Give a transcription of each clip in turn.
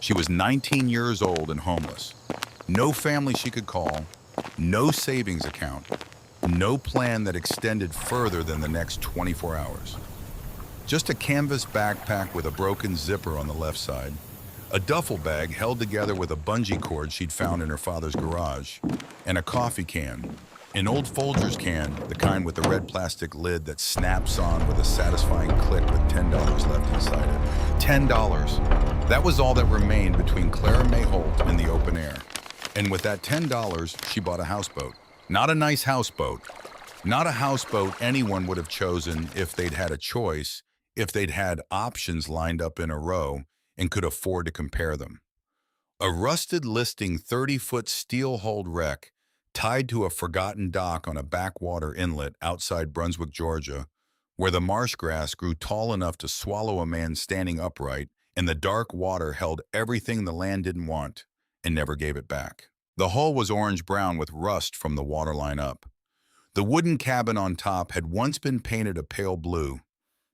She was 19 years old and homeless. No family she could call, no savings account, no plan that extended further than the next 24 hours. Just a canvas backpack with a broken zipper on the left side, a duffel bag held together with a bungee cord she'd found in her father's garage, and a coffee can, an old Folgers can, the kind with the red plastic lid that snaps on with a satisfying click with $10 left inside it. $10. That was all that remained between Clara May Holt and the open air. And with that $10, she bought a houseboat. Not a nice houseboat. Not a houseboat anyone would have chosen if they'd had a choice, if they'd had options lined up in a row and could afford to compare them. A rusted listing 30-foot steel-hulled wreck tied to a forgotten dock on a backwater inlet outside Brunswick, Georgia, where the marsh grass grew tall enough to swallow a man standing upright and the dark water held everything the land didn't want and never gave it back. The hull was orange-brown with rust from the waterline up. The wooden cabin on top had once been painted a pale blue.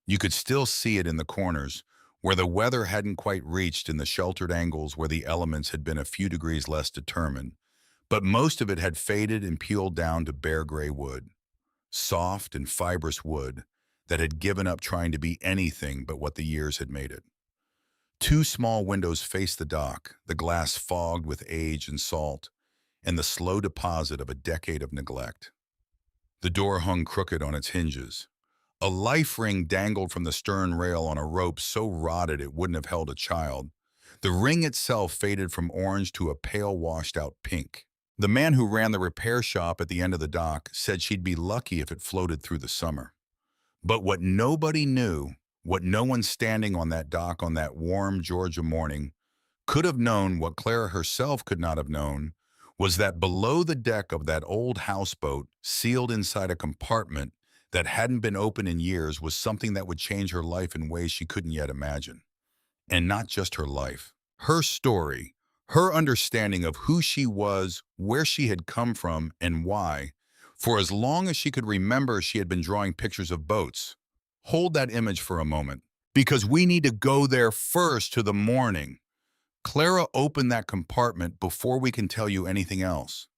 You could still see it in the corners, where the weather hadn't quite reached in the sheltered angles where the elements had been a few degrees less determined, but most of it had faded and peeled down to bare gray wood. Soft and fibrous wood that had given up trying to be anything but what the years had made it. Two small windows faced the dock, the glass fogged with age and salt, and the slow deposit of a decade of neglect. The door hung crooked on its hinges. A life ring dangled from the stern rail on a rope so rotted it wouldn't have held a child. The ring itself faded from orange to a pale washed-out pink. The man who ran the repair shop at the end of the dock said she'd be lucky if it floated through the summer. But what nobody knew, what no one standing on that dock on that warm Georgia morning could have known, what Clara herself could not have known, was that below the deck of that old houseboat, sealed inside a compartment that hadn't been open in years, was something that would change her life in ways she couldn't yet imagine. And not just her life. Her story, her understanding of who she was, where she had come from, and why. For as long as she could remember, she had been drawing pictures of boats. Hold that image for a moment, because we need to go there first, to the morning. Clara opened that compartment before we can tell you anything else.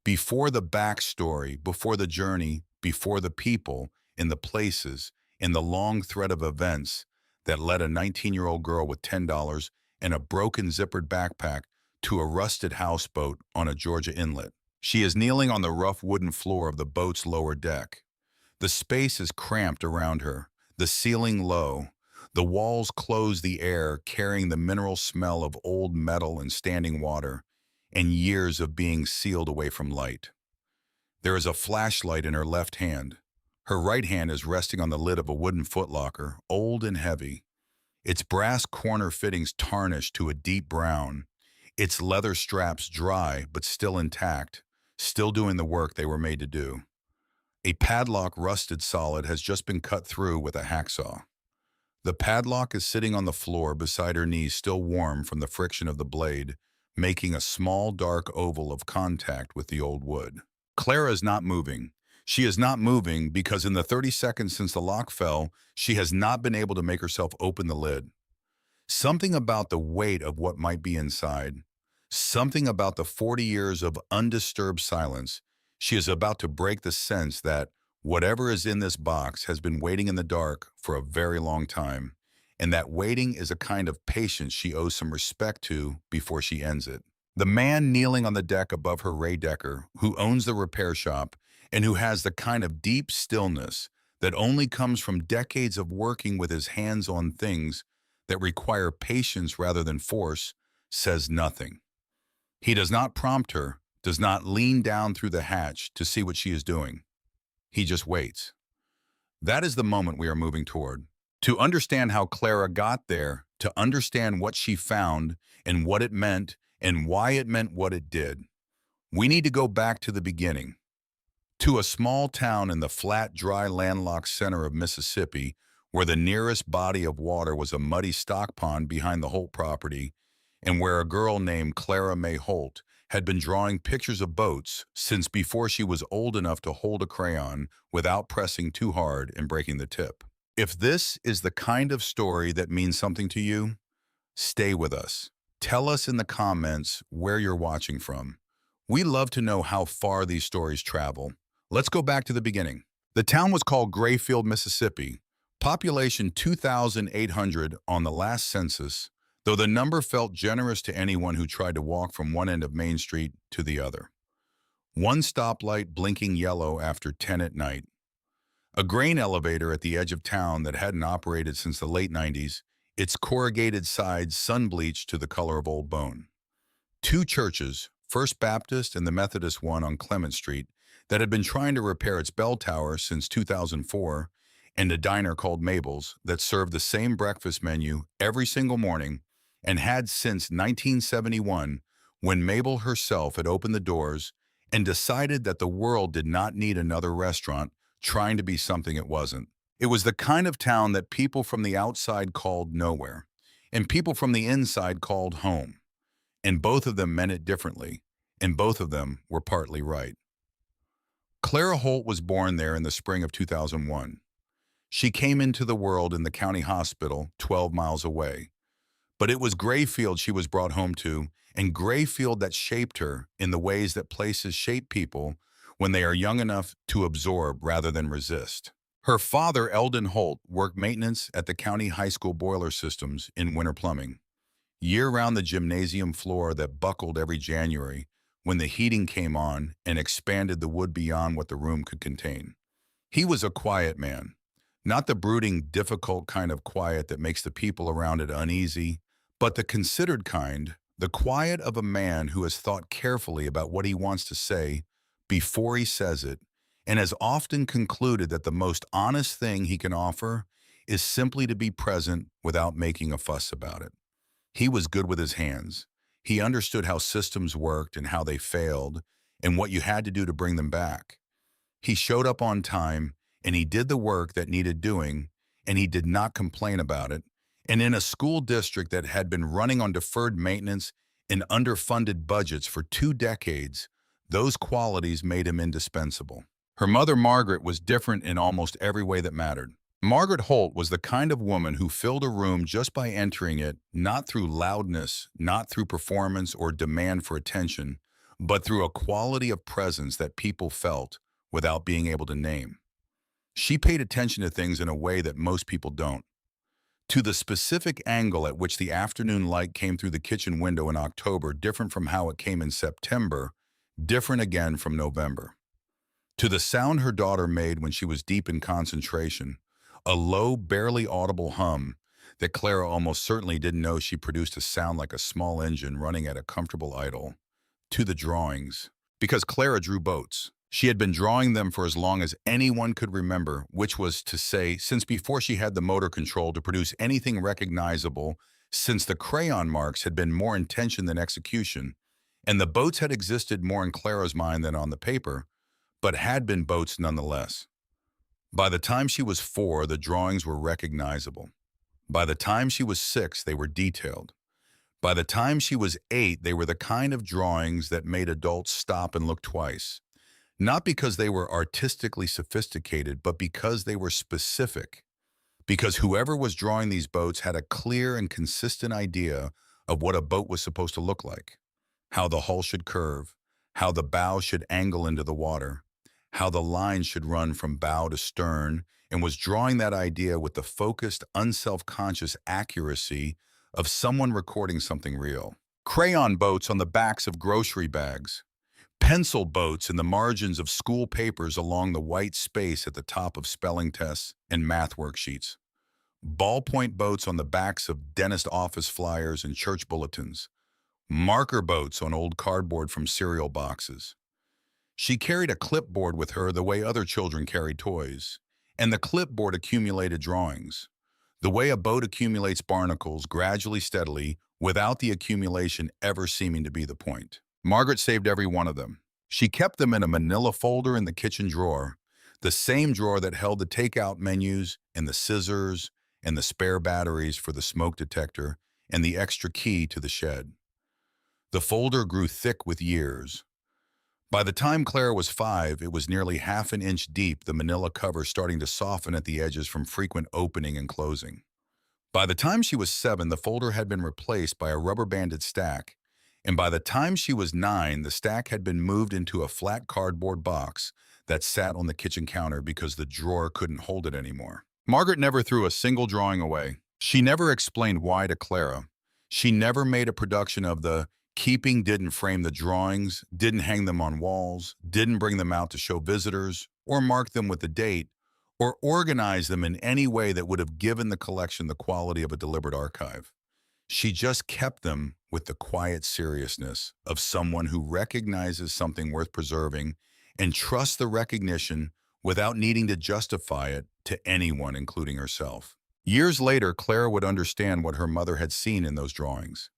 Before the backstory, before the journey, before the people, in the places, in the long thread of events that led a 19-year-old girl with $10 and a broken zippered backpack to a rusted houseboat on a Georgia inlet. She is kneeling on the rough wooden floor of the boat's lower deck. The space is cramped around her, the ceiling low. The walls close the air, carrying the mineral smell of old metal and standing water, and years of being sealed away from light. There is a flashlight in her left hand. Her right hand is resting on the lid of a wooden footlocker, old and heavy. Its brass corner fittings tarnished to a deep brown, its leather straps dry but still intact, still doing the work they were made to do. A padlock rusted solid has just been cut through with a hacksaw. The padlock is sitting on the floor beside her knees, still warm from the friction of the blade, making a small dark oval of contact with the old wood. Clara is not moving. She is not moving because in the 30 seconds since the lock fell, she has not been able to make herself open the lid. Something about the weight of what might be inside, something about the 40 years of undisturbed silence. She is about to break the sense that whatever is in this box has been waiting in the dark for a very long time, and that waiting is a kind of patience she owes some respect to before she ends it. The man kneeling on the deck above her, Ray Decker, who owns the repair shop and who has the kind of deep stillness that only comes from decades of working with his hands on things that require patience rather than force, says nothing. He does not prompt her, does not lean down through the hatch to see what she is doing. He just waits. That is the moment we are moving toward. To understand how Clara got there, to understand what she found and what it meant and why it meant what it did, we need to go back to the beginning. To a small town in the flat, dry, landlocked center of Mississippi, where the nearest body of water was a muddy stock pond behind the Holt property, and where a girl named Clara May Holt had been drawing pictures of boats since before she was old enough to hold a crayon without pressing too hard and breaking the tip. If this is the kind of story that means something to you, stay with us. Tell us in the comments where you're watching from. We love to know how far these stories travel. Let's go back to the beginning. The town was called Grayfield, Mississippi. Population 2,800 on the last census, though the number felt generous to anyone who tried to walk from one end of Main Street to the other. One stoplight blinking yellow after 10 at night. A grain elevator at the edge of town that hadn't operated since the late 90s, its corrugated sides sun-bleached to the color of old bone. Two churches, First Baptist and the Methodist one on Clement Street, that had been trying to repair its bell tower since 2004, and a diner called Mabel's that served the same breakfast menu every single morning and had since 1971, when Mabel herself had opened the doors and decided that the world did not need another restaurant trying to be something it wasn't. It was the kind of town that people from the outside called nowhere, and people from the inside called home. And both of them meant it differently, and both of them were partly right. Clara Holt was born there in the spring of 2001. She came into the world in the county hospital 12 miles away. But it was Grayfield she was brought home to, and Grayfield that shaped her in the ways that places shape people when they are young enough to absorb rather than resist. Her father, Eldon Holt, worked maintenance at the county high school boiler systems in winter plumbing. Year-round the gymnasium floor that buckled every January when the heating came on and expanded the wood beyond what the room could contain. He was a quiet man, not the brooding, difficult kind of quiet that makes the people around it uneasy, but the considered kind, the quiet of a man who has thought carefully about what he wants to say before he says it, and has often concluded that the most honest thing he can offer is simply to be present without making a fuss about it. He was good with his hands. He understood how systems worked and how they failed, and what you had to do to bring them back. He showed up on time, and he did the work that needed doing, and he did not complain about it. And in a school district that had been running on deferred maintenance and underfunded budgets for 2 decades, those qualities made him indispensable. Her mother, Margaret, was different in almost every way that mattered. Margaret Holt was the kind of woman who filled a room just by entering it, not through loudness, not through performance or demand for attention, but through a quality of presence that people felt without being able to name. She paid attention to things in a way that most people don't. To the specific angle at which the afternoon light came through the kitchen window in October, different from how it came in September, different again from November. To the sound her daughter made when she was deep in concentration, a low, barely audible hum that Clara almost certainly didn't know she produced a sound like a small engine running at a comfortable idle. To the drawings, because Clara drew boats. She had been drawing them for as long as anyone could remember, which was to say, since before she had the motor control to produce anything recognizable, since the crayon marks had been more intention than execution, and the boats had existed more in Clara's mind than on the paper, but had been boats nonetheless. By the time she was 4, the drawings were recognizable. By the time she was 6, they were detailed. By the time she was 8, they were the kind of drawings that made adults stop and look twice. Not because they were artistically sophisticated, but because they were specific. Because whoever was drawing these boats had a clear and consistent idea of what a boat was supposed to look like. How the hull should curve, how the bow should angle into the water, how the lines should run from bow to stern, and was drawing that idea with the focused, unself-conscious accuracy of someone recording something real. Crayon boats on the backs of grocery bags, pencil boats in the margins of school papers along the white space at the top of spelling tests and math worksheets, ballpoint boats on the backs of dentist office flyers and church bulletins, marker boats on old cardboard from cereal boxes. She carried a clipboard with her the way other children carried toys, and the clipboard accumulated drawings. The way a boat accumulates barnacles gradually, steadily, without the accumulation ever seeming to be the point. Margaret saved every one of them. She kept them in a manila folder in the kitchen drawer, the same drawer that held the takeout menus and the scissors and the spare batteries for the smoke detector and the extra key to the shed. The folder grew thick with years. By the time Clara was 5, it was nearly half an inch deep, the manila cover starting to soften at the edges from frequent opening and closing. By the time she was 7, the folder had been replaced by a rubber-banded stack, and by the time she was 9, the stack had been moved into a flat cardboard box that sat on the kitchen counter because the drawer couldn't hold it anymore. Margaret never threw a single drawing away. She never explained why to Clara. She never made a production of the keeping, didn't frame the drawings, didn't hang them on walls, didn't bring them out to show visitors, or mark them with the date, or organize them in any way that would have given the collection the quality of a deliberate archive. She just kept them with the quiet seriousness of someone who recognizes something worth preserving and trusts the recognition without needing to justify it to anyone, including herself. Years later, Clara would understand what her mother had seen in those drawings.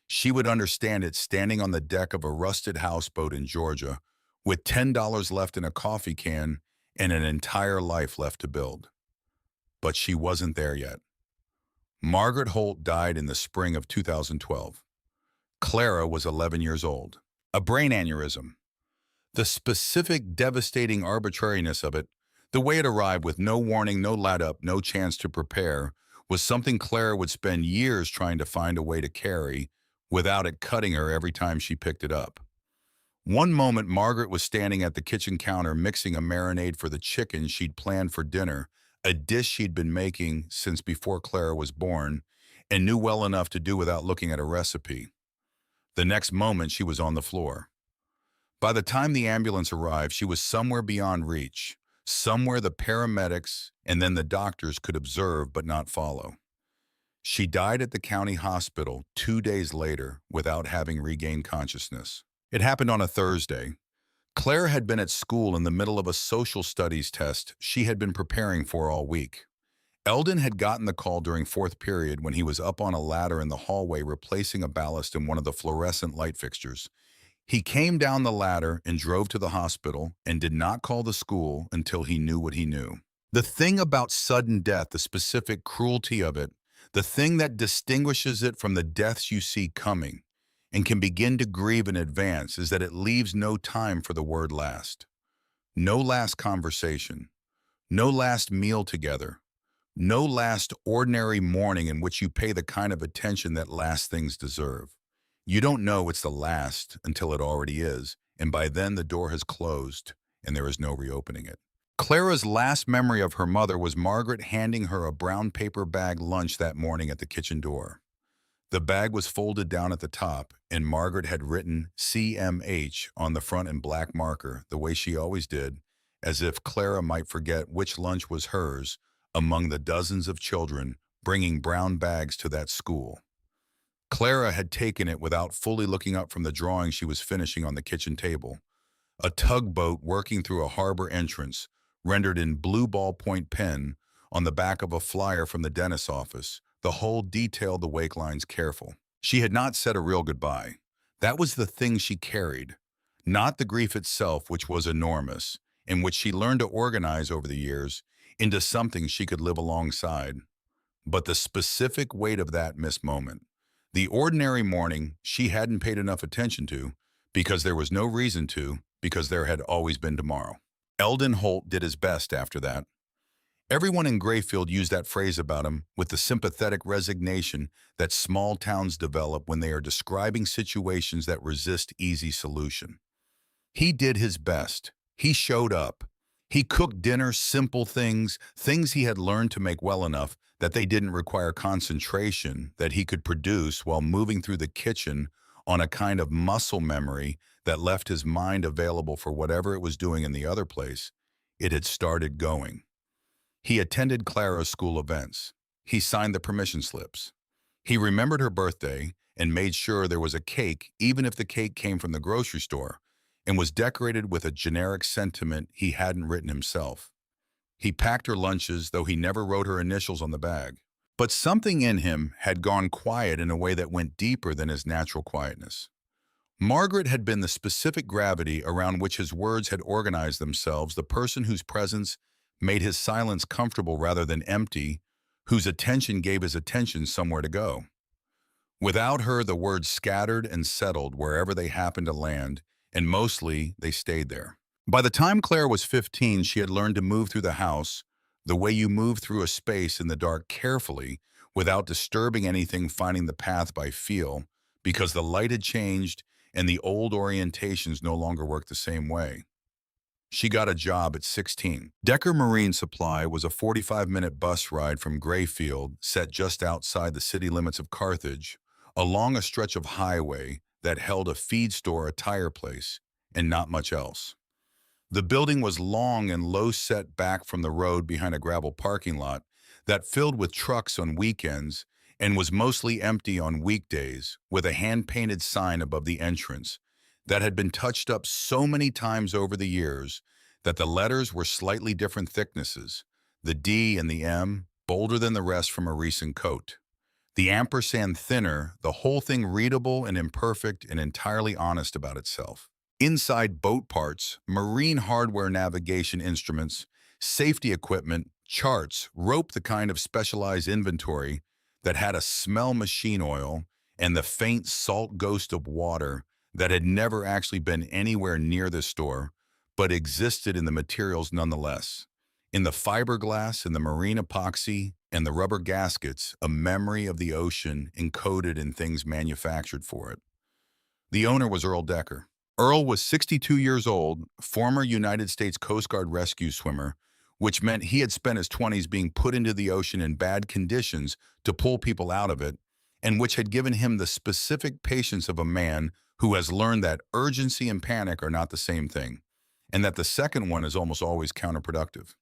She would understand it standing on the deck of a rusted houseboat in Georgia with $10 left in a coffee can and an entire life left to build. But she wasn't there yet. Margaret Holt died in the spring of 2012. Clara was 11 years old. A brain aneurysm. The specific devastating arbitrariness of it, the way it arrived with no warning, no let-up, no chance to prepare, was something Clara would spend years trying to find a way to carry without it cutting her every time she picked it up. One moment, Margaret was standing at the kitchen counter mixing a marinade for the chicken she'd planned for dinner, a dish she'd been making since before Clara was born, and knew well enough to do without looking at a recipe. The next moment, she was on the floor. By the time the ambulance arrived, she was somewhere beyond reach, somewhere the paramedics and then the doctors could observe but not follow. She died at the county hospital 2 days later without having regained consciousness. It happened on a Thursday. Claire had been at school in the middle of a social studies test she had been preparing for all week. Eldon had gotten the call during fourth period when he was up on a ladder in the hallway replacing a ballast in one of the fluorescent light fixtures. He came down the ladder and drove to the hospital and did not call the school until he knew what he knew. The thing about sudden death, the specific cruelty of it, the thing that distinguishes it from the deaths you see coming and can begin to grieve in advance, is that it leaves no time for the word last. No last conversation, no last meal together, no last ordinary morning in which you pay the kind of attention that last things deserve. You don't know it's the last until it already is, and by then the door has closed and there is no reopening it. Clara's last memory of her mother was Margaret handing her a brown paper bag lunch that morning at the kitchen door. The bag was folded down at the top, and Margaret had written CMH on the front in black marker, the way she always did, as if Clara might forget which lunch was hers among the dozens of children bringing brown bags to that school. Clara had taken it without fully looking up from the drawing she was finishing on the kitchen table. A tugboat working through a harbor entrance, rendered in blue ballpoint pen on the back of a flyer from the dentist's office, the whole detailed the wake lines careful. She had not said a real goodbye. That was the thing she carried, not the grief itself, which was enormous, and which she learned to organize over the years into something she could live alongside, but the specific weight of that missed moment. The ordinary morning she hadn't paid enough attention to, because there was no reason to, because there had always been tomorrow. Eldon Holt did his best after that. Everyone in Grayfield used that phrase about him with the sympathetic resignation that small towns develop when they are describing situations that resist easy solution. He did his best. He showed up. He cooked dinner, simple things, things he had learned to make well enough that they didn't require concentration that he could produce while moving through the kitchen on a kind of muscle memory that left his mind available for whatever it was doing in the other place. It had started going. He attended Clara's school events. He signed the permission slips. He remembered her birthday and made sure there was a cake, even if the cake came from the grocery store, and was decorated with a generic sentiment he hadn't written himself. He packed her lunches, though he never wrote her initials on the bag. But something in him had gone quiet in a way that went deeper than his natural quietness. Margaret had been the specific gravity around which his words had organized themselves, the person whose presence made his silence comfortable rather than empty, whose attention gave his attention somewhere to go. Without her, the words scattered and settled wherever they happened to land, and mostly they stayed there. By the time Claire was 15, she had learned to move through the house the way you move through a space in the dark carefully, without disturbing anything, finding the path by feel, because the light had changed and the old orientations no longer worked the same way. She got a job at 16. Decker Marine Supply was a 45-minute bus ride from Grayfield, set just outside the city limits of Carthage, along a stretch of highway that held a feed store, a tire place, and not much else. The building was long and low, set back from the road behind a gravel parking lot that filled with trucks on weekends and was mostly empty on weekdays, with a hand-painted sign above the entrance that had been touched up so many times over the years that the letters were slightly different thicknesses, the D and the M bolder than the rest from a recent coat, the ampersand thinner, the whole thing readable and imperfect and entirely honest about itself. Inside, boat parts, marine hardware, navigation instruments, safety equipment, charts, rope, the kind of specialized inventory that had a smell, machine oil, and the faint salt ghost of water that had never actually been anywhere near the store, but existed in the materials nonetheless. In the fiberglass and the marine epoxy and the rubber gaskets, a memory of the ocean encoded in things manufactured for it. The owner was Earl Decker. Earl was 62 years old, former United States Coast Guard rescue swimmer, which meant he had spent his 20s being put into the ocean in bad conditions to pull people out of it, and which had given him the specific patience of a man who has learned that urgency and panic are not the same thing, and that the second one is almost always counterproductive.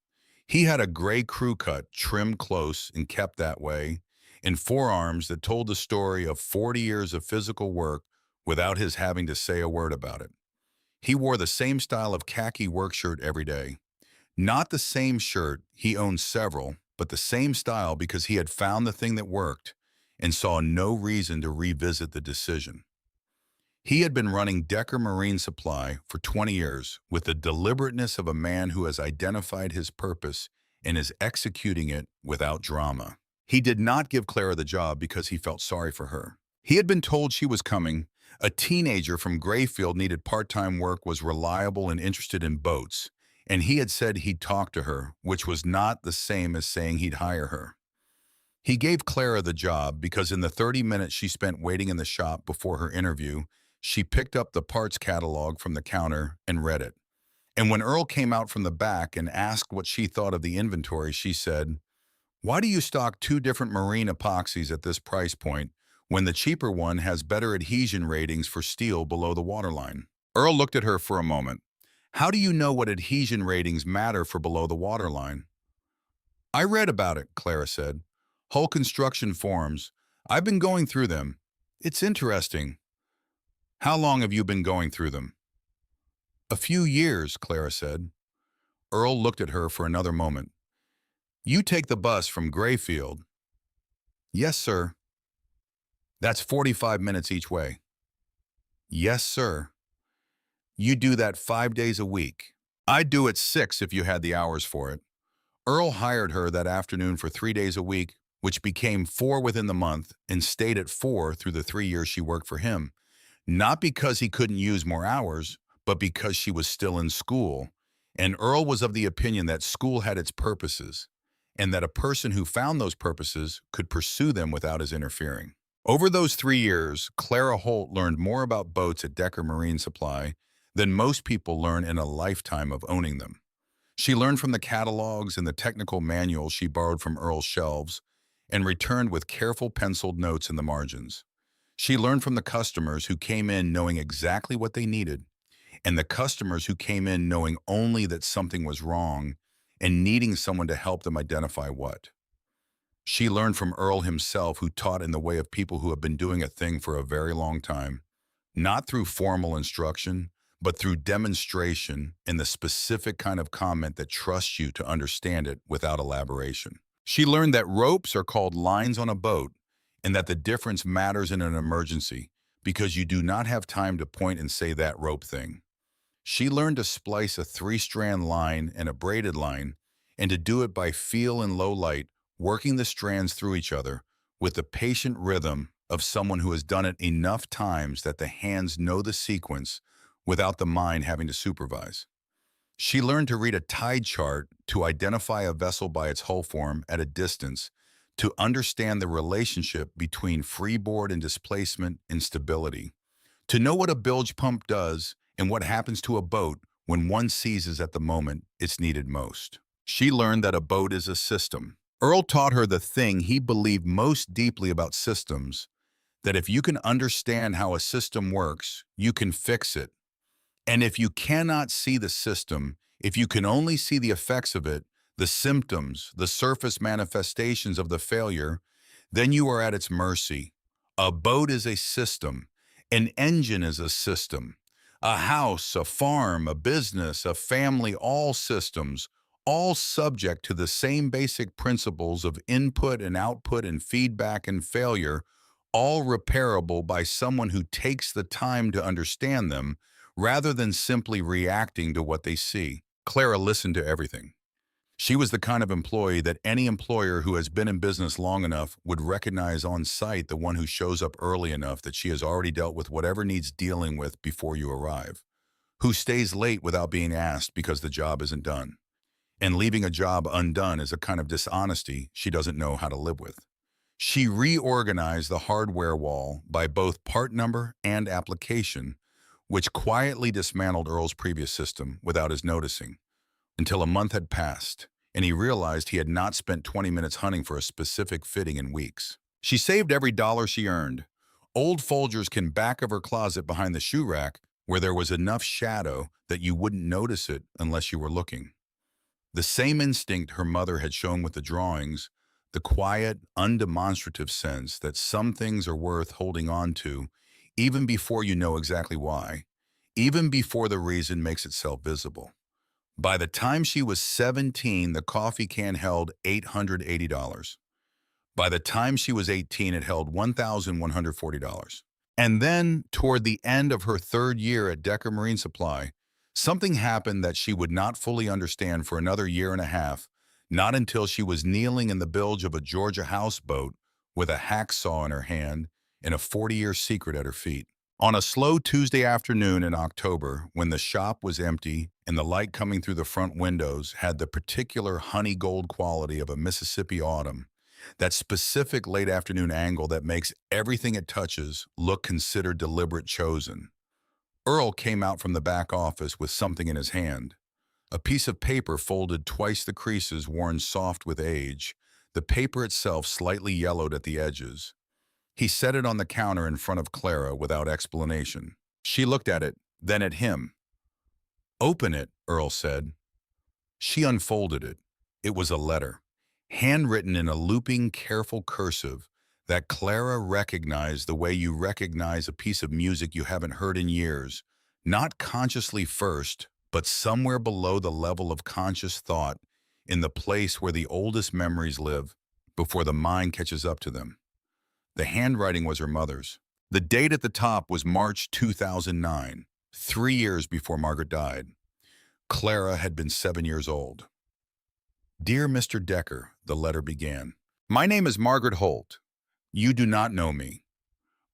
He had a gray crew cut, trimmed close and kept that way, and forearms that told the story of 40 years of physical work without his having to say a word about it. He wore the same style of khaki work shirt every day. Not the same shirt, he owned several, but the same style because he had found the thing that worked and saw no reason to revisit the decision. He had been running Decker Marine Supply for 20 years with the deliberateness of a man who has identified his purpose and is executing it without drama. He did not give Clara the job because he felt sorry for her. He had been told she was coming. A teenager from Grayfield needed part-time work, was reliable and interested in boats, and he had said he'd talk to her, which was not the same as saying he'd hire her. He gave Clara the job because in the 30 minutes she spent waiting in the shop before her interview, she picked up the parts catalog from the counter and read it. And when Earl came out from the back and asked what she thought of the inventory, she said, "Why do you stock two different marine epoxies at this price point when the cheaper one has better adhesion ratings for steel below the waterline?" Earl looked at her for a moment. "How do you know what adhesion ratings matter for below the waterline?" "I read about it," Clara said. "Hull construction forms. I've been going through them. It's interesting." "How long have you been going through them?" "A few years," Clara said. Earl looked at her for another moment. "You take the bus from Grayfield?" "Yes, sir." "That's 45 minutes each way?" "Yes, sir." "You do that 5 days a week?" "I'd do it 6 if you had the hours for it." Earl hired her that afternoon for 3 days a week, which became 4 within the month, and stayed at 4 through the 3 years she worked for him. Not because he couldn't use more hours, but because she was still in school, and Earl was of the opinion that school had its purposes, and that a person who found those purposes could pursue them without his interfering. Over those 3 years, Clara Holt learned more about boats at Decker Marine Supply than most people learn in a lifetime of owning them. She learned from the catalogs and the technical manuals she borrowed from Earl's shelves and returned with careful penciled notes in the margins. She learned from the customers who came in knowing exactly what they needed, and the customers who came in knowing only that something was wrong and needing someone to help them identify what. She learned from Earl himself, who taught in the way of people who have been doing a thing for a very long time, not through formal instruction, but through demonstration and the specific kind of comment that trusts you to understand it without elaboration. She learned that ropes are called lines on a boat, and that the difference matters in an emergency because you do not have time to point and say that rope thing. She learned to splice a 3-strand line and a braided line, and to do it by feel and low light, working the strands through each other with the patient rhythm of someone who has done it enough times that the hands know the sequence without the mind having to supervise. She learned to read a tide chart to identify a vessel by its hull form at a distance, to understand the relationship between freeboard and displacement and stability, to know what a bilge pump does and what happens to a boat when one seizes at the moment it's needed most. She learned that a boat is a system. Earl taught her the thing he believed most deeply about systems, that if you can understand how a system works, you can fix it. And if you cannot see the system, if you can only see the effects of it, the symptoms, the surface manifestations of the failure, then you are at its mercy. A boat is a system. An engine is a system. A house, a farm, a business, a family, all systems, all subject to the same basic principles of input and output and feedback and failure, all repairable by someone who takes the time to understand them rather than simply reacting to what they see. Clara listened to everything. She was the kind of employee that any employer who has been in business long enough would recognize on sight, the one who shows up early enough that she has already dealt with whatever needs dealing with before you arrive, who stays late without being asked because the job isn't done. And leaving a job undone is a kind of dishonesty she doesn't know how to live with. She reorganized the hardware wall by both part number and application, which quietly dismantled Earl's previous system without his noticing, until a month had passed, and he realized he had not spent 20 minutes hunting for a specific fitting in weeks. She saved every dollar she earned. Old Folgers can back of her closet behind the shoe rack, where there was enough shadow that you wouldn't notice it unless you were looking. The same instinct her mother had shown with the drawings, the quiet, undemonstrative sense that some things are worth holding on to, even before you know exactly why, even before the reason makes itself visible. By the time she was 17, the coffee can held $880. By the time she was 18, it held $1,140. And then, toward the end of her third year at Decker Marine Supply, something happened that she would not fully understand for another year and a half, not until she was kneeling in the bilge of a Georgia houseboat with a hacksaw in her hand and a 40-year secret at her feet. On a slow Tuesday afternoon in October, when the shop was empty and the light coming through the front windows had the particular honey gold quality of a Mississippi autumn, that specific late afternoon angle that makes everything it touches look considered deliberate chosen, Earl came out from the back office with something in his hand. A piece of paper folded twice the creases worn soft with age, the paper itself slightly yellowed at the edges. He set it on the counter in front of Clara without explanation. She looked at it, then at him. "Open it," Earl said. She unfolded it. It was a letter, handwritten in a looping, careful cursive that Clara recognized the way you recognize a piece of music you haven't heard in years, not consciously first, but somewhere below the level of conscious thought, in the place where the oldest memories live before the mind catches up to them. The handwriting was her mother's. The date at the top was March 2009, 3 years before Margaret died. Clara had been 7 years old. "Dear Mr. Decker," the letter began, "my name is Margaret Holt. You do not know me.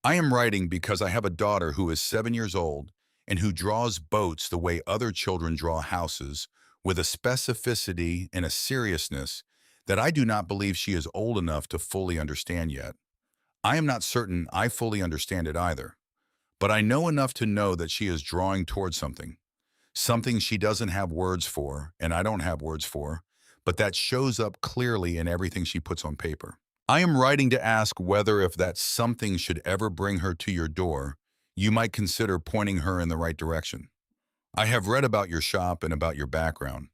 I am writing because I have a daughter who is 7 years old and who draws boats the way other children draw houses, with a specificity and a seriousness that I do not believe she is old enough to fully understand yet. I am not certain I fully understand it either, but I know enough to know that she is drawing towards something, something she doesn't have words for and I don't have words for, but that shows up clearly in everything she puts on paper. I am writing to ask whether, if that something should ever bring her to your door, you might consider pointing her in the right direction. I have read about your shop and about your background.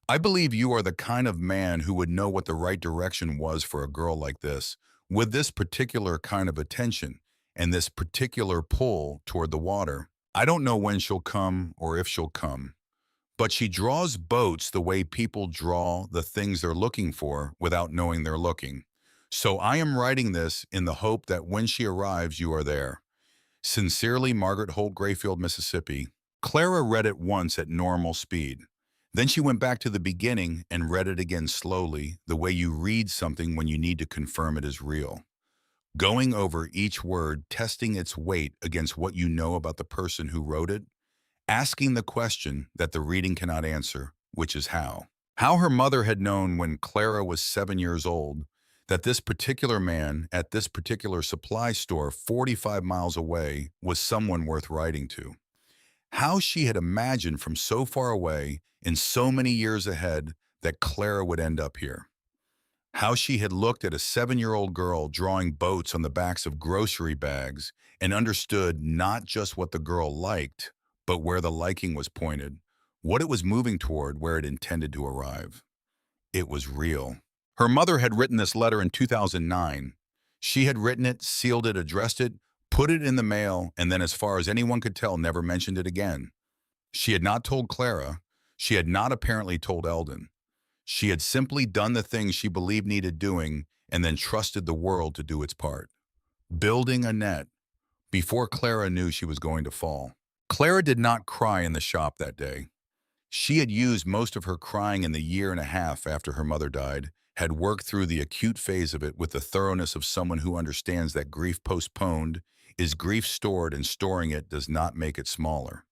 I believe you are the kind of man who would know what the right direction was for a girl like this, with this particular kind of attention and this particular pull toward the water. I don't know when she'll come or if she'll come, but she draws boats the way people draw the things they're looking for without knowing they're looking. So I am writing this in the hope that when she arrives, you are there. Sincerely, Margaret Holt, Grayfield, Mississippi." Clara read it once at normal speed. Then she went back to the beginning and read it again slowly, the way you read something when you need to confirm it is real. Going over each word, testing its weight against what you know about the person who wrote it, asking the question that the reading cannot answer, which is how. How her mother had known when Clara was 7 years old that this particular man at this particular supply store 45 miles away was someone worth writing to. How she had imagined from so far away and so many years ahead that Clara would end up here. How she had looked at a 7-year-old girl drawing boats on the backs of grocery bags and understood not just what the girl liked, but where the liking was pointed, what it was moving toward, where it intended to arrive. It was real. Her mother had written this letter in 2009. She had written it, sealed it, addressed it, put it in the mail, and then, as far as anyone could tell, never mentioned it again. She had not told Clara. She had not apparently told Eldon. She had simply done the things she believed needed doing and then trusted the world to do its part. Building a net before Clara knew she was going to fall. Clara did not cry in the shop that day. She had used most of her crying in the year and a half after her mother died, had worked through the acute phase of it with the thoroughness of someone who understands that grief postponed is grief stored, and storing it does not make it smaller.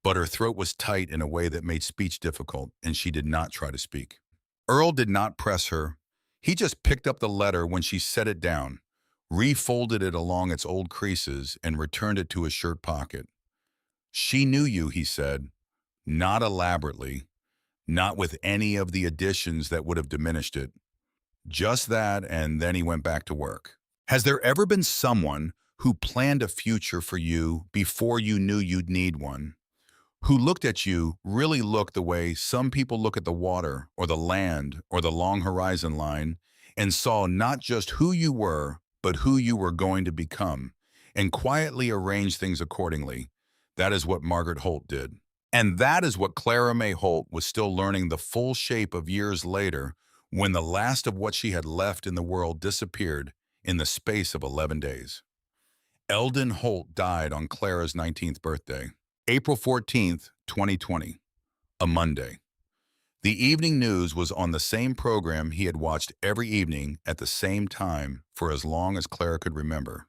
But her throat was tight in a way that made speech difficult, and she did not try to speak. Earl did not press her. He just picked up the letter when she set it down, refolded it along its old creases, and returned it to his shirt pocket. "She knew you," he said, not elaborately, not with any of the additions that would have diminished it. Just that, and then he went back to work. Has there ever been someone who planned a future for you before you knew you'd need one? Who looked at you, really looked the way some people look at the water or the land or the long horizon line, and saw not just who you were, but who you were going to become, and quietly arranged things accordingly? That is what Margaret Holt did. And that is what Clara May Holt was still learning the full shape of years later, when the last of what she had left in the world disappeared in the space of 11 days. Eldon Holt died on Clara's 19th birthday, April 14th, 2020, a Monday. The evening news was on the same program he had watched every evening at the same time for as long as Clara could remember.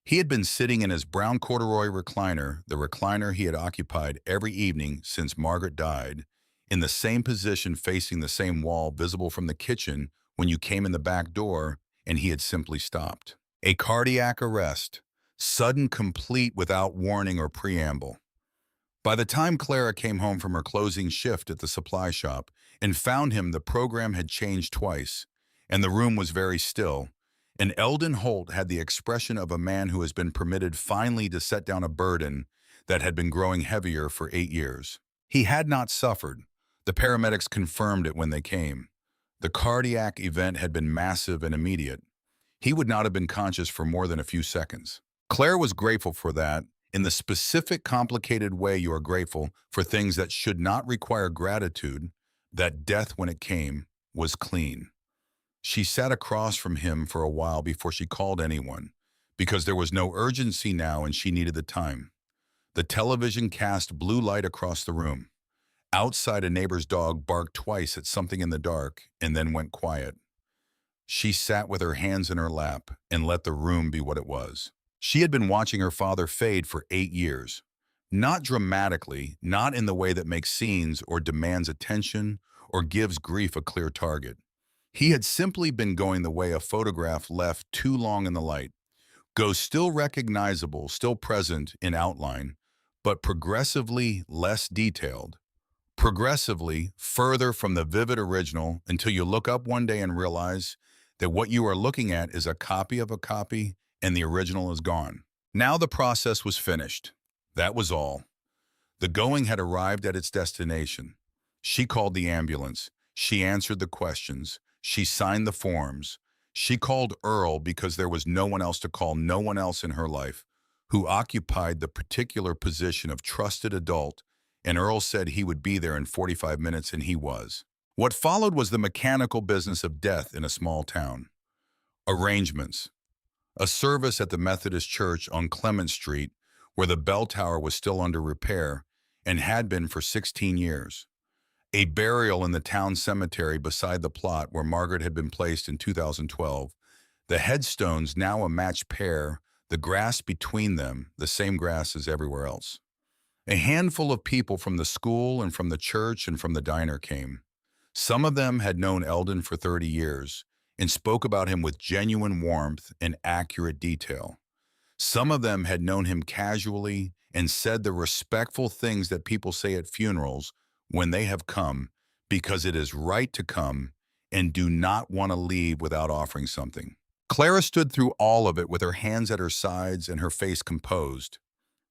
He had been sitting in his brown corduroy recliner, the recliner he had occupied every evening since Margaret died, in the same position facing the same wall visible from the kitchen when you came in the back door, and he had simply stopped. A cardiac arrest, sudden, complete, without warning or preamble. By the time Clara came home from her closing shift at the supply shop and found him, the program had changed twice, and the room was very still, and Eldon Holt had the expression of a man who has been permitted finally to set down a burden that had been growing heavier for 8 years. He had not suffered. The paramedics confirmed it when they came. The cardiac event had been massive and immediate. He would not have been conscious for more than a few seconds. Claire was grateful for that, in the specific, complicated way you are grateful for things that should not require gratitude. That death, when it came, was clean. She sat across from him for a while before she called anyone, because there was no urgency now and she needed the time. The television cast blue light across the room. Outside, a neighbor's dog barked twice at something in the dark and then went quiet. She sat with her hands in her lap and let the room be what it was. She had been watching her father fade for 8 years. Not dramatically, not in the way that makes scenes or demands attention or gives grief a clear target. He had simply been going the way a photograph left too long in the light. Go still recognizable, still present in outline, but progressively less detailed. Progressively further from the vivid original, until you look up one day and realize that what you are looking at is a copy of a copy and the original is gone. Now the process was finished. That was all. The going had arrived at its destination. She called the ambulance. She answered the questions. She signed the forms. She called Earl because there was no one else to call, no one else in her life who occupied the particular position of trusted adult, and Earl said he would be there in 45 minutes, and he was. What followed was the mechanical business of death in a small town. Arrangements. A service at the Methodist Church on Clement Street, where the bell tower was still under repair and had been for 16 years. A burial in the town cemetery beside the plot where Margaret had been placed in 2012. The headstones now a matched pair, the grass between them the same grass as everywhere else. A handful of people from the school and from the church and from the diner came. Some of them had known Eldon for 30 years, and spoke about him with genuine warmth and accurate detail. Some of them had known him casually and said the respectful things that people say at funerals when they have come, because it is right to come and do not want to leave without offering something. Clara stood through all of it with her hands at her sides and her face composed.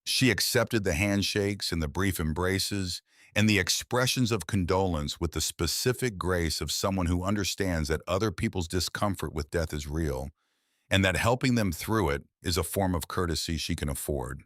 She accepted the handshakes and the brief embraces and the expressions of condolence with the specific grace of someone who understands that other people's discomfort with death is real and that helping them through it is a form of courtesy she can afford.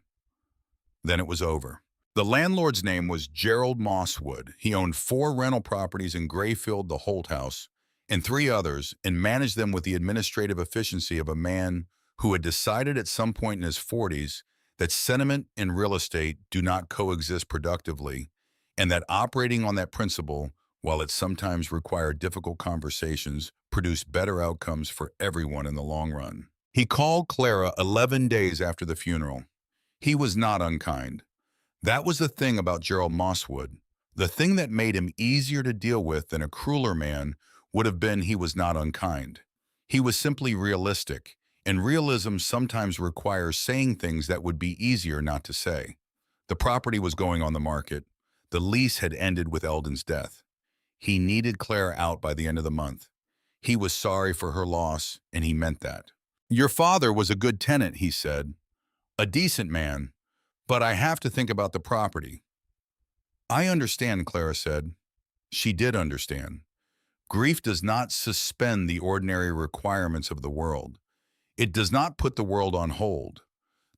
Then it was over. The landlord's name was Gerald Mosswood. He owned 4 rental properties in Grayfield, the Holt House, and 3 others, and managed them with the administrative efficiency of a man who had decided at some point in his 40s that sentiment and real estate do not coexist productively, and that operating on that principle, while it sometimes required difficult conversations, produced better outcomes for everyone in the long run. He called Clara 11 days after the funeral. He was not unkind. That was the thing about Gerald Mosswood. The thing that made him easier to deal with than a crueler man would have been he was not unkind. He was simply realistic, and realism sometimes requires saying things that would be easier not to say. The property was going on the market. The lease had ended with Eldon's death. He needed Claire out by the end of the month. He was sorry for her loss, and he meant that. "Your father was a good tenant," he said. "A decent man, but I have to think about the property." "I understand," Clara said. She did understand. Grief does not suspend the ordinary requirements of the world. It does not put the world on hold.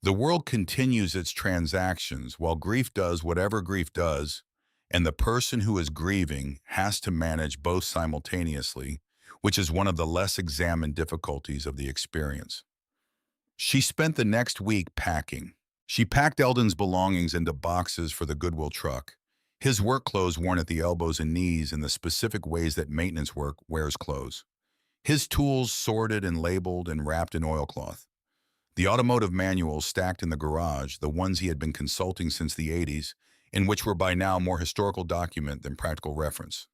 The world continues its transactions while grief does whatever grief does, and the person who is grieving has to manage both simultaneously, which is one of the less examined difficulties of the experience. She spent the next week packing. She packed Eldon's belongings into boxes for the Goodwill truck, his work clothes worn at the elbows and knees in the specific ways that maintenance work wears clothes, his tools sorted and labeled and wrapped in oilcloth, the automotive manuals stacked in the garage, the ones he had been consulting since the 80s, and which were by now more historical document than practical reference.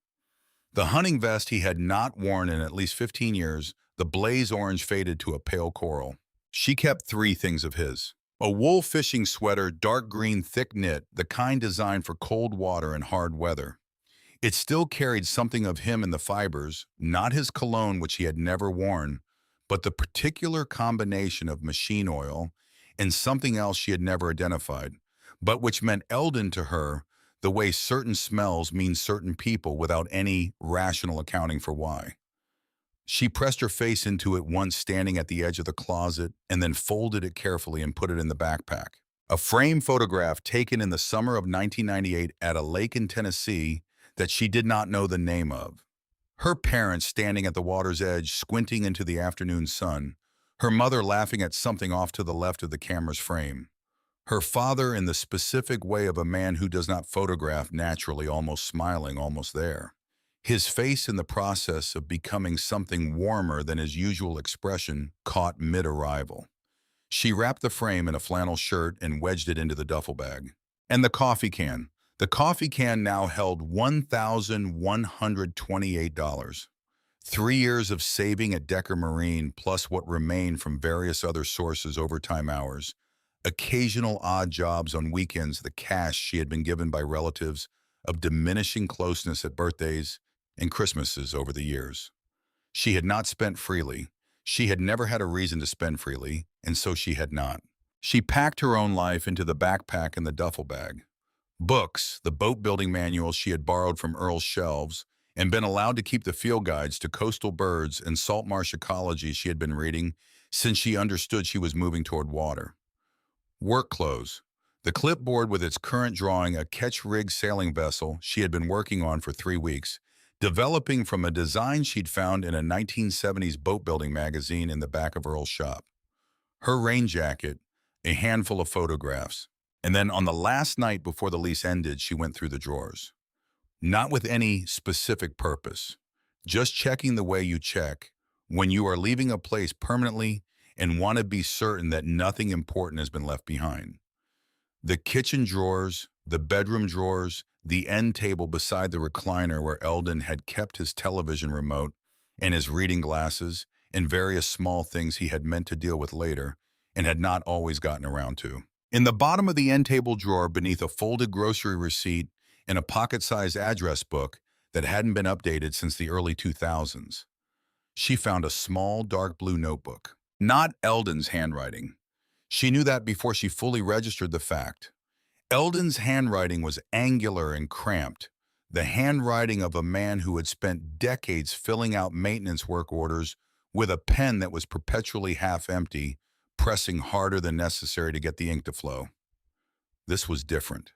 The hunting vest he had not worn in at least 15 years, the blaze orange faded to a pale coral. She kept 3 things of his. A wool fishing sweater, dark green, thick knit, the kind designed for cold water and hard weather. It still carried something of him in the fibers, not his cologne, which he had never worn, but the particular combination of machine oil and something else she had never identified, but which meant Eldon to her the way certain smells mean certain people without any rational accounting for why. She pressed her face into it once standing at the edge of the closet and then folded it carefully and put it in the backpack. A framed photograph taken in the summer of 1998 at a lake in Tennessee that she did not know the name of. Her parents standing at the water's edge, squinting into the afternoon sun, her mother laughing at something off to the left of the camera's frame. Her father in the specific way of a man who does not photograph naturally, almost smiling, almost there. His face in the process of becoming something warmer than his usual expression caught mid-arrival. She wrapped the frame in a flannel shirt and wedged it into the duffel bag. And the coffee can. The coffee can now held $1,128. 3 years of saving at Decker Marine, plus what remained from various other sources, overtime hours, occasional odd jobs on weekends, the cash she had been given by relatives of diminishing closeness at birthdays and Christmases over the years. She had not spent freely. She had never had a reason to spend freely, and so she had not. She packed her own life into the backpack and the duffel bag. Books, the boat building manuals she had borrowed from Earl's shelves, and been allowed to keep the field guides to coastal birds and salt marsh ecology she had been reading since she understood she was moving toward water. Work clothes. The clipboard with its current drawing, a catch-rig sailing vessel she had been working on for 3 weeks, developing from a design she'd found in a 1970s boat-building magazine in the back of Earl's shop. Her rain jacket, a handful of photographs, and then on the last night before the lease ended, she went through the drawers. Not with any specific purpose, just checking the way you check when you are leaving a place permanently and want to be certain that nothing important has been left behind. The kitchen drawers, the bedroom drawers, the end table beside the recliner where Eldon had kept his television remote, and his reading glasses, and various small things he had meant to deal with later and had not always gotten around to. In the bottom of the end table drawer, beneath a folded grocery receipt and a pocket-sized address book that hadn't been updated since the early 2000s, she found a small dark blue notebook. Not Eldon's handwriting. She knew that before she fully registered the fact. Eldon's handwriting was angular and cramped, the handwriting of a man who had spent decades filling out maintenance work orders with a pen that was perpetually half empty, pressing harder than necessary to get the ink to flow. This was different.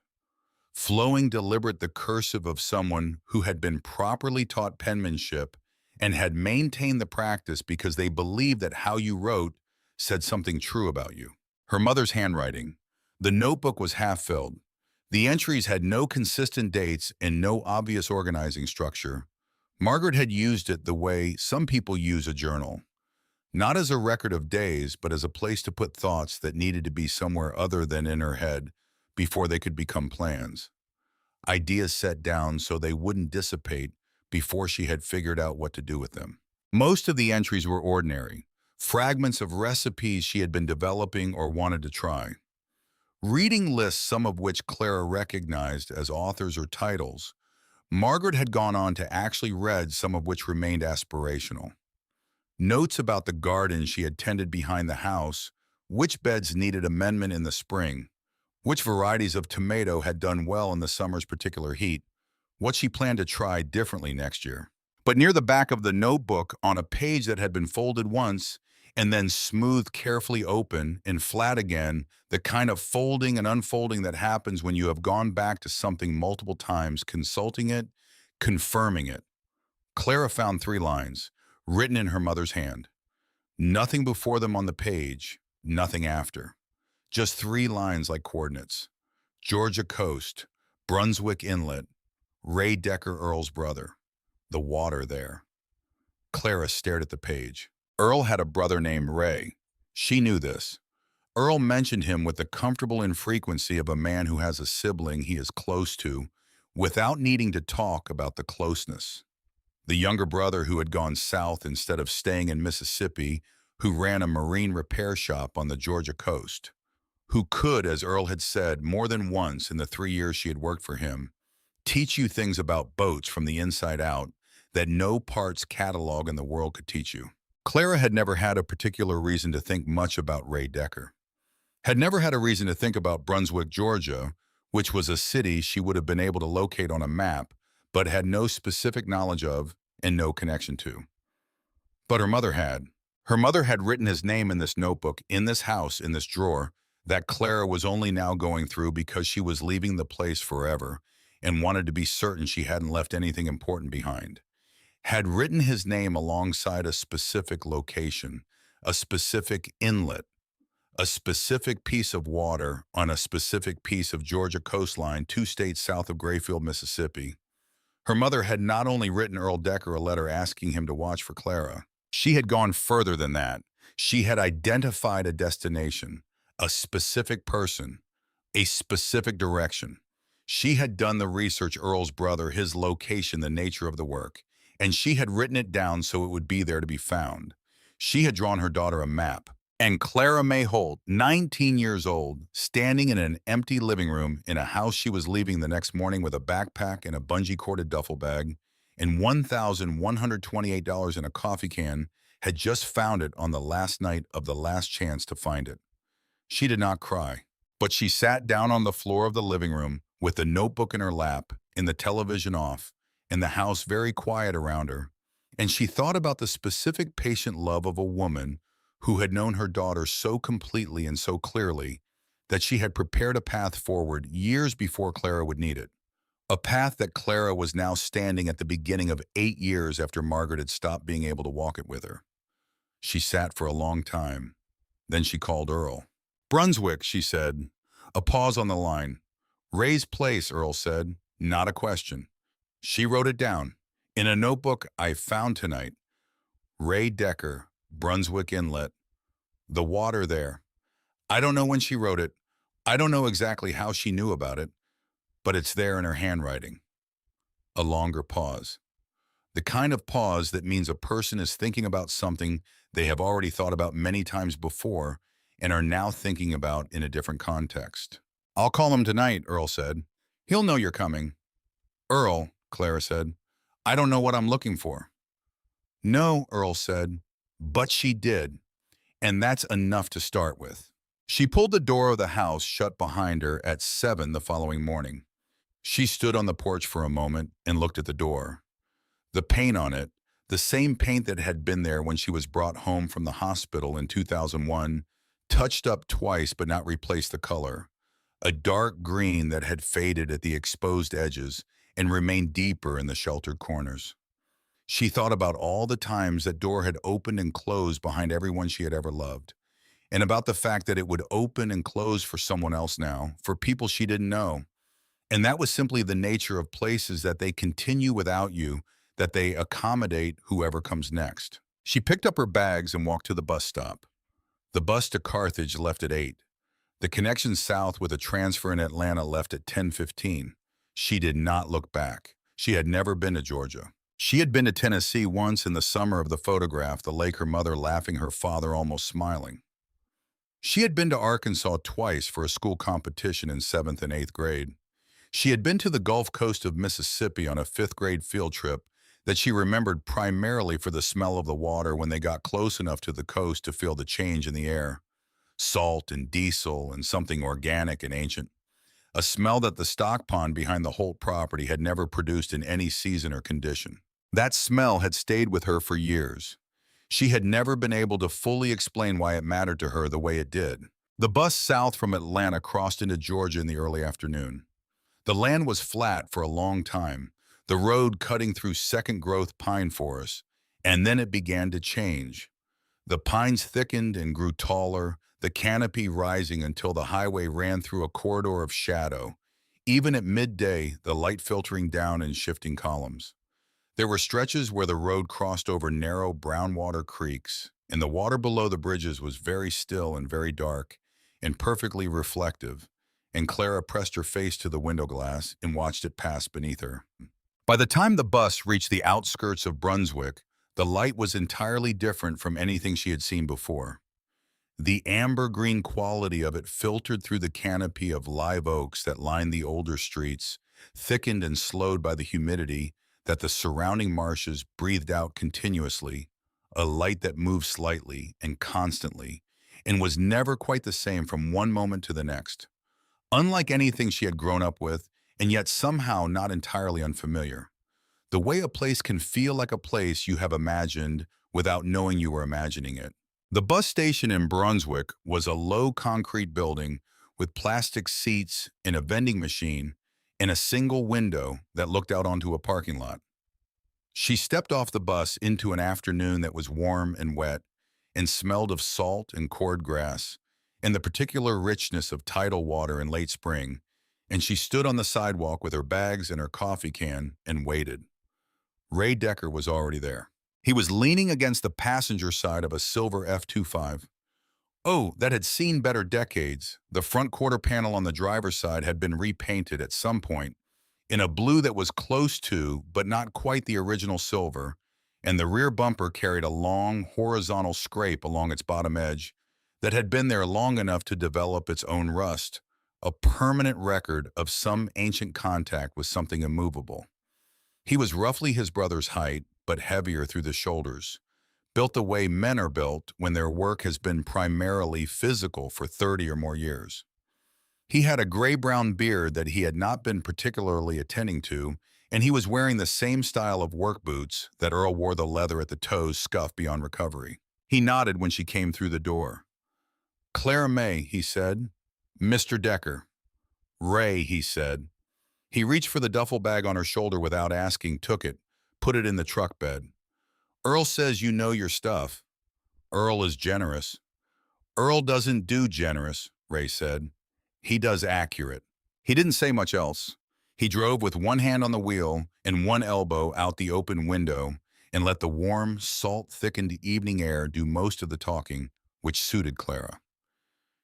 Flowing deliberate, the cursive of someone who had been properly taught penmanship and had maintained the practice because they believed that how you wrote said something true about you. Her mother's handwriting. The notebook was half-filled. The entries had no consistent dates and no obvious organizing structure. Margaret had used it the way some people use a journal, not as a record of days, but as a place to put thoughts that needed to be somewhere other than in her head before they could become plans. Ideas set down so they wouldn't dissipate before she had figured out what to do with them. Most of the entries were ordinary, fragments of recipes she had been developing or wanted to try. Reading lists, some of which Clara recognized as authors or titles, Margaret had gone on to actually read some of which remained aspirational. Notes about the garden she had tended behind the house, which beds needed amendment in the spring, which varieties of tomato had done well in the summer's particular heat, what she planned to try differently next year. But near the back of the notebook, on a page that had been folded once and then smoothed carefully open and flat again, the kind of folding and unfolding that happens when you have gone back to something multiple times, consulting it, confirming it, Clara found 3 lines, written in her mother's hand. Nothing before them on the page, nothing after. Just 3 lines like coordinates. Georgia coast, Brunswick Inlet, Ray Decker, Earl's brother. The water there. Clara stared at the page. Earl had a brother named Ray. She knew this. Earl mentioned him with the comfortable infrequency of a man who has a sibling he is close to, without needing to talk about the closeness. The younger brother who had gone south instead of staying in Mississippi, who ran a marine repair shop on the Georgia coast, who could, as Earl had said more than once in the 3 years she had worked for him, teach you things about boats from the inside out that no parts catalog in the world could teach you. Clara had never had a particular reason to think much about Ray Decker, had never had a reason to think about Brunswick, Georgia, which was a city she would have been able to locate on a map, but had no specific knowledge of and no connection to. But her mother had. Her mother had written his name in this notebook, in this house, in this drawer, that Clara was only now going through because she was leaving the place forever and wanted to be certain she hadn't left anything important behind. Had written his name alongside a specific location, a specific inlet, a specific piece of water on a specific piece of Georgia coastline 2 states south of Grayfield, Mississippi. Her mother had not only written Earl Decker a letter asking him to watch for Clara. She had gone further than that. She had identified a destination, a specific person, a specific direction. She had done the research, Earl's brother, his location, the nature of the work, and she had written it down so it would be there to be found. She had drawn her daughter a map. And Clara May Holt, 19 years old, standing in an empty living room in a house she was leaving the next morning with a backpack and a bungee-corded duffel bag and $1,128 in a coffee can, had just found it on the last night of the last chance to find it. She did not cry, but she sat down on the floor of the living room with the notebook in her lap and the television off and the house very quiet around her, and she thought about the specific patient love of a woman who had known her daughter so completely and so clearly that she had prepared a path forward years before Clara would need it. A path that Clara was now standing at the beginning of 8 years after Margaret had stopped being able to walk it with her. She sat for a long time. Then she called Earl. Brunswick, she said. A pause on the line. Ray's place, Earl said. Not a question. She wrote it down. In a notebook I found tonight. Ray Decker, Brunswick Inlet. The water there. I don't know when she wrote it. I don't know exactly how she knew about it, but it's there in her handwriting. A longer pause. The kind of pause that means a person is thinking about something they have already thought about many times before and are now thinking about in a different context. I'll call him tonight, Earl said. He'll know you're coming. Earl, Clara said, I don't know what I'm looking for. No, Earl said, but she did, and that's enough to start with. She pulled the door of the house shut behind her at 7 the following morning. She stood on the porch for a moment and looked at the door. The paint on it, the same paint that had been there when she was brought home from the hospital in 2001, touched up twice but not replaced the color. A dark green that had faded at the exposed edges and remained deeper in the sheltered corners. She thought about all the times that door had opened and closed behind everyone she had ever loved, and about the fact that it would open and close for someone else now, for people she didn't know. And that was simply the nature of places, that they continue without you, that they accommodate whoever comes next. She picked up her bags and walked to the bus stop. The bus to Carthage left at 8. The connection south with a transfer in Atlanta left at 10:15. She did not look back. She had never been to Georgia. She had been to Tennessee once in the summer of the photograph, the lake, her mother laughing, her father almost smiling. She had been to Arkansas twice for a school competition in 7th and 8th grade. She had been to the Gulf Coast of Mississippi on a 5th grade field trip that she remembered primarily for the smell of the water when they got close enough to the coast to feel the change in the air. Salt and diesel and something organic and ancient. A smell that the stock pond behind the Holt property had never produced in any season or condition. That smell had stayed with her for years. She had never been able to fully explain why it mattered to her the way it did. The bus south from Atlanta crossed into Georgia in the early afternoon. The land was flat for a long time, the road cutting through second-growth pine forests, and then it began to change. The pines thickened and grew taller, the canopy rising until the highway ran through a corridor of shadow, even at midday, the light filtering down in shifting columns. There were stretches where the road crossed over narrow brown water creeks, and the water below the bridges was very still and very dark and perfectly reflective, and Clara pressed her face to the window glass and watched it pass beneath her. By the time the bus reached the outskirts of Brunswick, the light was entirely different from anything she had seen before. The amber-green quality of it filtered through the canopy of live oaks that lined the older streets, thickened and slowed by the humidity that the surrounding marshes breathed out continuously, a light that moved slightly and constantly, and was never quite the same from one moment to the next. Unlike anything she had grown up with, and yet somehow not entirely unfamiliar. The way a place can feel like a place you have imagined without knowing you were imagining it. The bus station in Brunswick was a low concrete building with plastic seats and a vending machine and a single window that looked out onto a parking lot. She stepped off the bus into an afternoon that was warm and wet and smelled of salt and cord grass and the particular richness of tidal water in late spring, and she stood on the sidewalk with her bags and her coffee can and waited. Ray Decker was already there. He was leaning against the passenger side of a silver F-25. Oh, that had seen better decades. The front quarter panel on the driver's side had been repainted at some point in a blue that was close to, but not quite the original silver, and the rear bumper carried a long, horizontal scrape along its bottom edge that had been there long enough to develop its own rust, a permanent record of some ancient contact with something immovable. He was roughly his brother's height, but heavier through the shoulders, built the way men are built when their work has been primarily physical for 30 or more years. He had a gray-brown beard that he had not been particularly attending to, and he was wearing the same style of work boots that Earl wore, the leather at the toes scuffed beyond recovery. He nodded when she came through the door. Clara May, he said. Mr. Decker. Ray, he said. He reached for the duffel bag on her shoulder without asking, took it, put it in the truck bed. Earl says you know your stuff. Earl is generous. Earl doesn't do generous, Ray said. He does accurate. He didn't say much else. He drove with one hand on the wheel and one elbow out the open window and let the warm, salt-thickened evening air do most of the talking, which suited Clara.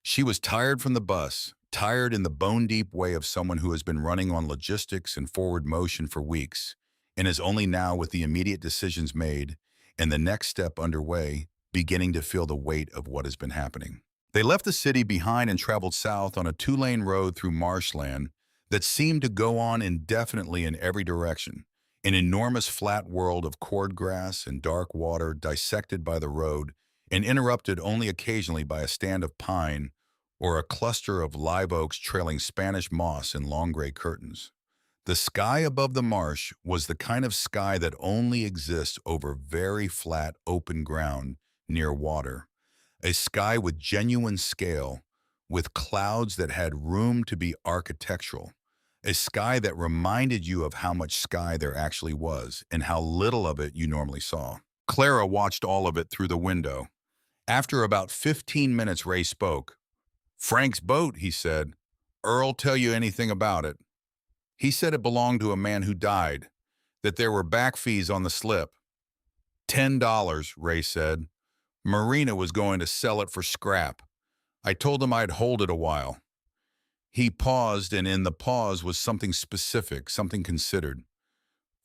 She was tired from the bus, tired in the bone-deep way of someone who has been running on logistics and forward motion for weeks, and is only now, with the immediate decisions made and the next step underway, beginning to feel the weight of what has been happening. They left the city behind and traveled south on a two-lane road through marshland that seemed to go on indefinitely in every direction, an enormous flat world of cordgrass and dark water dissected by the road and interrupted only occasionally by a stand of pine or a cluster of live oaks trailing Spanish moss in long gray curtains. The sky above the marsh was the kind of sky that only exists over very flat, open ground near water, a sky with genuine scale, with clouds that had room to be architectural, a sky that reminded you of how much sky there actually was and how little of it you normally saw. Clara watched all of it through the window. After about 15 minutes, Ray spoke. "Frank's boat," he said. "Earl tell you anything about it?" "He said it belonged to a man who died, that there were back fees on the slip." $10, Ray said. "Marina was going to sell it for scrap. I told him I'd hold it a while." He paused, and in the pause was something specific, something considered.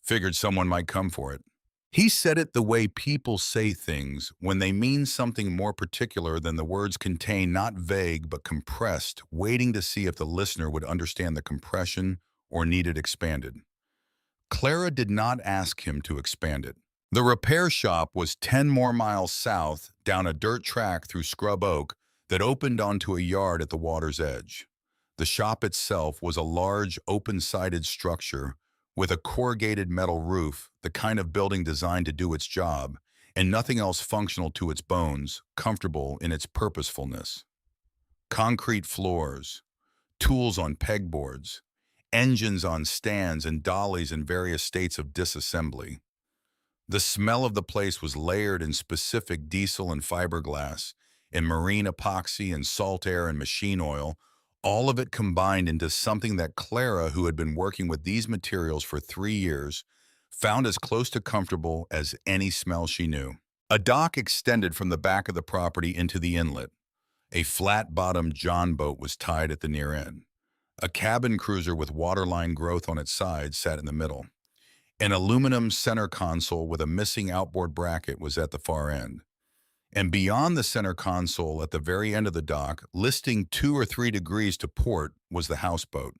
"Figured someone might come for it." He said it the way people say things when they mean something more particular than the words contain, not vague but compressed, waiting to see if the listener would understand the compression or need it expanded. Clara did not ask him to expand it. The repair shop was 10 more miles south, down a dirt track through scrub oak that opened onto a yard at the water's edge. The shop itself was a large, open-sided structure with a corrugated metal roof, the kind of building designed to do its job, and nothing else functional to its bones, comfortable in its purposefulness. Concrete floors, tools on pegboards, engines on stands, and dollies in various states of disassembly. The smell of the place was layered in specific diesel and fiberglass, in marine epoxy and salt air and machine oil, all of it combined into something that Clara, who had been working with these materials for 3 years, found as close to comfortable as any smell she knew. A dock extended from the back of the property into the inlet. A flat-bottomed John boat was tied at the near end. A cabin cruiser with waterline growth on its side sat in the middle. An aluminum center console with a missing outboard bracket was at the far end. And beyond the center console, at the very end of the dock, listing 2 or 3 degrees to port, was the houseboat.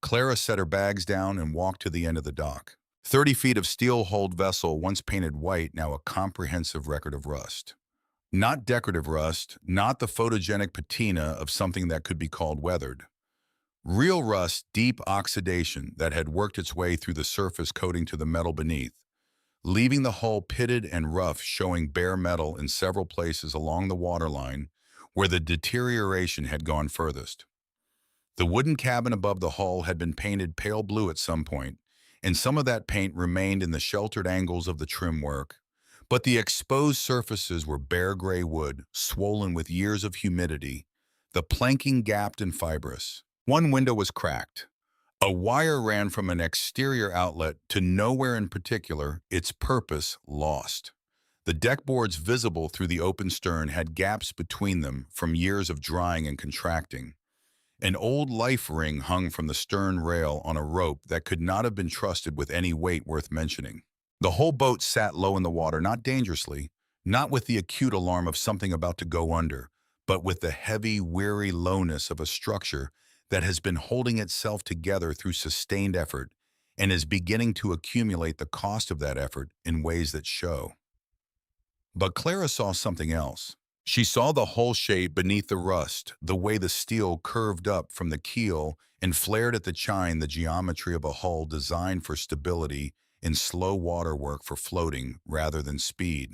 Clara set her bags down and walked to the end of the dock. 30 feet of steel-hulled vessel, once painted white, now a comprehensive record of rust. Not decorative rust, not the photogenic patina of something that could be called weathered. Real rust, deep oxidation that had worked its way through the surface coating to the metal beneath, leaving the hull pitted and rough, showing bare metal in several places along the waterline where the deterioration had gone furthest. The wooden cabin above the hull had been painted pale blue at some point, and some of that paint remained in the sheltered angles of the trim work, but the exposed surfaces were bare gray wood, swollen with years of humidity, the planking gapped and fibrous. One window was cracked. A wire ran from an exterior outlet to nowhere in particular, its purpose lost. The deckboards visible through the open stern had gaps between them from years of drying and contracting. An old life ring hung from the stern rail on a rope that could not have been trusted with any weight worth mentioning. The whole boat sat low in the water, not dangerously, not with the acute alarm of something about to go under, but with the heavy, weary lowness of a structure that has been holding itself together through sustained effort and is beginning to accumulate the cost of that effort in ways that show. But Clara saw something else. She saw the hull shape beneath the rust, the way the steel curved up from the keel and flared at the chine, the geometry of a hull designed for stability in slow water work for floating rather than speed.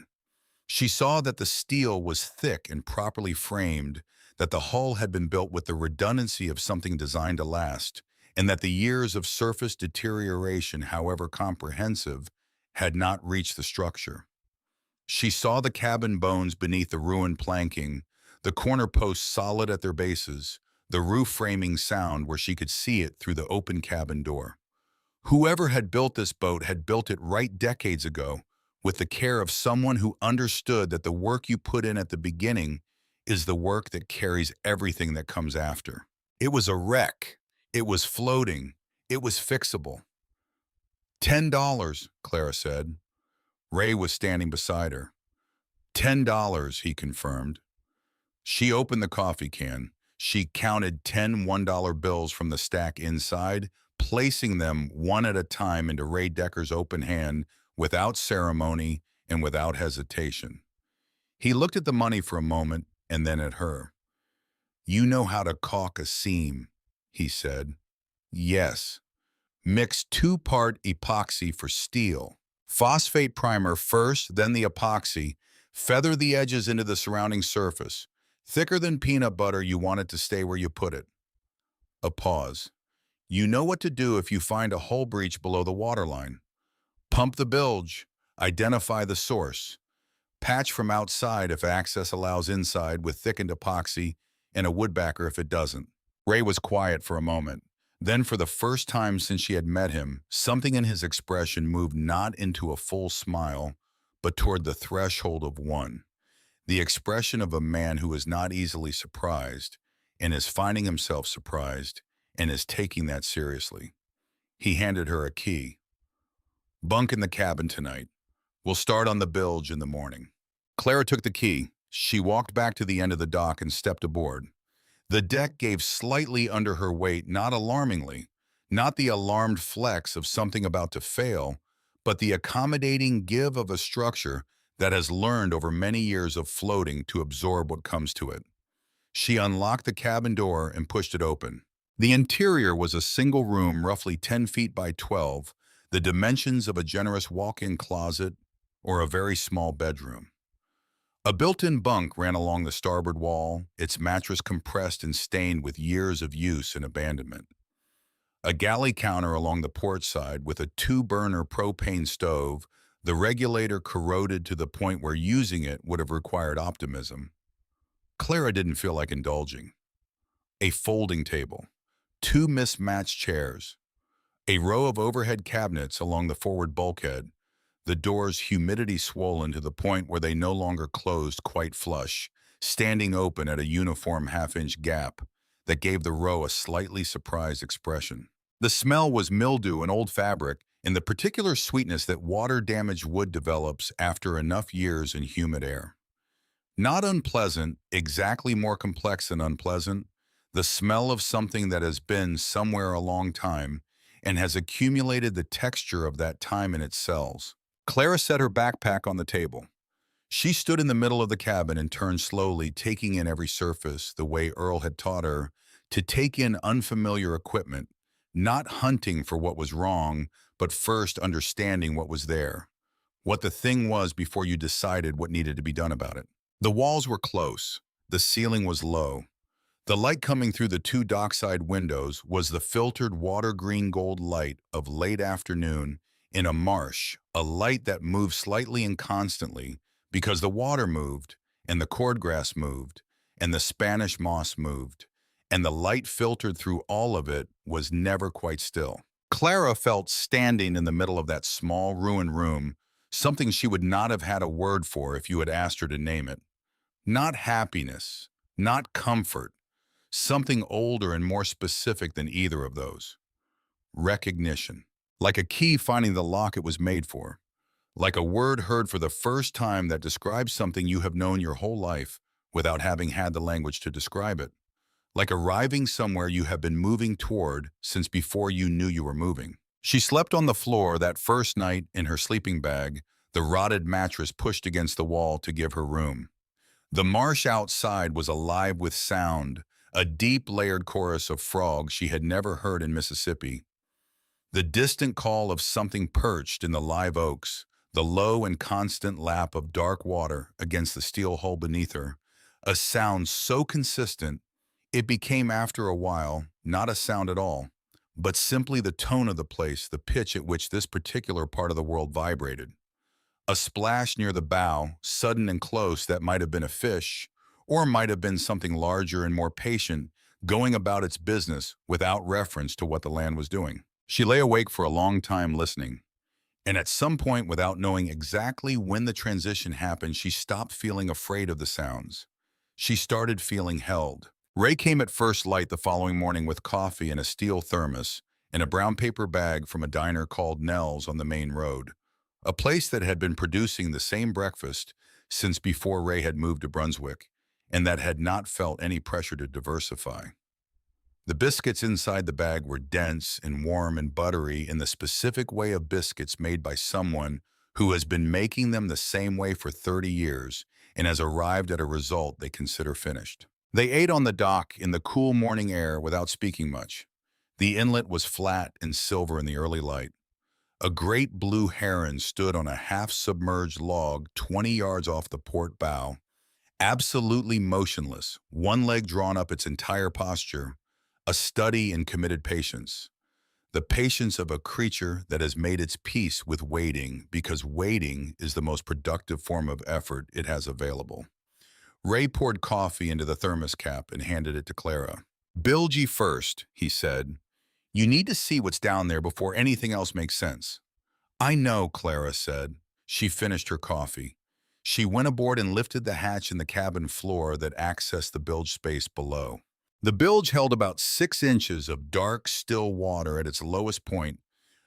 She saw that the steel was thick and properly framed, that the hull had been built with the redundancy of something designed to last, and that the years of surface deterioration, however comprehensive, had not reached the structure. She saw the cabin bones beneath the ruined planking, the corner posts solid at their bases, the roof framing sound where she could see it through the open cabin door. Whoever had built this boat had built it right decades ago, with the care of someone who understood that the work you put in at the beginning is the work that carries everything that comes after. It was a wreck. It was floating. It was fixable. $10, Clara said. Ray was standing beside her. $10, he confirmed. She opened the coffee can. She counted 10 $1 bills from the stack inside, placing them one at a time into Ray Decker's open hand without ceremony and without hesitation. He looked at the money for a moment and then at her. "You know how to caulk a seam," he said. "Yes. Mix 2-part epoxy for steel. Phosphate primer first, then the epoxy. Feather the edges into the surrounding surface. Thicker than peanut butter, you want it to stay where you put it." A pause. "You know what to do if you find a hole breach below the waterline. Pump the bilge. Identify the source. Patch from outside if access allows inside with thickened epoxy, and a woodbacker if it doesn't." Ray was quiet for a moment. Then, for the first time since she had met him, something in his expression moved not into a full smile, but toward the threshold of one. The expression of a man who is not easily surprised, and is finding himself surprised, and is taking that seriously. He handed her a key. "Bunk in the cabin tonight. We'll start on the bilge in the morning." Clara took the key. She walked back to the end of the dock and stepped aboard. The deck gave slightly under her weight, not alarmingly, not the alarmed flex of something about to fail, but the accommodating give of a structure that has learned over many years of floating to absorb what comes to it. She unlocked the cabin door and pushed it open. The interior was a single room roughly 10 feet by 12, the dimensions of a generous walk-in closet or a very small bedroom. A built-in bunk ran along the starboard wall, its mattress compressed and stained with years of use and abandonment. A galley counter along the port side with a 2-burner propane stove, the regulator corroded to the point where using it would have required optimism. Clara didn't feel like indulging. A folding table, 2 mismatched chairs, a row of overhead cabinets along the forward bulkhead, the doors humidity swollen to the point where they no longer closed quite flush, standing open at a uniform half-inch gap that gave the row a slightly surprised expression. The smell was mildew and old fabric, and the particular sweetness that water-damaged wood develops after enough years in humid air. Not unpleasant, exactly more complex than unpleasant, the smell of something that has been somewhere a long time and has accumulated the texture of that time in its cells. Clara set her backpack on the table. She stood in the middle of the cabin and turned slowly, taking in every surface, the way Earl had taught her to take in unfamiliar equipment, not hunting for what was wrong, but first understanding what was there, what the thing was before you decided what needed to be done about it. The walls were close. The ceiling was low. The light coming through the 2 dockside windows was the filtered water-green gold light of late afternoon in a marsh, a light that moved slightly and constantly because the water moved, and the cordgrass moved, and the Spanish moss moved, and the light filtered through all of it was never quite still. Clara felt standing in the middle of that small ruined room, something she would not have had a word for if you had asked her to name it. Not happiness, not comfort, something older and more specific than either of those. Recognition. Like a key finding the lock it was made for. Like a word heard for the first time that describes something you have known your whole life without having had the language to describe it. Like arriving somewhere you have been moving toward since before you knew you were moving. She slept on the floor that first night in her sleeping bag, the rotted mattress pushed against the wall to give her room. The marsh outside was alive with sound, a deep layered chorus of frogs she had never heard in Mississippi. The distant call of something perched in the live oaks, the low and constant lap of dark water against the steel hull beneath her, a sound so consistent it became after a while not a sound at all, but simply the tone of the place, the pitch at which this particular part of the world vibrated. A splash near the bow, sudden and close, that might have been a fish, or might have been something larger and more patient, going about its business without reference to what the land was doing. She lay awake for a long time listening, and at some point, without knowing exactly when the transition happened, she stopped feeling afraid of the sounds. She started feeling held. Ray came at first light the following morning with coffee in a steel thermos, in a brown paper bag from a diner called Nell's on the main road, a place that had been producing the same breakfast since before Ray had moved to Brunswick, and that had not felt any pressure to diversify. The biscuits inside the bag were dense and warm and buttery in the specific way of biscuits made by someone who has been making them the same way for 30 years and has arrived at a result they consider finished. They ate on the dock in the cool morning air without speaking much. The inlet was flat and silver in the early light. A great blue heron stood on a half-submerged log 20 yards off the port bow, absolutely motionless, one leg drawn up its entire posture, a study in committed patience. The patience of a creature that has made its peace with waiting, because waiting is the most productive form of effort it has available. Ray poured coffee into the thermos cap and handed it to Clara. "Bilge first," he said. "You need to see what's down there before anything else makes sense." "I know," Clara said. She finished her coffee. She went aboard and lifted the hatch in the cabin floor that accessed the bilge space below. The bilge held about 6 inches of dark, still water at its lowest point,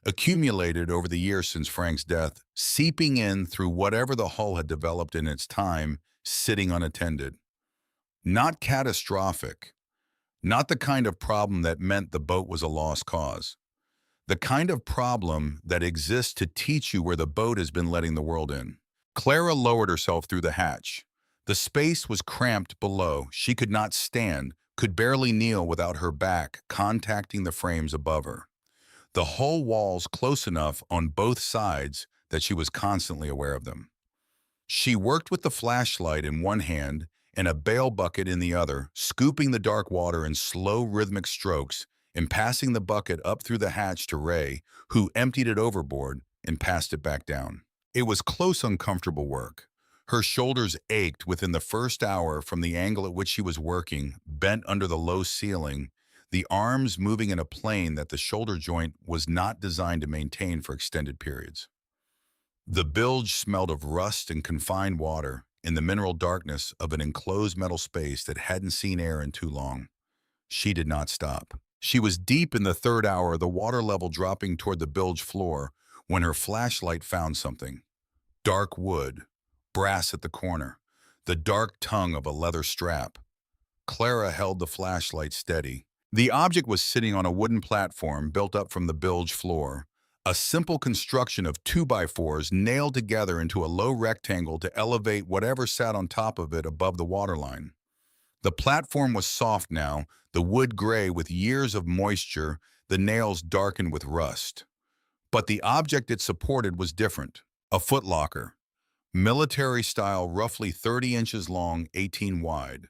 accumulated over the years since Frank's death, seeping in through whatever the hull had developed in its time, sitting unattended. Not catastrophic. Not the kind of problem that meant the boat was a lost cause. The kind of problem that exists to teach you where the boat has been letting the world in. Clara lowered herself through the hatch. The space was cramped below. She could not stand, could barely kneel without her back contacting the frames above her. The hull walls close enough on both sides that she was constantly aware of them. She worked with the flashlight in one hand and a bail bucket in the other, scooping the dark water in slow, rhythmic strokes and passing the bucket up through the hatch to Ray, who emptied it overboard and passed it back down. It was close, uncomfortable work. Her shoulders ached within the first hour from the angle at which she was working, bent under the low ceiling, the arms moving in a plane that the shoulder joint was not designed to maintain for extended periods. The bilge smelled of rust and confined water in the mineral darkness of an enclosed metal space that hadn't seen air in too long. She did not stop. She was deep in the third hour, the water level dropping toward the bilge floor, when her flashlight found something. Dark wood, brass at the corner, the dark tongue of a leather strap. Clara held the flashlight steady. The object was sitting on a wooden platform built up from the bilge floor, a simple construction of 2x4s nailed together into a low rectangle to elevate whatever sat on top of it above the waterline. The platform was soft now, the wood gray with years of moisture, the nails darkened with rust. But the object it supported was different. A footlocker. Military style, roughly 30 inches long, 18 wide.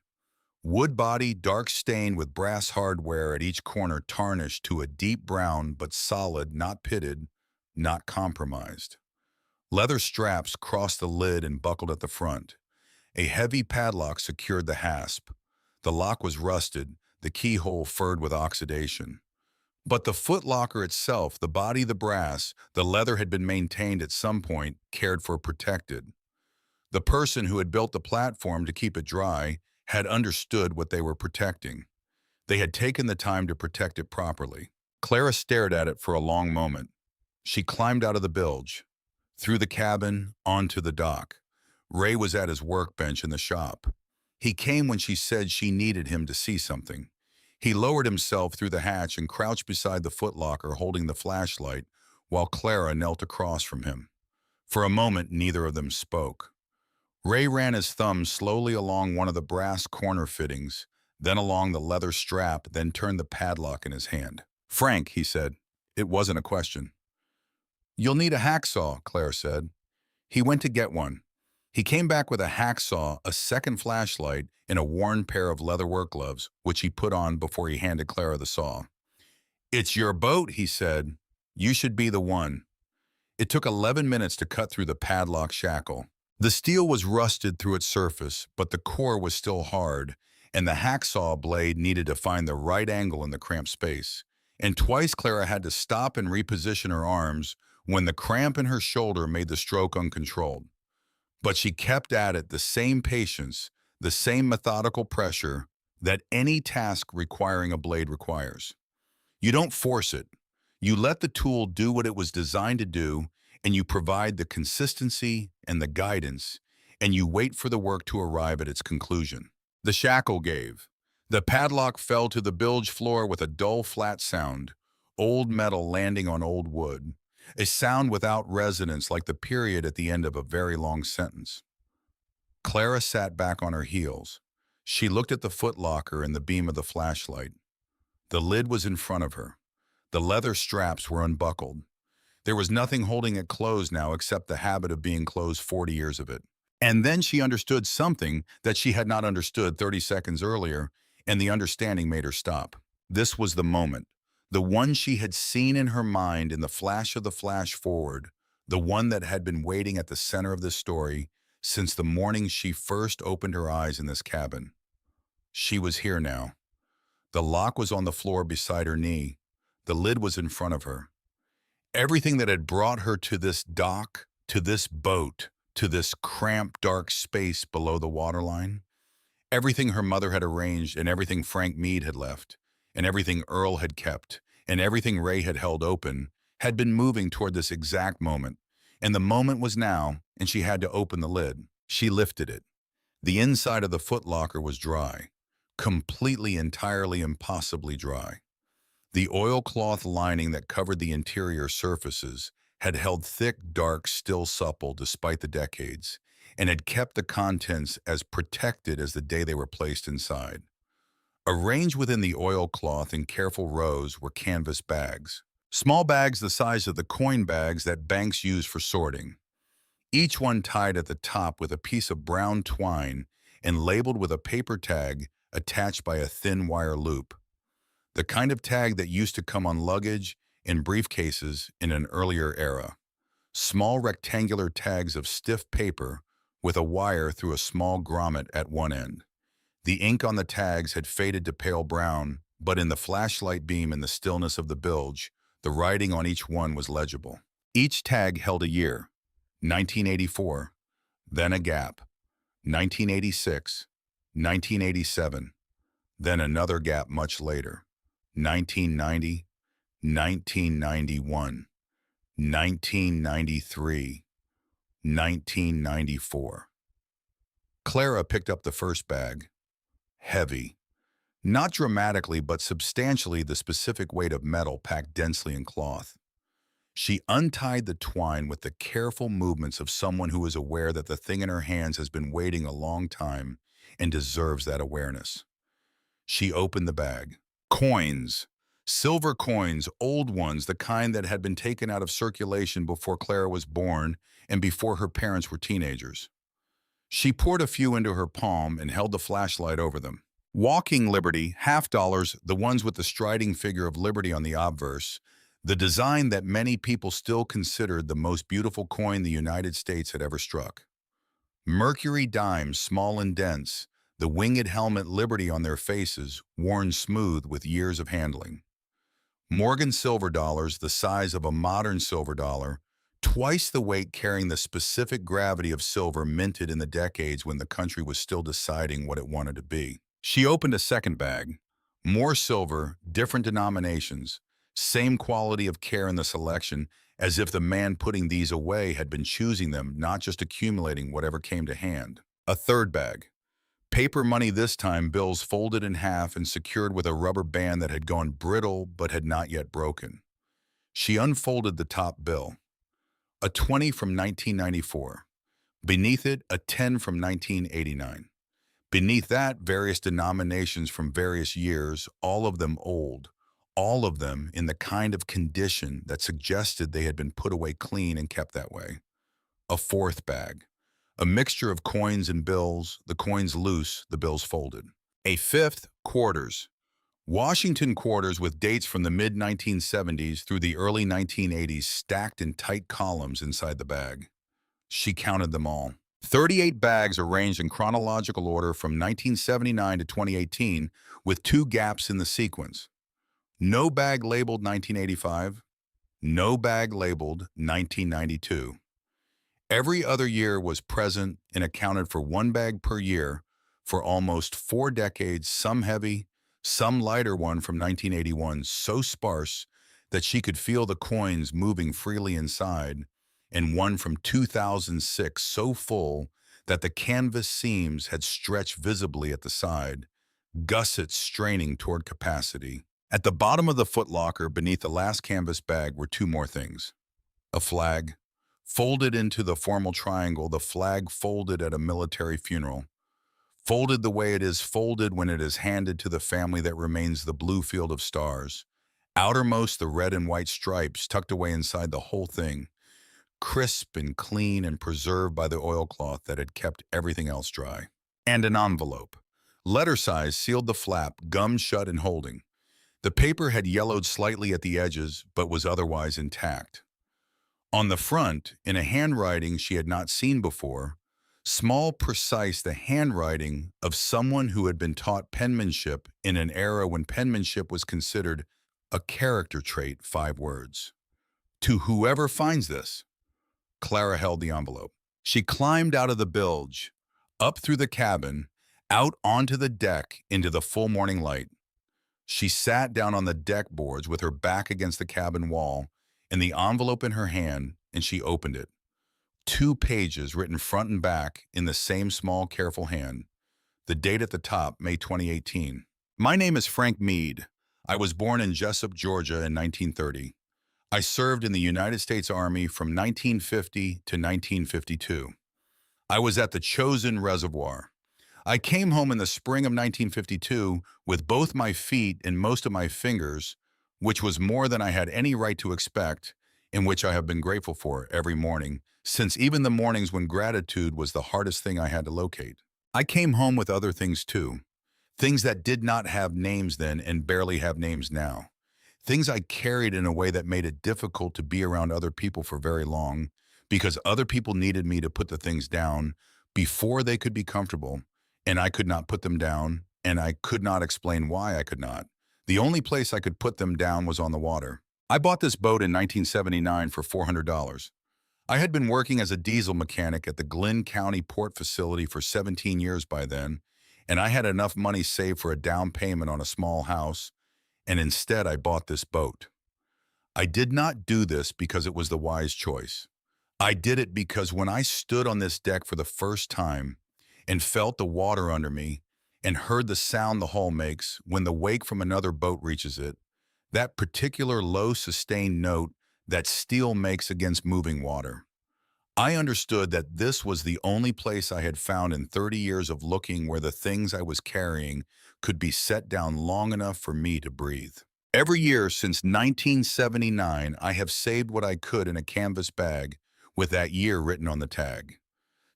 Wood body, dark stained with brass hardware at each corner tarnished to a deep brown but solid, not pitted, not compromised. Leather straps crossed the lid and buckled at the front. A heavy padlock secured the hasp. The lock was rusted, the keyhole furred with oxidation. But the footlocker itself, the body, the brass, the leather had been maintained at some point, cared for, protected. The person who had built the platform to keep it dry had understood what they were protecting. They had taken the time to protect it properly. Clara stared at it for a long moment. She climbed out of the bilge, through the cabin, onto the dock. Ray was at his workbench in the shop. He came when she said she needed him to see something. He lowered himself through the hatch and crouched beside the footlocker holding the flashlight while Clara knelt across from him. For a moment, neither of them spoke. Ray ran his thumb slowly along one of the brass corner fittings, then along the leather strap, then turned the padlock in his hand. "Frank," he said. It wasn't a question. "You'll need a hacksaw," Claire said. He went to get one. He came back with a hacksaw, a second flashlight, and a worn pair of leather work gloves, which he put on before he handed Clara the saw. "It's your boat," he said. "You should be the one." It took 11 minutes to cut through the padlock shackle. The steel was rusted through its surface, but the core was still hard, and the hacksaw blade needed to find the right angle in the cramped space. And twice Clara had to stop and reposition her arms when the cramp in her shoulder made the stroke uncontrolled. But she kept at it, the same patience, the same methodical pressure that any task requiring a blade requires. You don't force it. You let the tool do what it was designed to do, and you provide the consistency and the guidance, and you wait for the work to arrive at its conclusion. The shackle gave. The padlock fell to the bilge floor with a dull, flat sound, old metal landing on old wood, a sound without resonance like the period at the end of a very long sentence. Clara sat back on her heels. She looked at the footlocker in the beam of the flashlight. The lid was in front of her. The leather straps were unbuckled. There was nothing holding it closed now except the habit of being closed 40 years of it. And then she understood something that she had not understood 30 seconds earlier, and the understanding made her stop. This was the moment, the one she had seen in her mind in the flash of the flash forward, the one that had been waiting at the center of this story since the morning she first opened her eyes in this cabin. She was here now. The lock was on the floor beside her knee. The lid was in front of her. Everything that had brought her to this dock, to this boat, to this cramped, dark space below the waterline, everything her mother had arranged and everything Frank Meade had left, and everything Earl had kept, and everything Ray had held open, had been moving toward this exact moment. And the moment was now, and she had to open the lid. She lifted it. The inside of the footlocker was dry, completely, entirely, impossibly dry. The oilcloth lining that covered the interior surfaces had held thick, dark, still supple despite the decades, and had kept the contents as protected as the day they were placed inside. Arranged within the oilcloth in careful rows were canvas bags, small bags the size of the coin bags that banks use for sorting, each one tied at the top with a piece of brown twine and labeled with a paper tag attached by a thin wire loop. The kind of tag that used to come on luggage and briefcases in an earlier era. Small rectangular tags of stiff paper with a wire through a small grommet at one end. The ink on the tags had faded to pale brown, but in the flashlight beam and the stillness of the bilge, the writing on each one was legible. Each tag held a year, 1984, then a gap, 1986, 1987, then another gap much later. 1990, 1991, 1993, 1994. Clara picked up the first bag. Heavy. Not dramatically, but substantially the specific weight of metal packed densely in cloth. She untied the twine with the careful movements of someone who is aware that the thing in her hands has been waiting a long time and deserves that awareness. She opened the bag. Coins. Silver coins, old ones, the kind that had been taken out of circulation before Clara was born and before her parents were teenagers. She poured a few into her palm and held the flashlight over them. Walking Liberty, $50, the ones with the striding figure of Liberty on the obverse, the design that many people still considered the most beautiful coin the United States had ever struck. Mercury dimes, small and dense, the winged helmet Liberty on their faces, worn smooth with years of handling. Morgan silver dollars, the size of a modern silver dollar, twice the weight, carrying the specific gravity of silver minted in the decades when the country was still deciding what it wanted to be. She opened a second bag. More silver, different denominations, same quality of care in the selection, as if the man putting these away had been choosing them, not just accumulating whatever came to hand. A third bag. Paper money this time, bills folded in half and secured with a rubber band that had gone brittle but had not yet broken. She unfolded the top bill. A 20 from 1994. Beneath it, a 10 from 1989. Beneath that, various denominations from various years, all of them old, all of them in the kind of condition that suggested they had been put away clean and kept that way. A fourth bag. A mixture of coins and bills, the coins loose, the bills folded. A fifth, quarters. Washington quarters with dates from the mid-1970s through the early 1980s stacked in tight columns inside the bag. She counted them all. 38 bags arranged in chronological order from 1979 to 2018 with 2 gaps in the sequence. No bag labeled 1985, no bag labeled 1992. Every other year was present and accounted for 1 bag per year for almost 4 decades, some heavy, some lighter one from 1981, so sparse that she could feel the coins moving freely inside, and one from 2006 so full that the canvas seams had stretched visibly at the side, gussets straining toward capacity. At the bottom of the footlocker beneath the last canvas bag were two more things. A flag. Folded into the formal triangle, the flag folded at a military funeral. Folded the way it is folded when it is handed to the family that remains the blue field of stars. Outermost the red and white stripes tucked away inside the whole thing, crisp and clean and preserved by the oilcloth that had kept everything else dry. And an envelope. Letter size sealed the flap, gummed shut and holding. The paper had yellowed slightly at the edges, but was otherwise intact. On the front, in a handwriting she had not seen before, small, precise, the handwriting of someone who had been taught penmanship in an era when penmanship was considered a character trait, 5 words. To whoever finds this. Clara held the envelope. She climbed out of the bilge, up through the cabin, out onto the deck into the full morning light. She sat down on the deck boards with her back against the cabin wall and the envelope in her hand, and she opened it. 2 pages written front and back in the same small, careful hand. The date at the top, May 2018. My name is Frank Mead. I was born in Jessup, Georgia in 1930. I served in the United States Army from 1950 to 1952. I was at the Chosin Reservoir. I came home in the spring of 1952 with both my feet and most of my fingers, which was more than I had any right to expect, and which I have been grateful for every morning, since even the mornings when gratitude was the hardest thing I had to locate. I came home with other things too, things that did not have names then and barely have names now. Things I carried in a way that made it difficult to be around other people for very long, because other people needed me to put the things down before they could be comfortable, and I could not put them down, and I could not explain why I could not. The only place I could put them down was on the water. I bought this boat in 1979 for $400. I had been working as a diesel mechanic at the Glynn County Port Facility for 17 years by then, and I had enough money saved for a down payment on a small house, and instead I bought this boat. I did not do this because it was the wise choice. I did it because when I stood on this deck for the first time and felt the water under me and heard the sound the hull makes when the wake from another boat reaches it, that particular low sustained note that steel makes against moving water, I understood that this was the only place I had found in 30 years of looking where the things I was carrying could be set down long enough for me to breathe. Every year since 1979, I have saved what I could in a canvas bag with that year written on the tag.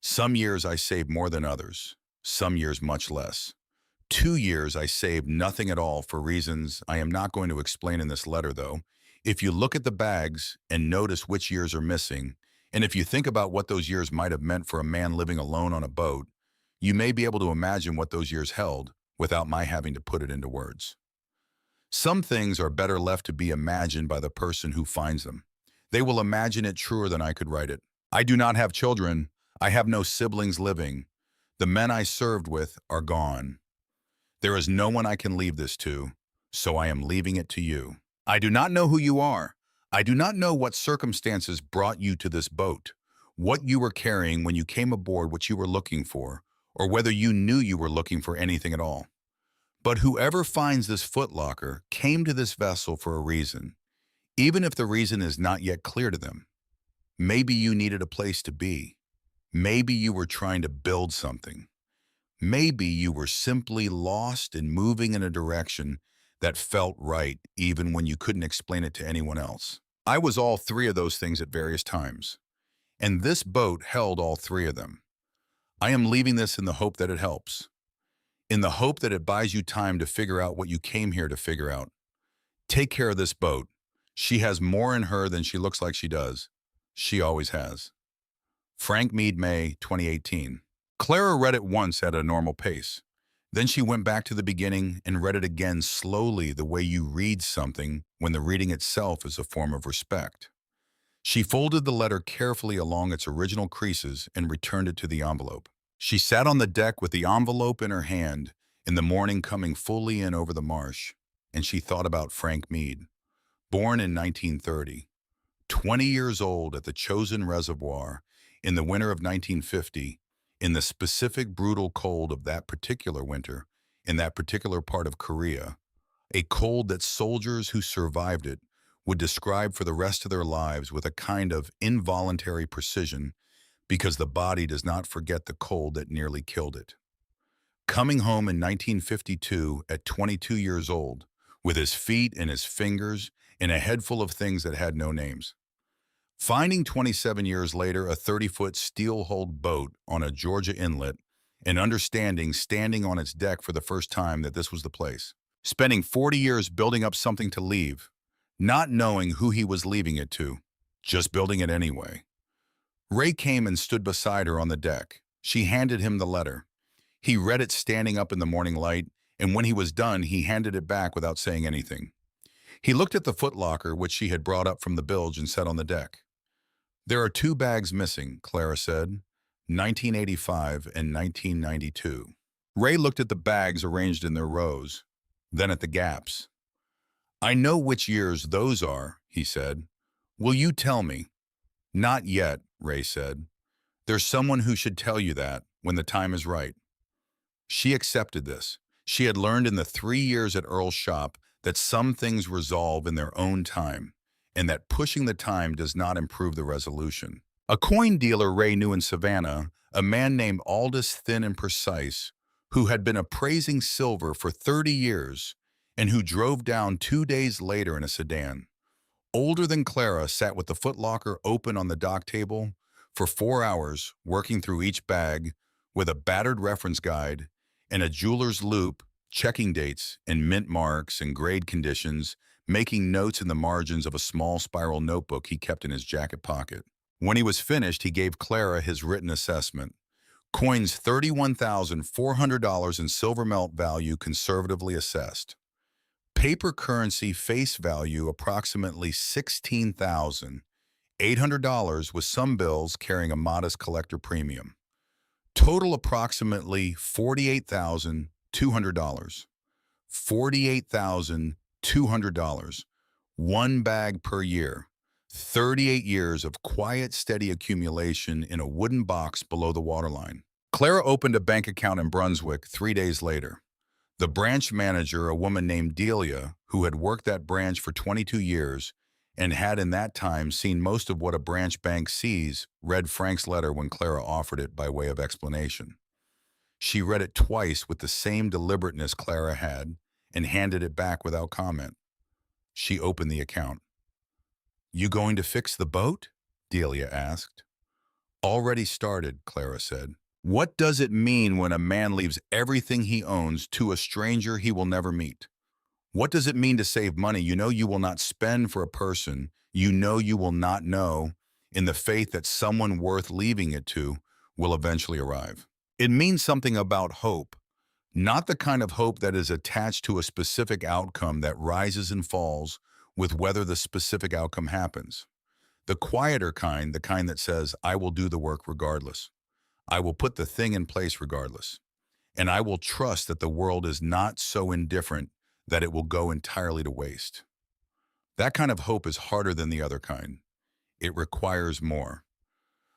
Some years I saved more than others, some years much less. 2 years I saved nothing at all for reasons I am not going to explain in this letter, though. If you look at the bags and notice which years are missing, and if you think about what those years might have meant for a man living alone on a boat, you may be able to imagine what those years held without my having to put it into words. Some things are better left to be imagined by the person who finds them. They will imagine it truer than I could write it. I do not have children. I have no siblings living. The men I served with are gone. There is no one I can leave this to, so I am leaving it to you. I do not know who you are. I do not know what circumstances brought you to this boat, what you were carrying when you came aboard, what you were looking for, or whether you knew you were looking for anything at all. But whoever finds this footlocker came to this vessel for a reason, even if the reason is not yet clear to them. Maybe you needed a place to be. Maybe you were trying to build something. Maybe you were simply lost and moving in a direction that felt right even when you couldn't explain it to anyone else. I was all 3 of those things at various times, and this boat held all 3 of them. I am leaving this in the hope that it helps, in the hope that it buys you time to figure out what you came here to figure out. Take care of this boat. She has more in her than she looks like she does. She always has. Frank Mead, May 2018. Clara read it once at a normal pace. Then she went back to the beginning and read it again slowly, the way you read something when the reading itself is a form of respect. She folded the letter carefully along its original creases and returned it to the envelope. She sat on the deck with the envelope in her hand, in the morning coming fully in over the marsh, and she thought about Frank Mead. Born in 1930, 20 years old at the chosen reservoir in the winter of 1950, in the specific brutal cold of that particular winter, in that particular part of Korea, a cold that soldiers who survived it would describe for the rest of their lives with a kind of involuntary precision because the body does not forget the cold that nearly killed it. Coming home in 1952 at 22 years old, with his feet and his fingers in a head full of things that had no names. Finding 27 years later a 30-foot steel-hulled boat on a Georgia inlet and understanding standing on its deck for the first time that this was the place. Spending 40 years building up something to leave, not knowing who he was leaving it to, just building it anyway. Ray came and stood beside her on the deck. She handed him the letter. He read it standing up in the morning light, and when he was done, he handed it back without saying anything. He looked at the footlocker which she had brought up from the bilge and set on the deck. "There are 2 bags missing," Clara said, 1985 and 1992. Ray looked at the bags arranged in their rows, then at the gaps. "I know which years those are," he said. "Will you tell me?" "Not yet," Ray said. "There's someone who should tell you that when the time is right." She accepted this. She had learned in the 3 years at Earl's shop that some things resolve in their own time, and that pushing the time does not improve the resolution. A coin dealer Ray knew in Savannah, a man named Aldous Thin and Precise, who had been appraising silver for 30 years and who drove down 2 days later in a sedan. Older than Clara, sat with the footlocker open on the dock table for 4 hours, working through each bag with a battered reference guide and a jeweler's loop, checking dates and mint marks and grade conditions, making notes in the margins of a small spiral notebook he kept in his jacket pocket. When he was finished, he gave Clara his written assessment. Coins $31,400 in silver melt value conservatively assessed. Paper currency face value approximately $16,800 with some bills carrying a modest collector premium. Total approximately $48,200. $48,200. 1 bag per year. 38 years of quiet, steady accumulation in a wooden box below the waterline. Clara opened a bank account in Brunswick 3 days later. The branch manager, a woman named Delia, who had worked that branch for 22 years and had in that time seen most of what a branch bank sees, read Frank's letter when Clara offered it by way of explanation. She read it twice with the same deliberateness Clara had and handed it back without comment. She opened the account. "You going to fix the boat?" Delia asked. "Already started," Clara said. "What does it mean when a man leaves everything he owns to a stranger he will never meet? What does it mean to save money you know you will not spend for a person you know you will not know, in the faith that someone worth leaving it to will eventually arrive? It means something about hope, not the kind of hope that is attached to a specific outcome that rises and falls with whether the specific outcome happens. The quieter kind, the kind that says, I will do the work regardless. I will put the thing in place regardless. And I will trust that the world is not so indifferent that it will go entirely to waste. That kind of hope is harder than the other kind. It requires more.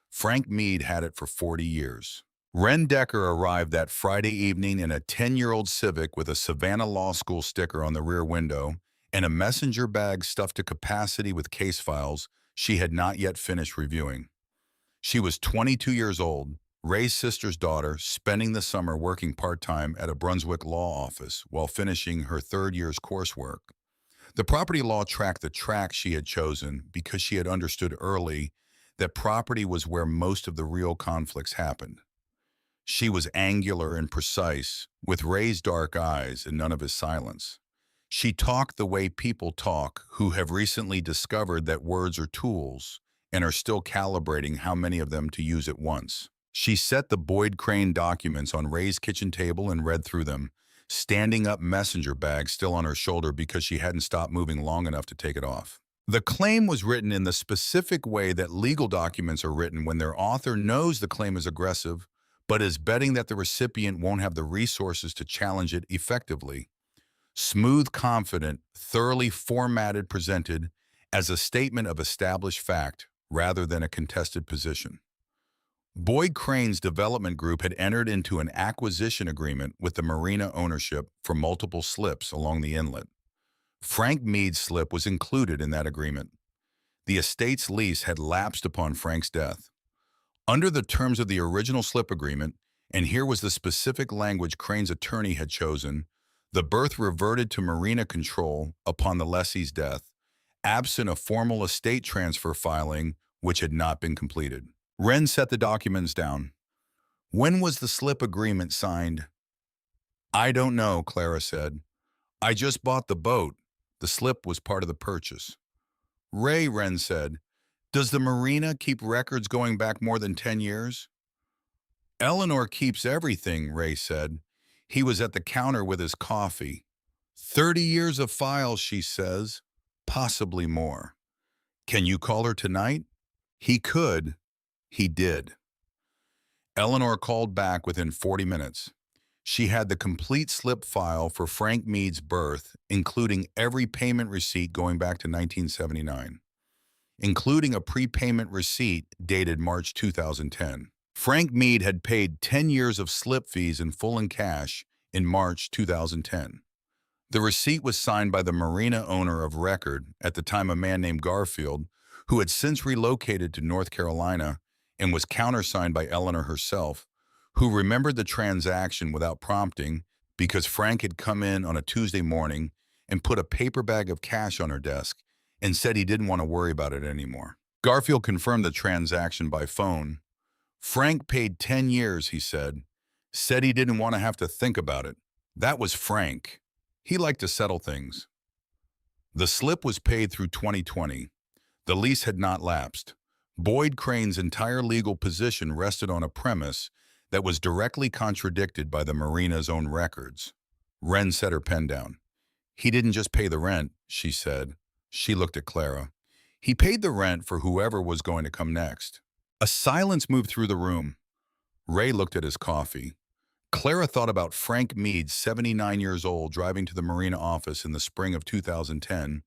Frank Mead had it for 40 years. Ren Decker arrived that Friday evening in a 10-year-old Civic with a Savannah Law School sticker on the rear window and a messenger bag stuffed to capacity with case files she had not yet finished reviewing. She was 22 years old, Ray's sister's daughter, spending the summer working part-time at a Brunswick law office while finishing her third year's coursework. The property law tracked the track she had chosen because she had understood early that property was where most of the real conflicts happened. She was angular and precise, with Ray's dark eyes and none of his silence. She talked the way people talk who have recently discovered that words are tools and are still calibrating how many of them to use at once. She set the Boyd Crane documents on Ray's kitchen table and read through them, standing up messenger bag still on her shoulder because she hadn't stopped moving long enough to take it off. The claim was written in the specific way that legal documents are written when their author knows the claim is aggressive, but is betting that the recipient won't have the resources to challenge it effectively. Smooth, confident, thoroughly formatted, presented as a statement of established fact rather than a contested position. Boyd Crane's development group had entered into an acquisition agreement with the marina ownership for multiple slips along the inlet. Frank Mead's slip was included in that agreement. The estate's lease had lapsed upon Frank's death. Under the terms of the original slip agreement, and here was the specific language Crane's attorney had chosen, the berth reverted to marina control upon the lessee's death, absent a formal estate transfer filing which had not been completed. Wren set the documents down. When was the slip agreement signed? I don't know, Clara said. I just bought the boat. The slip was part of the purchase. Ray, Wren said, does the marina keep records going back more than 10 years? Eleanor keeps everything, Ray said. He was at the counter with his coffee. 30 years of files, she says. Possibly more. Can you call her tonight? He could. He did. Eleanor called back within 40 minutes. She had the complete slip file for Frank Mead's birth, including every payment receipt going back to 1979, including a prepayment receipt dated March 2010. Frank Mead had paid 10 years of slip fees in full and cash in March 2010. The receipt was signed by the marina owner of record at the time, a man named Garfield, who had since relocated to North Carolina, and was countersigned by Eleanor herself, who remembered the transaction without prompting because Frank had come in on a Tuesday morning and put a paper bag of cash on her desk and said he didn't want to worry about it anymore. Garfield confirmed the transaction by phone. Frank paid 10 years, he said he didn't want to have to think about it. That was Frank. He liked to settle things. The slip was paid through 2020. The lease had not lapsed. Boyd Crane's entire legal position rested on a premise that was directly contradicted by the marina's own records. Wren set her pen down. He didn't just pay the rent, she said. She looked at Clara. He paid the rent for whoever was going to come next. A silence moved through the room. Ray looked at his coffee. Clara thought about Frank Mead, 79 years old, driving to the marina office in the spring of 2010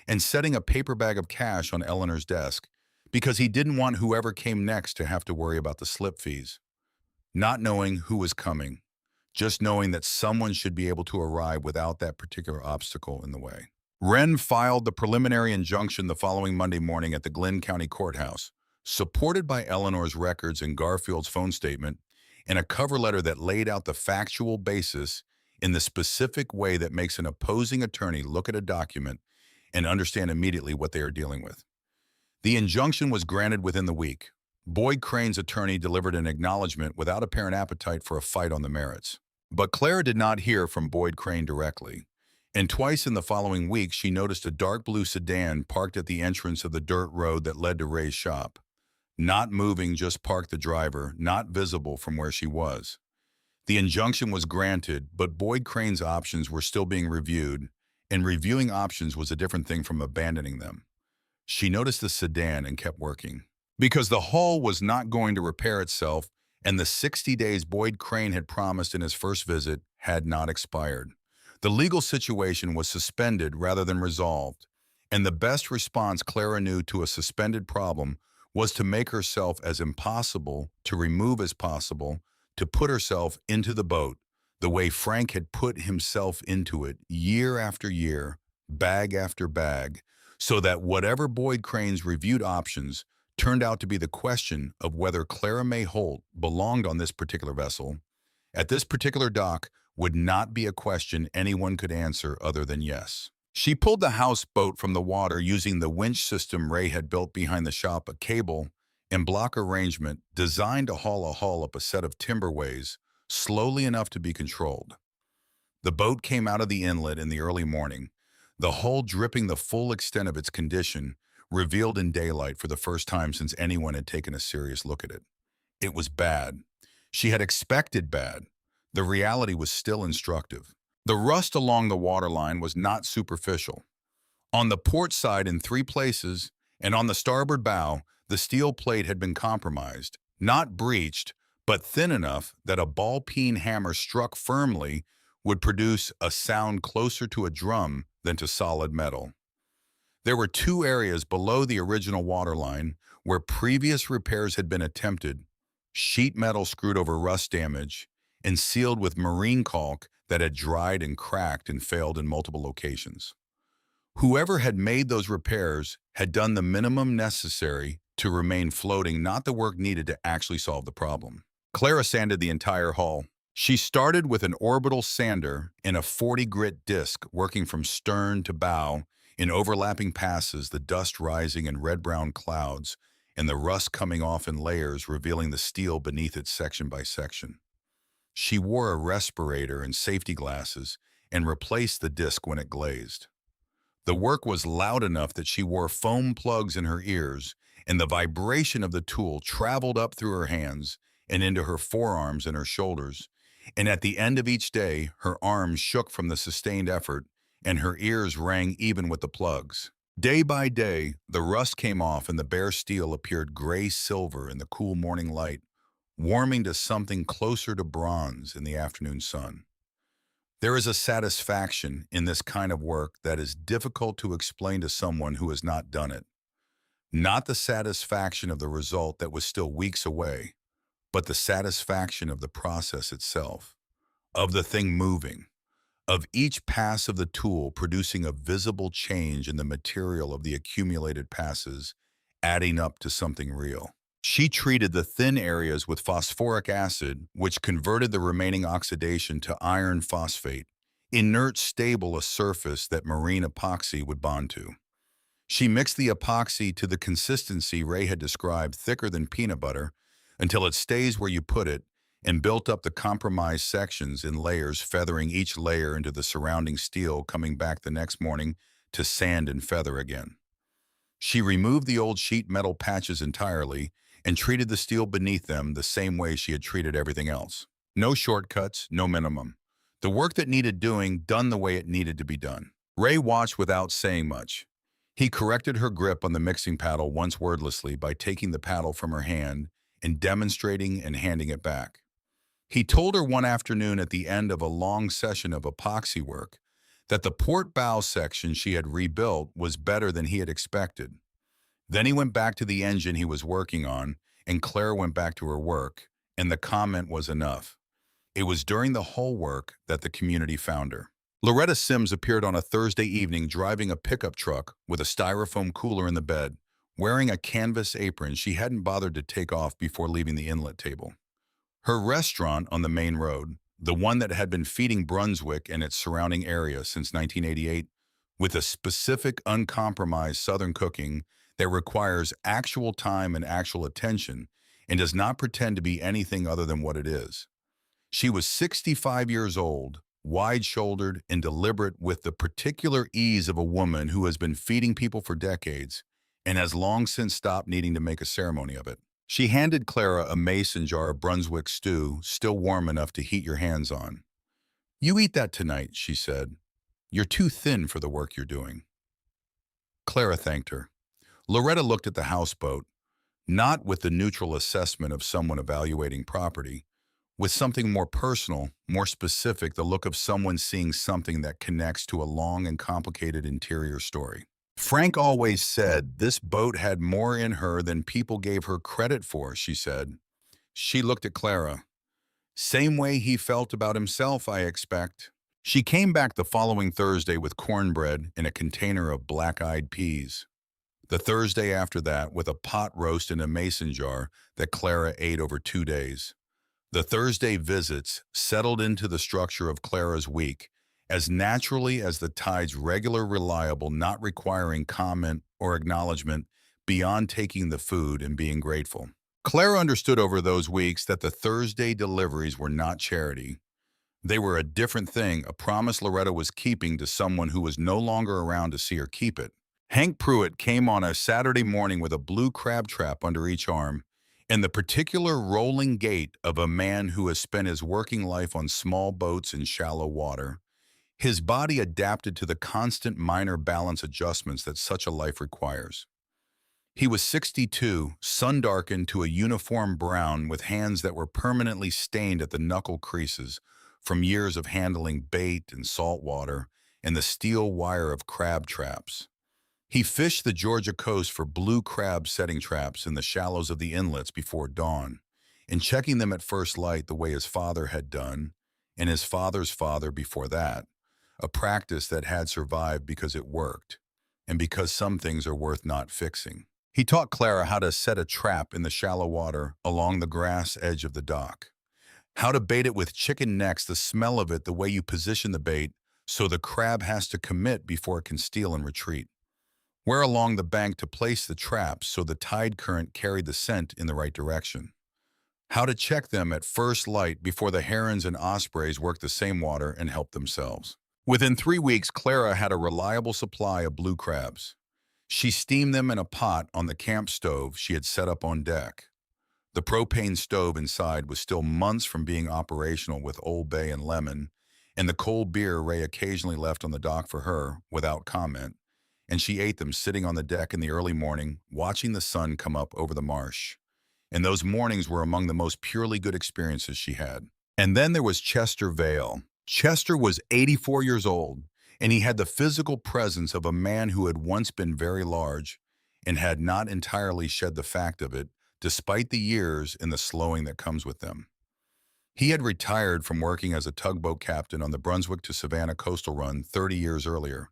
and setting a paper bag of cash on Eleanor's desk because he didn't want whoever came next to have to worry about the slip fees. Not knowing who was coming, just knowing that someone should be able to arrive without that particular obstacle in the way. Wren filed the preliminary injunction the following Monday morning at the Glynn County Courthouse, supported by Eleanor's records and Garfield's phone statement, and a cover letter that laid out the factual basis in the specific way that makes an opposing attorney look at a document and understand immediately what they are dealing with. The injunction was granted within the week. Boyd Crane's attorney delivered an acknowledgement without apparent appetite for a fight on the merits. But Clara did not hear from Boyd Crane directly, and twice in the following week she noticed a dark blue sedan parked at the entrance of the dirt road that led to Ray's shop. Not moving, just parked the driver, not visible from where she was. The injunction was granted, but Boyd Crane's options were still being reviewed, and reviewing options was a different thing from abandoning them. She noticed the sedan and kept working. Because the hull was not going to repair itself, and the 60 days Boyd Crane had promised in his first visit had not expired. The legal situation was suspended rather than resolved, and the best response Clara knew to a suspended problem was to make herself as impossible to remove as possible, to put herself into the boat the way Frank had put himself into it year after year, bag after bag, so that whatever Boyd Crane's reviewed options turned out to be the question of whether Clara May Holt belonged on this particular vessel, at this particular dock, would not be a question anyone could answer other than yes. She pulled the houseboat from the water using the winch system Ray had built behind the shop, a cable and block arrangement designed to haul a hull up a set of timberways slowly enough to be controlled. The boat came out of the inlet in the early morning, the hull dripping the full extent of its condition, revealed in daylight for the first time since anyone had taken a serious look at it. It was bad. She had expected bad. The reality was still instructive. The rust along the waterline was not superficial. On the port side in 3 places, and on the starboard bow, the steel plate had been compromised, not breached, but thin enough that a ball-peen hammer struck firmly would produce a sound closer to a drum than to solid metal. There were two areas below the original waterline where previous repairs had been attempted, sheet metal screwed over rust damage and sealed with marine caulk that had dried and cracked and failed in multiple locations. Whoever had made those repairs had done the minimum necessary to remain floating, not the work needed to actually solve the problem. Clara sanded the entire hull. She started with an orbital sander in a 40 grit disc, working from stern to bow in overlapping passes, the dust rising in red-brown clouds and the rust coming off in layers, revealing the steel beneath it section by section. She wore a respirator and safety glasses and replaced the disc when it glazed. The work was loud enough that she wore foam plugs in her ears, and the vibration of the tool traveled up through her hands and into her forearms and her shoulders. And at the end of each day, her arms shook from the sustained effort, and her ears rang even with the plugs. Day by day, the rust came off and the bare steel appeared gray-silver in the cool morning light, warming to something closer to bronze in the afternoon sun. There is a satisfaction in this kind of work that is difficult to explain to someone who has not done it. Not the satisfaction of the result that was still weeks away, but the satisfaction of the process itself, of the thing moving, of each pass of the tool producing a visible change in the material of the accumulated passes, adding up to something real. She treated the thin areas with phosphoric acid, which converted the remaining oxidation to iron phosphate, inert stable, a surface that marine epoxy would bond to. She mixed the epoxy to the consistency Ray had described, thicker than peanut butter, until it stays where you put it, and built up the compromised sections in layers, feathering each layer into the surrounding steel, coming back the next morning to sand and feather again. She removed the old sheet metal patches entirely and treated the steel beneath them the same way she had treated everything else. No shortcuts, no minimum. The work that needed doing, done the way it needed to be done. Ray watched without saying much. He corrected her grip on the mixing paddle once wordlessly by taking the paddle from her hand and demonstrating and handing it back. He told her one afternoon at the end of a long session of epoxy work that the port bow section she had rebuilt was better than he had expected. Then he went back to the engine he was working on, and Claire went back to her work, and the comment was enough. It was during the whole work that the community found her. Loretta Sims appeared on a Thursday evening driving a pickup truck with a styrofoam cooler in the bed, wearing a canvas apron she hadn't bothered to take off before leaving the inlet table. Her restaurant on the main road, the one that had been feeding Brunswick and its surrounding area since 1988, with a specific, uncompromised Southern cooking that requires actual time and actual attention and does not pretend to be anything other than what it is. She was 65 years old, wide-shouldered and deliberate, with the particular ease of a woman who has been feeding people for decades and has long since stopped needing to make a ceremony of it. She handed Clara a mason jar of Brunswick stew, still warm enough to heat your hands on. "You eat that tonight," she said. "You're too thin for the work you're doing." Clara thanked her. Loretta looked at the houseboat, not with the neutral assessment of someone evaluating property, with something more personal, more specific, the look of someone seeing something that connects to a long and complicated interior story. "Frank always said this boat had more in her than people gave her credit for," she said. She looked at Clara. "Same way he felt about himself, I expect." She came back the following Thursday with cornbread and a container of black-eyed peas. The Thursday after that with a pot roast in a mason jar that Clara ate over 2 days. The Thursday visits settled into the structure of Clara's week as naturally as the tide's regular, reliable, not requiring comment or acknowledgement beyond taking the food and being grateful. Clara understood over those weeks that the Thursday deliveries were not charity. They were a different thing, a promise Loretta was keeping to someone who was no longer around to see her keep it. Hank Pruitt came on a Saturday morning with a blue crab trap under each arm and the particular rolling gait of a man who has spent his working life on small boats in shallow water. His body adapted to the constant minor balance adjustments that such a life requires. He was 62, sun-darkened to a uniform brown with hands that were permanently stained at the knuckle creases from years of handling bait and salt water and the steel wire of crab traps. He fished the Georgia coast for blue crab setting traps in the shallows of the inlets before dawn, and checking them at first light the way his father had done, and his father's father before that, a practice that had survived because it worked, and because some things are worth not fixing. He taught Clara how to set a trap in the shallow water along the grass edge of the dock, how to bait it with chicken necks, the smell of it, the way you position the bait, so the crab has to commit before it can steal and retreat, where along the bank to place the traps so the tide current carried the scent in the right direction, how to check them at first light before the herons and ospreys work the same water and help themselves. Within 3 weeks, Clara had a reliable supply of blue crabs. She steamed them in a pot on the camp stove she had set up on deck. The propane stove inside was still months from being operational with Old Bay and lemon, and the cold beer Ray occasionally left on the dock for her, without comment, and she ate them sitting on the deck in the early morning, watching the sun come up over the marsh. And those mornings were among the most purely good experiences she had. And then there was Chester Vale. Chester was 84 years old, and he had the physical presence of a man who had once been very large and had not entirely shed the fact of it, despite the years and the slowing that comes with them. He had retired from working as a tugboat captain on the Brunswick to Savannah coastal run 30 years earlier,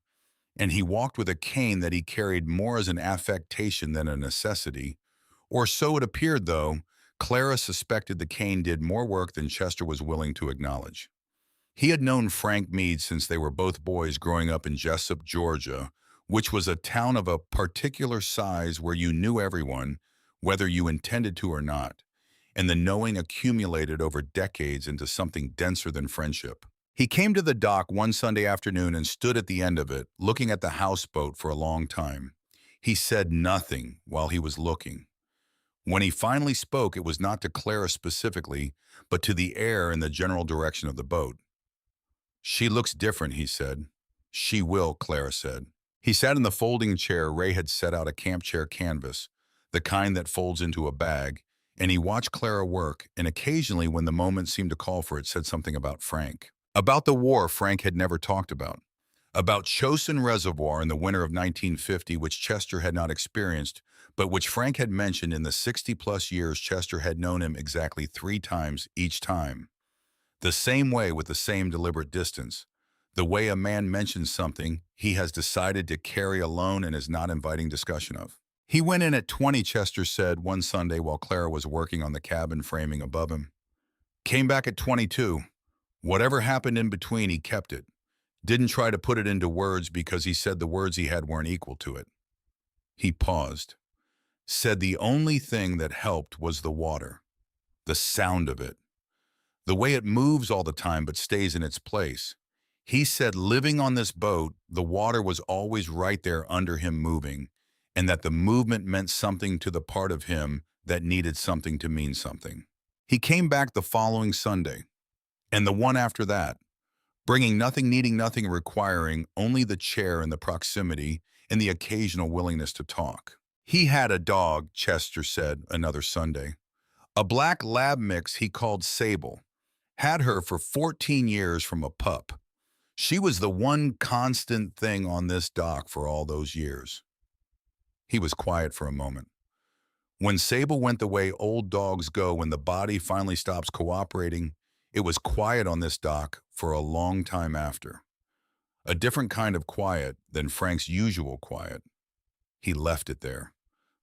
and he walked with a cane that he carried more as an affectation than a necessity, or so it appeared, though. Clara suspected the cane did more work than Chester was willing to acknowledge. He had known Frank Meade since they were both boys growing up in Jessup, Georgia, which was a town of a particular size where you knew everyone, whether you intended to or not, and the knowing accumulated over decades into something denser than friendship. He came to the dock one Sunday afternoon and stood at the end of it, looking at the houseboat for a long time. He said nothing while he was looking. When he finally spoke, it was not to Clara specifically, but to the air in the general direction of the boat. "She looks different," he said. "She will," Clara said. He sat in the folding chair Ray had set out, a camp chair canvas, the kind that folds into a bag, and he watched Clara work, and occasionally, when the moment seemed to call for it, said something about Frank. About the war Frank had never talked about Chosin Reservoir in the winter of 1950, which Chester had not experienced, but which Frank had mentioned in the 60-plus years Chester had known him exactly 3 times each time. The same way, with the same deliberate distance. The way a man mentions something he has decided to carry alone and is not inviting discussion of. "He went in at 20, Chester said one Sunday while Clara was working on the cabin framing above him. "Came back at 22. Whatever happened in between, he kept it. Didn't try to put it into words because he said the words he had weren't equal to it." He paused. Said the only thing that helped was the water. The sound of it. The way it moves all the time but stays in its place. He said living on this boat, the water was always right there under him moving, and that the movement meant something to the part of him that needed something to mean something. He came back the following Sunday, and the one after that, bringing nothing, needing nothing, requiring only the chair and the proximity and the occasional willingness to talk. He had a dog, Chester said another Sunday. A black lab mix he called Sable. Had her for 14 years from a pup. She was the one constant thing on this dock for all those years. He was quiet for a moment. When Sable went the way old dogs go when the body finally stops cooperating, it was quiet on this dock for a long time after. A different kind of quiet than Frank's usual quiet. He left it there.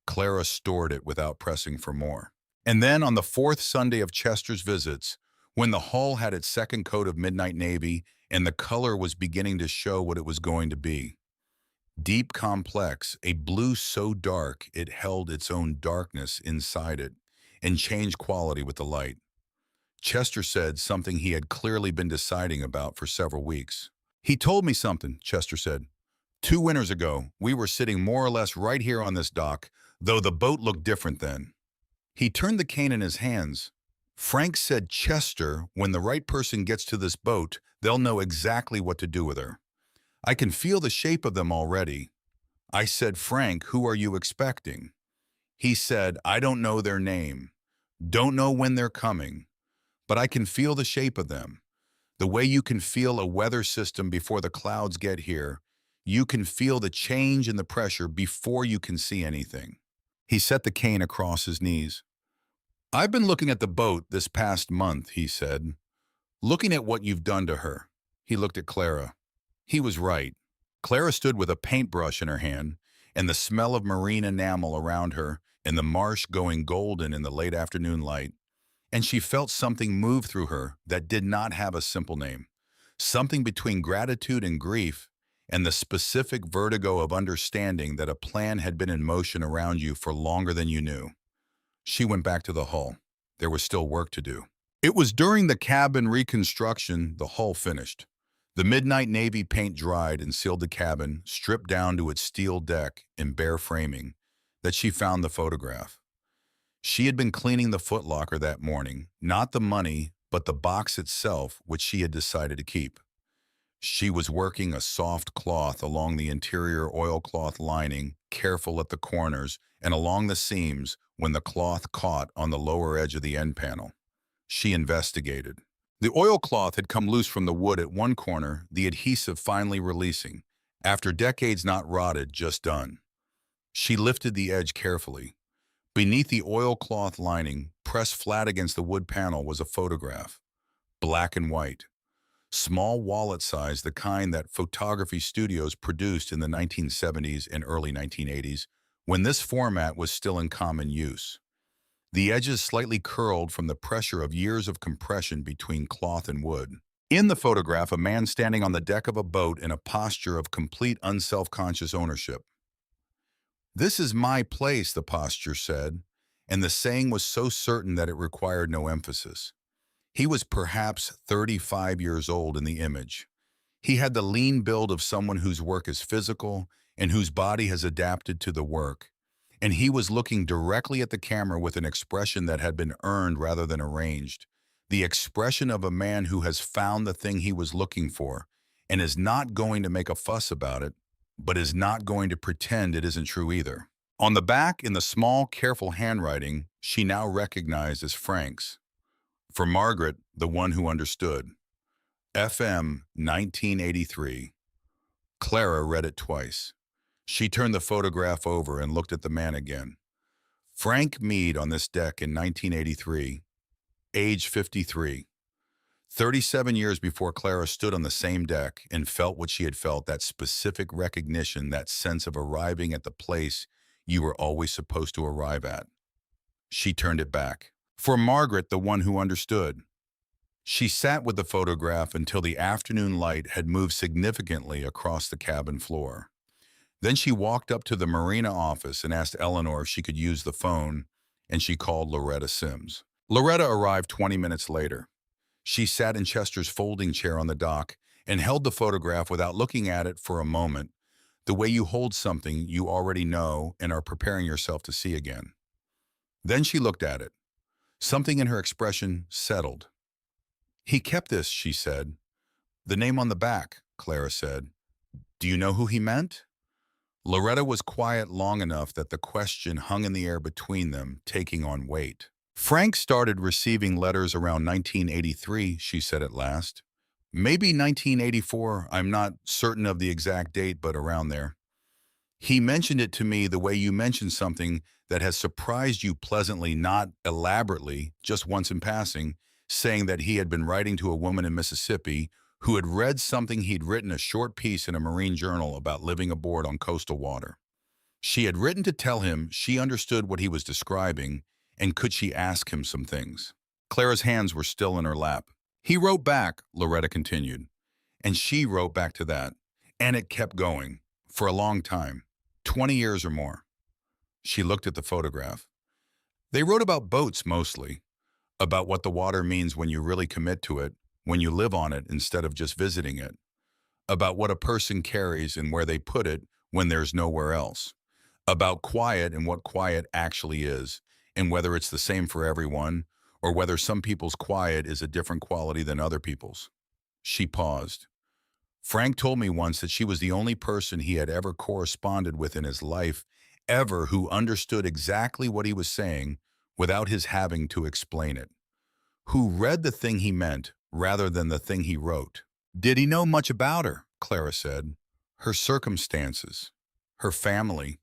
Clara stored it without pressing for more. And then on the 4th Sunday of Chester's visits, when the hull had its second coat of midnight navy and the color was beginning to show what it was going to be. Deep complex, a blue so dark it held its own darkness inside it and changed quality with the light. Chester said something he had clearly been deciding about for several weeks. "He told me something," Chester said. "2 winters ago, we were sitting more or less right here on this dock, though the boat looked different then." He turned the cane in his hands. "Frank said, Chester, when the right person gets to this boat, they'll know exactly what to do with her. I can feel the shape of them already." I said, "Frank, who are you expecting?" He said, "I don't know their name. Don't know when they're coming. But I can feel the shape of them. The way you can feel a weather system before the clouds get here, you can feel the change in the pressure before you can see anything. He set the cane across his knees. I've been looking at the boat this past month, he said. Looking at what you've done to her. He looked at Clara. He was right. Clara stood with a paintbrush in her hand, and the smell of marine enamel around her, and the marsh going golden in the late afternoon light. And she felt something move through her that did not have a simple name. Something between gratitude and grief, and the specific vertigo of understanding that a plan had been in motion around you for longer than you knew. She went back to the hull. There was still work to do. It was during the cabin reconstruction the hull finished. The midnight navy paint dried and sealed the cabin, stripped down to its steel deck and bare framing, that she found the photograph. She had been cleaning the footlocker that morning, not the money, but the box itself, which she had decided to keep. She was working a soft cloth along the interior oilcloth lining, careful at the corners and along the seams when the cloth caught on the lower edge of the end panel. She investigated. The oilcloth had come loose from the wood at one corner, the adhesive finally releasing, after decades not rotted, just done. She lifted the edge carefully. Beneath the oilcloth lining, pressed flat against the wood panel, was a photograph. Black and white. Small wallet size, the kind that photography studios produced in the 1970s and early 1980s, when this format was still in common use. The edges slightly curled from the pressure of years of compression between cloth and wood. In the photograph, a man standing on the deck of a boat in a posture of complete unselfconscious ownership. "This is my place," the posture said, and the saying was so certain that it required no emphasis. He was perhaps 35 years old in the image. He had the lean build of someone whose work is physical and whose body has adapted to the work. And he was looking directly at the camera with an expression that had been earned rather than arranged. The expression of a man who has found the thing he was looking for and is not going to make a fuss about it, but is not going to pretend it isn't true either. On the back, in the small, careful handwriting she now recognized as Frank's. For Margaret, the one who understood. FM 1983. Clara read it twice. She turned the photograph over and looked at the man again. Frank Mead on this deck in 1983, age 53. 37 years before Clara stood on the same deck and felt what she had felt, that specific recognition, that sense of arriving at the place you were always supposed to arrive at. She turned it back. For Margaret, the one who understood. She sat with the photograph until the afternoon light had moved significantly across the cabin floor. Then she walked up to the marina office and asked Eleanor if she could use the phone, and she called Loretta Sims. Loretta arrived 20 minutes later. She sat in Chester's folding chair on the dock and held the photograph without looking at it for a moment, the way you hold something you already know and are preparing yourself to see again. Then she looked at it. Something in her expression settled. "He kept this," she said. "The name on the back," Clara said. "Do you know who he meant?" Loretta was quiet long enough that the question hung in the air between them, taking on weight. "Frank started receiving letters around 1983, she said at last. "Maybe 1984, I'm not certain of the exact date, but around there. He mentioned it to me the way you mentioned something that has surprised you pleasantly, not elaborately, just once in passing, saying that he had been writing to a woman in Mississippi who had read something he'd written, a short piece in a marine journal about living aboard on coastal water. She had written to tell him she understood what he was describing, and could she ask him some things." Clara's hands were still in her lap. "He wrote back," Loretta continued, "and she wrote back to that. And it kept going, for a long time, 20 years or more." She looked at the photograph. "They wrote about boats mostly, about what the water means when you really commit to it, when you live on it instead of just visiting it, about what a person carries and where they put it when there's nowhere else, about quiet and what quiet actually is, and whether it's the same for everyone, or whether some people's quiet is a different quality than other people's." She paused. "Frank told me once that she was the only person he had ever corresponded with in his life, ever, who understood exactly what he was saying without his having to explain it, who read the thing he meant rather than the thing he wrote. Did he know much about her? Clara said. Her circumstances, her family.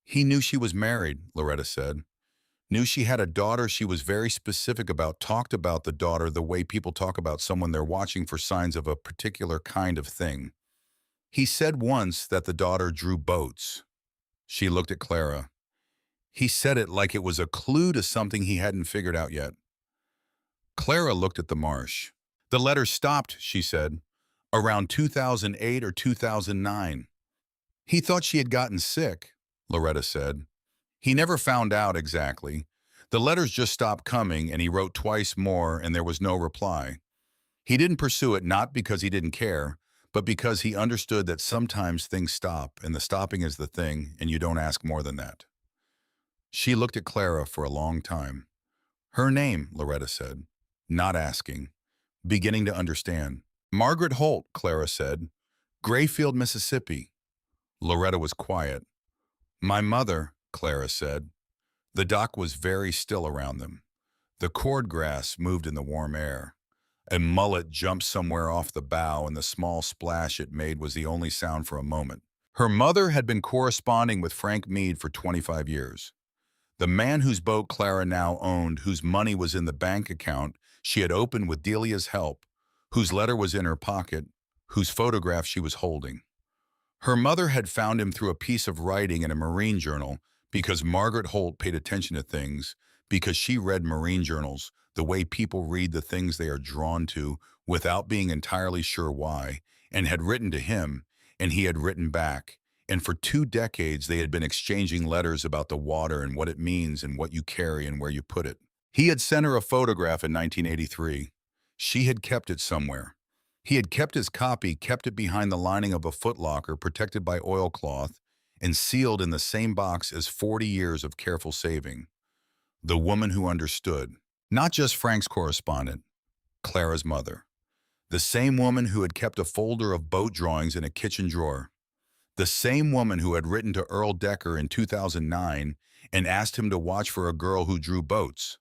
He knew she was married, Loretta said. Knew she had a daughter she was very specific about, talked about the daughter the way people talk about someone they're watching for signs of a particular kind of thing. He said once that the daughter drew boats. She looked at Clara. He said it like it was a clue to something he hadn't figured out yet. Clara looked at the marsh. The letter stopped, she said, around 2008 or 2009. He thought she had gotten sick, Loretta said. He never found out exactly. The letters just stopped coming, and he wrote twice more, and there was no reply. He didn't pursue it not because he didn't care, but because he understood that sometimes things stop, and the stopping is the thing, and you don't ask more than that. She looked at Clara for a long time. Her name, Loretta said, not asking, beginning to understand. Margaret Holt, Clara said. Grayfield, Mississippi. Loretta was quiet. My mother, Clara said. The dock was very still around them. The cordgrass moved in the warm air. A mullet jumped somewhere off the bow, and the small splash it made was the only sound for a moment. Her mother had been corresponding with Frank Meade for 25 years. The man whose boat Clara now owned, whose money was in the bank account she had opened with Delia's help, whose letter was in her pocket, whose photograph she was holding. Her mother had found him through a piece of writing in a marine journal because Margaret Holt paid attention to things, because she read marine journals the way people read the things they are drawn to without being entirely sure why, and had written to him, and he had written back. And for 2 decades, they had been exchanging letters about the water and what it means and what you carry and where you put it. He had sent her a photograph in 1983. She had kept it somewhere. He had kept his copy, kept it behind the lining of a footlocker, protected by oilcloth, and sealed in the same box as 40 years of careful saving. The woman who understood. Not just Frank's correspondent, Clara's mother. The same woman who had kept a folder of boat drawings in a kitchen drawer. The same woman who had written to Earl Decker in 2009 and asked him to watch for a girl who drew boats.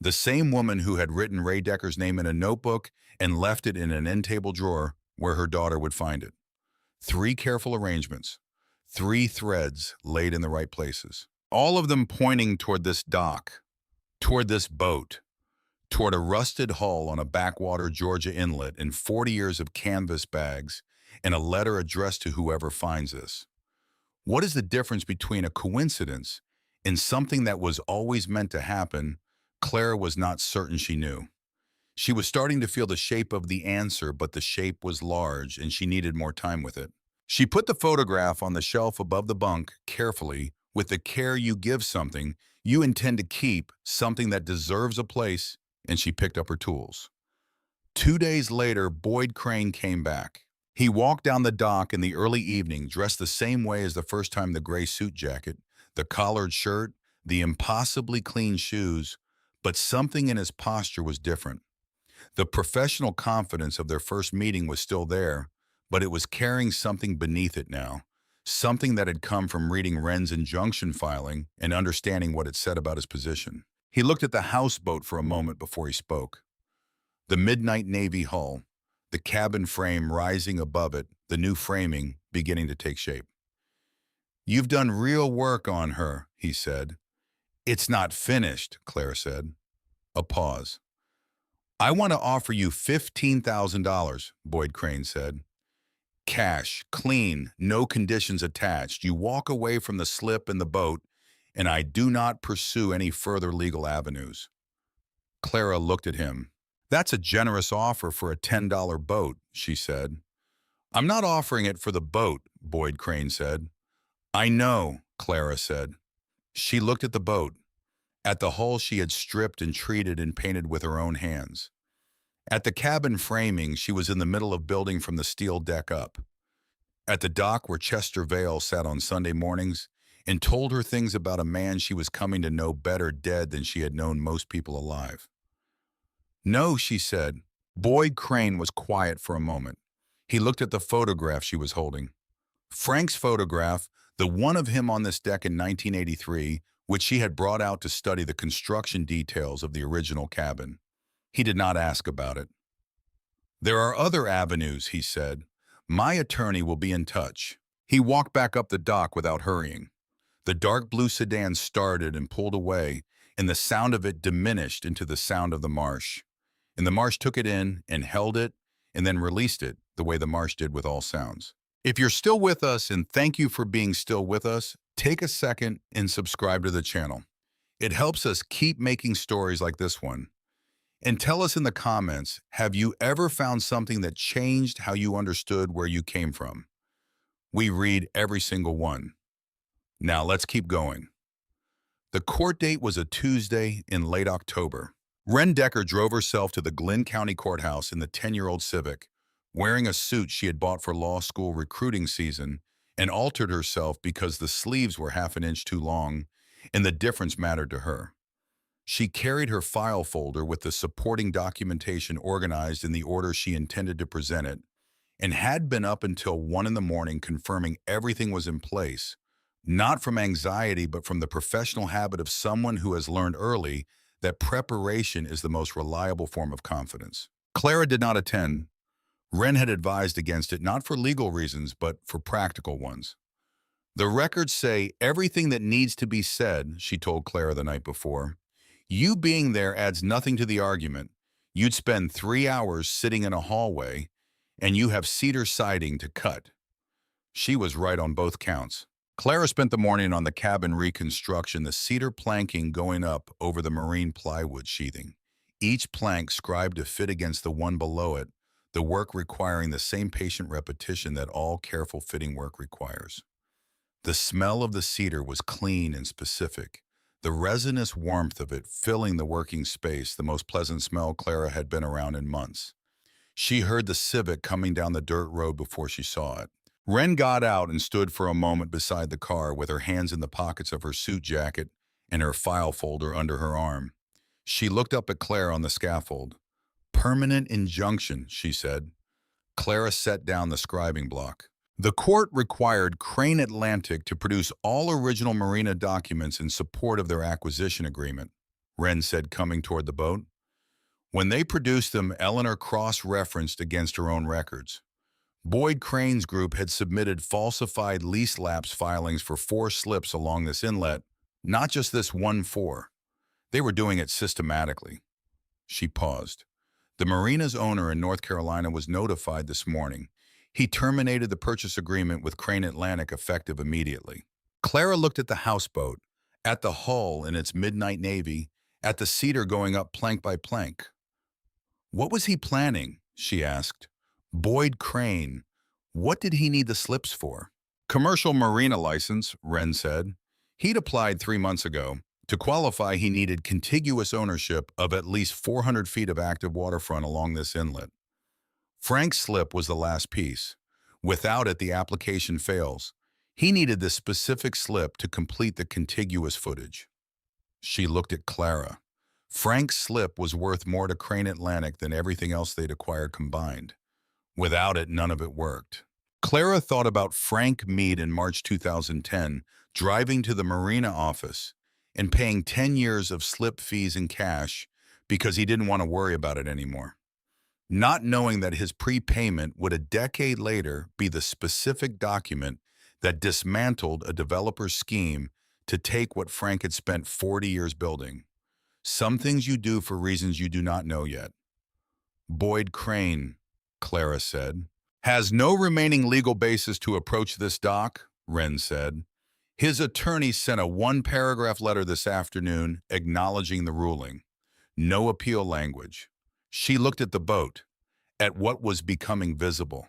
The same woman who had written Ray Decker's name in a notebook and left it in an end-table drawer where her daughter would find it. 3 careful arrangements, 3 threads laid in the right places, all of them pointing toward this dock, toward this boat, toward a rusted hull on a backwater Georgia inlet and 40 years of canvas bags and a letter addressed to whoever finds this. What is the difference between a coincidence and something that was always meant to happen? Clara was not certain she knew. She was starting to feel the shape of the answer, but the shape was large and she needed more time with it. She put the photograph on the shelf above the bunk carefully, with the care you give something you intend to keep, something that deserves a place, and she picked up her tools. 2 days later, Boyd Crane came back. He walked down the dock in the early evening, dressed the same way as the first time, the gray suit jacket, the collared shirt, the impossibly clean shoes, but something in his posture was different. The professional confidence of their first meeting was still there, but it was carrying something beneath it now, something that had come from reading Wren's injunction filing and understanding what it said about his position. He looked at the houseboat for a moment before he spoke. The midnight navy hull, the cabin frame rising above it, the new framing beginning to take shape. You've done real work on her, he said. It's not finished, Claire said. A pause. I want to offer you $15,000, Boyd Crane said. Cash, clean, no conditions attached. You walk away from the slip in the boat, and I do not pursue any further legal avenues. Clara looked at him. That's a generous offer for a $10 boat, she said. I'm not offering it for the boat, Boyd Crane said. I know, Clara said. She looked at the boat, at the hull she had stripped and treated and painted with her own hands. At the cabin framing she was in the middle of building from the steel deck up. At the dock where Chester Vale sat on Sunday mornings and told her things about a man she was coming to know better dead than she had known most people alive. No, she said. Boyd Crane was quiet for a moment. He looked at the photograph she was holding. Frank's photograph, the one of him on this deck in 1983, which she had brought out to study the construction details of the original cabin. He did not ask about it. There are other avenues, he said. My attorney will be in touch. He walked back up the dock without hurrying. The dark blue sedan started and pulled away, and the sound of it diminished into the sound of the marsh. And the marsh took it in and held it and then released it the way the marsh did with all sounds. If you're still with us, and thank you for being still with us, take a second and subscribe to the channel. It helps us keep making stories like this one. And tell us in the comments, have you ever found something that changed how you understood where you came from? We read every single one. Now let's keep going. The court date was a Tuesday in late October. Wren Decker drove herself to the Glenn County Courthouse in the 10-year-old Civic, wearing a suit she had bought for law school recruiting season, and altered herself because the sleeves were half an inch too long, and the difference mattered to her. She carried her file folder with the supporting documentation organized in the order she intended to present it, and had been up until 1 in the morning confirming everything was in place, not from anxiety but from the professional habit of someone who has learned early that preparation is the most reliable form of confidence. Clara did not attend. Wren had advised against it not for legal reasons but for practical ones. The records say everything that needs to be said, she told Clara the night before. You being there adds nothing to the argument. You'd spend 3 hours sitting in a hallway, and you have cedar siding to cut. She was right on both counts. Clara spent the morning on the cabin reconstruction, the cedar planking going up over the marine plywood sheathing. Each plank scribed to fit against the one below it, the work requiring the same patient repetition that all careful fitting work requires. The smell of the cedar was clean and specific, the resinous warmth of it filling the working space, the most pleasant smell Clara had been around in months. She heard the Civic coming down the dirt road before she saw it. Wren got out and stood for a moment beside the car with her hands in the pockets of her suit jacket and her file folder under her arm. She looked up at Clara on the scaffold. Permanent injunction, she said. Clara set down the scribing block. The court required Crane Atlantic to produce all original marina documents in support of their acquisition agreement, Wren said, coming toward the boat. When they produced them, Eleanor cross-referenced against her own records. Boyd Crane's group had submitted falsified lease lapse filings for 4 slips along this inlet, not just this 1-4. They were doing it systematically. She paused. The marina's owner in North Carolina was notified this morning. He terminated the purchase agreement with Crane Atlantic effective immediately. Clara looked at the houseboat, at the hull in its midnight navy, at the cedar going up plank by plank. What was he planning? She asked. Boyd Crane. What did he need the slips for? Commercial marina license, Wren said. He'd applied 3 months ago. To qualify, he needed contiguous ownership of at least 400 feet of active waterfront along this inlet. Frank's slip was the last piece. Without it, the application fails. He needed this specific slip to complete the contiguous footage. She looked at Clara. Frank's slip was worth more to Crane Atlantic than everything else they'd acquired combined. Without it, none of it worked. Clara thought about Frank Mead in March 2010, driving to the marina office and paying 10 years of slip fees in cash because he didn't want to worry about it anymore. Not knowing that his prepayment would a decade later be the specific document that dismantled a developer's scheme to take what Frank had spent 40 years building. Some things you do for reasons you do not know yet. Boyd Crane, Clara said, has no remaining legal basis to approach this dock, Wren said. His attorney sent a 1-paragraph letter this afternoon acknowledging the ruling. No appeal language. She looked at the boat, at what was becoming visible.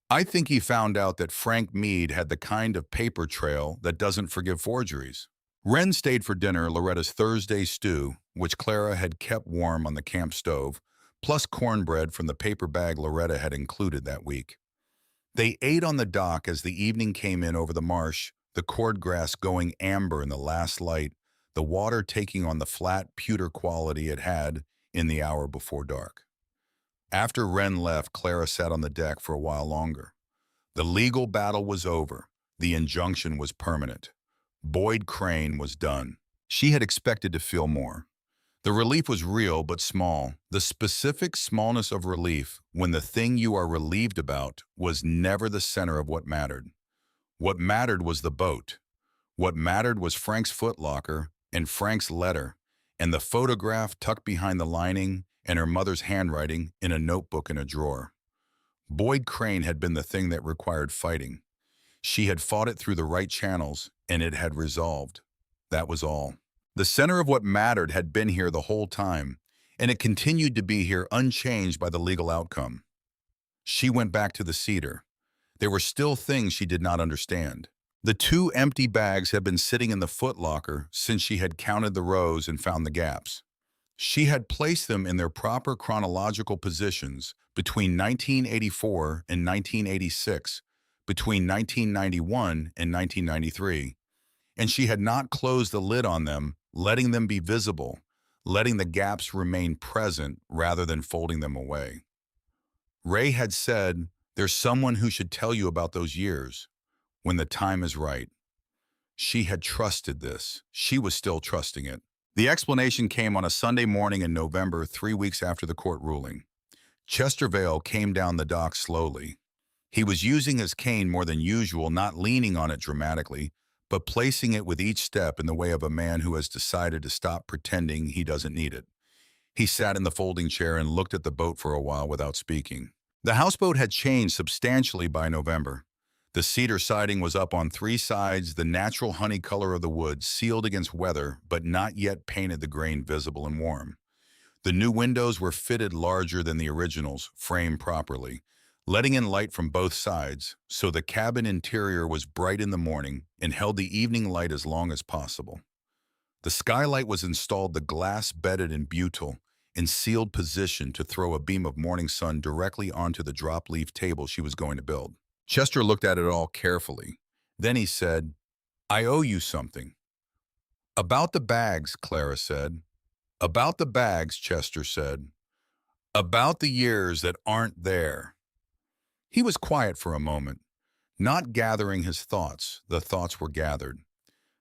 I think he found out that Frank Mead had the kind of paper trail that doesn't forgive forgeries. Wren stayed for dinner Loretta's Thursday stew, which Clara had kept warm on the camp stove, plus cornbread from the paper bag Loretta had included that week. They ate on the dock as the evening came in over the marsh, the cordgrass going amber in the last light, the water taking on the flat pewter quality it had in the hour before dark. After Wren left, Clara sat on the deck for a while longer. The legal battle was over. The injunction was permanent. Boyd Crane was done. She had expected to feel more. The relief was real but small. The specific smallness of relief when the thing you are relieved about was never the center of what mattered. What mattered was the boat. What mattered was Frank's footlocker and Frank's letter and the photograph tucked behind the lining and her mother's handwriting in a notebook in a drawer. Boyd Crane had been the thing that required fighting. She had fought it through the right channels, and it had resolved. That was all. The center of what mattered had been here the whole time, and it continued to be here unchanged by the legal outcome. She went back to the cedar. There were still things she did not understand. The two empty bags had been sitting in the footlocker since she had counted the rows and found the gaps. She had placed them in their proper chronological positions between 1984 and 1986, between 1991 and 1993, and she had not closed the lid on them, letting them be visible, letting the gaps remain present rather than folding them away. Ray had said, "There's someone who should tell you about those years, when the time is right." She had trusted this. She was still trusting it. The explanation came on a Sunday morning in November, 3 weeks after the court ruling. Chester Vale came down the dock slowly. He was using his cane more than usual, not leaning on it dramatically, but placing it with each step in the way of a man who has decided to stop pretending he doesn't need it. He sat in the folding chair and looked at the boat for a while without speaking. The houseboat had changed substantially by November. The cedar siding was up on three sides, the natural honey color of the wood sealed against weather, but not yet painted the grain visible and warm. The new windows were fitted larger than the originals, framed properly, letting in light from both sides, so the cabin interior was bright in the morning and held the evening light as long as possible. The skylight was installed the glass-bedded in butyl in sealed position to throw a beam of morning sun directly onto the drop-leaf table she was going to build. Chester looked at it all carefully. Then he said, "I owe you something." "About the bags," Clara said. "About the bags," Chester said. "About the years that aren't there." He was quiet for a moment, not gathering his thoughts. The thoughts were gathered,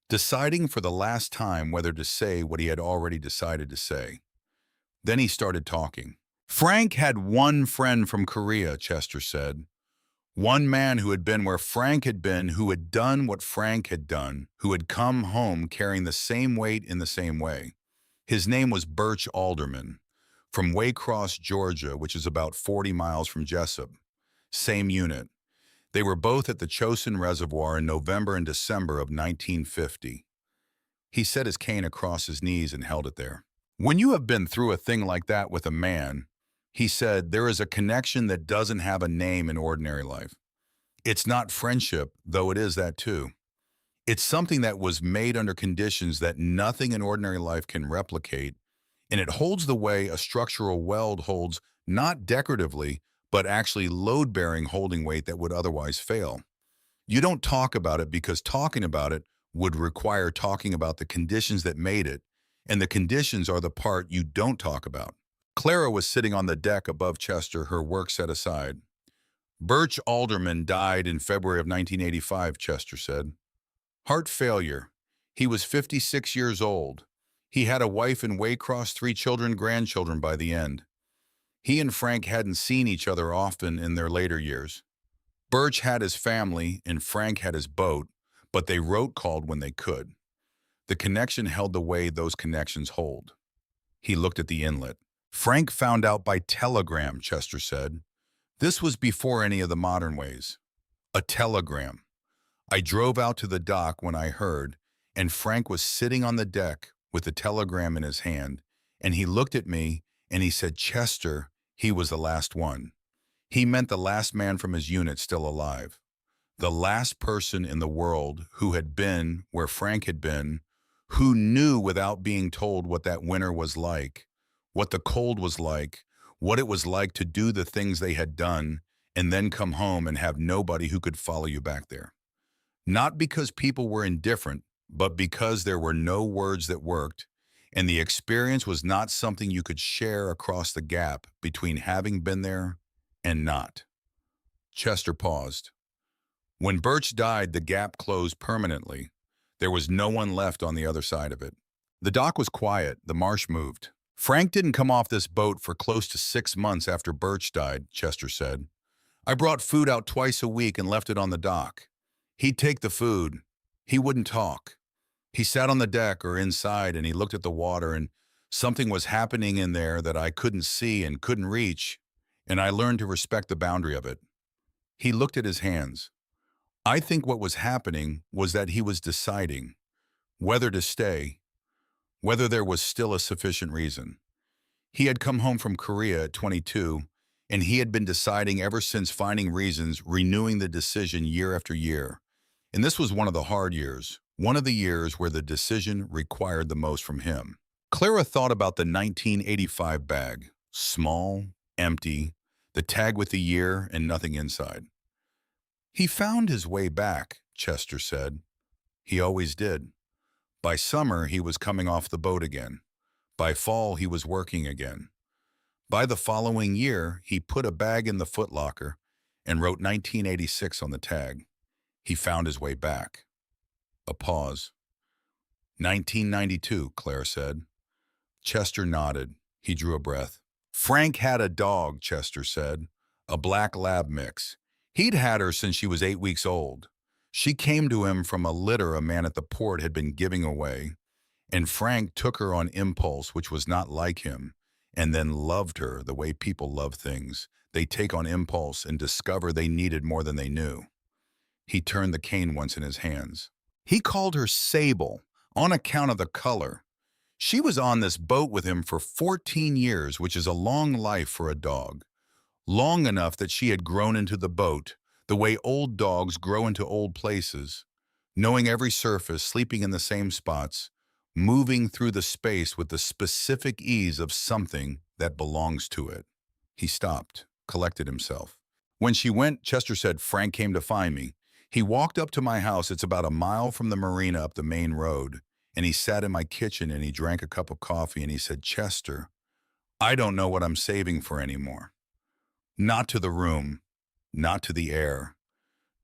deciding for the last time whether to say what he had already decided to say. Then he started talking. "Frank had one friend from Korea," Chester said. "One man who had been where Frank had been, who had done what Frank had done, who had come home carrying the same weight in the same way. His name was Birch Alderman, from Waycross, Georgia, which is about 40 miles from Jessup. Same unit. They were both at the Chosin Reservoir in November and December of 1950. He set his cane across his knees and held it there. "When you have been through a thing like that with a man," he said, "there is a connection that doesn't have a name in ordinary life. It's not friendship, though it is that too. It's something that was made under conditions that nothing in ordinary life can replicate, and it holds the way a structural weld holds, not decoratively, but actually load-bearing holding weight that would otherwise fail. You don't talk about it because talking about it would require talking about the conditions that made it, and the conditions are the part you don't talk about." Clara was sitting on the deck above Chester, her work set aside. "Birch Alderman died in February of 1985, Chester said. "Heart failure. He was 56 years old. He had a wife in Waycross, 3 children, grandchildren by the end. He and Frank hadn't seen each other often in their later years. Birch had his family and Frank had his boat, but they rote-called when they could. The connection held the way those connections hold." He looked at the inlet. "Frank found out by telegram," Chester said. "This was before any of the modern ways. A telegram. I drove out to the dock when I heard, and Frank was sitting on the deck with the telegram in his hand, and he looked at me and he said, 'Chester, he was the last one.' He meant the last man from his unit still alive. The last person in the world who had been where Frank had been, who knew without being told what that winter was like, what the cold was like, what it was like to do the things they had done, and then come home and have nobody who could follow you back there. Not because people were indifferent, but because there were no words that worked, and the experience was not something you could share across the gap between having been there and not." Chester paused. "When Birch died, the gap closed permanently. There was no one left on the other side of it. The dock was quiet, the marsh moved. Frank didn't come off this boat for close to 6 months after Birch died, Chester said. I brought food out twice a week and left it on the dock. He'd take the food. He wouldn't talk. He sat on the deck or inside and he looked at the water, and something was happening in there that I couldn't see and couldn't reach, and I learned to respect the boundary of it. He looked at his hands. I think what was happening was that he was deciding whether to stay, whether there was still a sufficient reason. He had come home from Korea at 22, and he had been deciding ever since, finding reasons, renewing the decision year after year. And this was one of the hard years, one of the years where the decision required the most from him. Clara thought about the 1985 bag, small, empty, the tag with the year and nothing inside. He found his way back, Chester said. He always did. By summer, he was coming off the boat again. By fall, he was working again. By the following year, he put a bag in the footlocker and wrote 1986 on the tag. He found his way back. A pause. 1992, Claire said. Chester nodded. He drew a breath. Frank had a dog, Chester said. A black lab mix. He'd had her since she was 8 weeks old. She came to him from a litter a man at the port had been giving away, and Frank took her on impulse, which was not like him, and then loved her the way people love things. They take on impulse and discover they needed more than they knew. He turned the cane once in his hands. He called her Sable, on account of the color. She was on this boat with him for 14 years, which is a long life for a dog. Long enough that she had grown into the boat, the way old dogs grow into old places, knowing every surface, sleeping in the same spots, moving through the space with the specific ease of something that belongs to it. He stopped, collected himself. When she went, Chester said, Frank came to find me. He walked up to my house. It's about a mile from the marina up the main road. And he sat in my kitchen and he drank a cup of coffee and he said, Chester, I don't know what I'm saving for anymore. Not to the room, not to the air.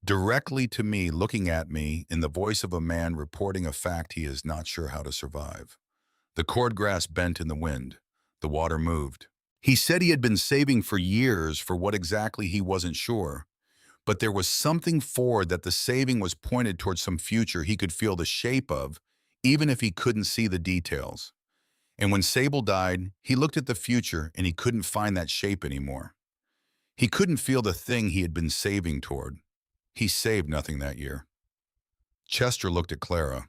Directly to me, looking at me, in the voice of a man reporting a fact he is not sure how to survive. The cordgrass bent in the wind. The water moved. He said he had been saving for years for what exactly he wasn't sure. But there was something forward that the saving was pointed towards some future he could feel the shape of, even if he couldn't see the details. And when Sable died, he looked at the future and he couldn't find that shape anymore. He couldn't feel the thing he had been saving toward. He saved nothing that year. Chester looked at Clara.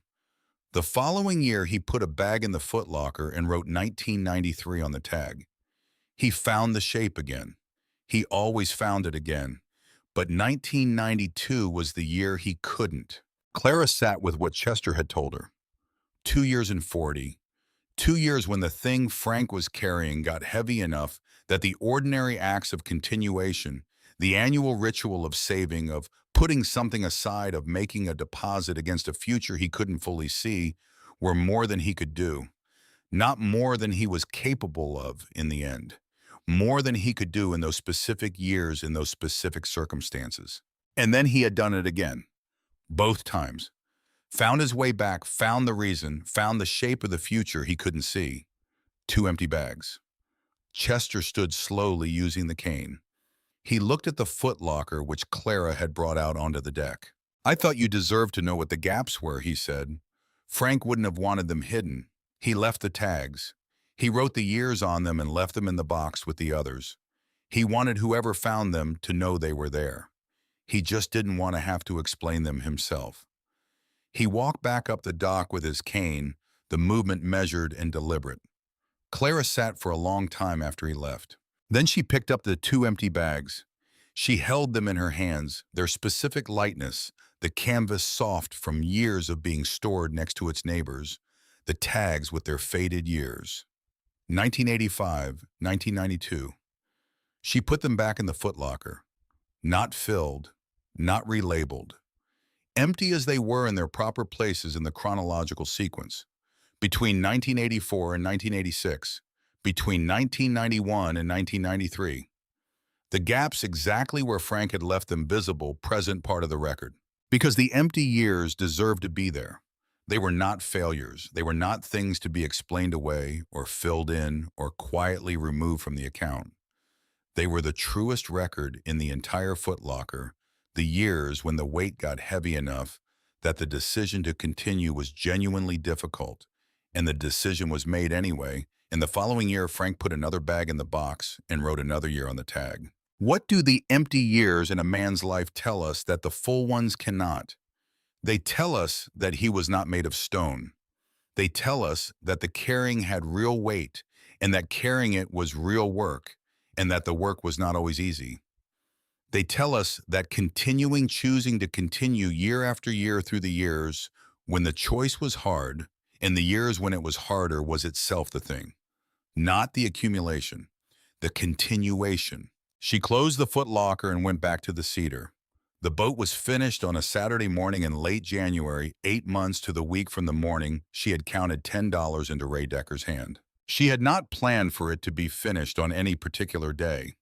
The following year, he put a bag in the footlocker and wrote 1993 on the tag. He found the shape again. He always found it again. But 1992 was the year he couldn't. Clara sat with what Chester had told her. 2 years and 40. 2 years when the thing Frank was carrying got heavy enough that the ordinary acts of continuation, the annual ritual of saving, of putting something aside, of making a deposit against a future he couldn't fully see, were more than he could do. Not more than he was capable of in the end. More than he could do in those specific years, in those specific circumstances. And then he had done it again. Both times. Found his way back, found the reason, found the shape of the future he couldn't see. 2 empty bags. Chester stood slowly using the cane. He looked at the footlocker which Clara had brought out onto the deck. I thought you deserved to know what the gaps were, he said. Frank wouldn't have wanted them hidden. He left the tags. He wrote the years on them and left them in the box with the others. He wanted whoever found them to know they were there. He just didn't want to have to explain them himself. He walked back up the dock with his cane, the movement measured and deliberate. Clara sat for a long time after he left. Then she picked up the 2 empty bags. She held them in her hands, their specific lightness, the canvas soft from years of being stored next to its neighbors, the tags with their faded years. 1985, 1992. She put them back in the footlocker. Not filled, not relabeled. Empty as they were in their proper places in the chronological sequence. Between 1984 and 1986, between 1991 and 1993. The gaps exactly where Frank had left them visible, present part of the record. Because the empty years deserved to be there. They were not failures. They were not things to be explained away or filled in or quietly removed from the account. They were the truest record in the entire Foot Locker, the years when the weight got heavy enough that the decision to continue was genuinely difficult, and the decision was made anyway. And the following year, Frank put another bag in the box and wrote another year on the tag. What do the empty years in a man's life tell us that the full ones cannot? They tell us that he was not made of stone. They tell us that the carrying had real weight and that carrying it was real work and that the work was not always easy. They tell us that choosing to continue year after year through the years when the choice was hard and the years when it was harder was itself the thing, not the accumulation, the continuation. She closed the Foot Locker and went back to the Cedar. The boat was finished on a Saturday morning in late January, 8 months to the week from the morning she had counted $10 into Ray Decker's hand. She had not planned for it to be finished on any particular day.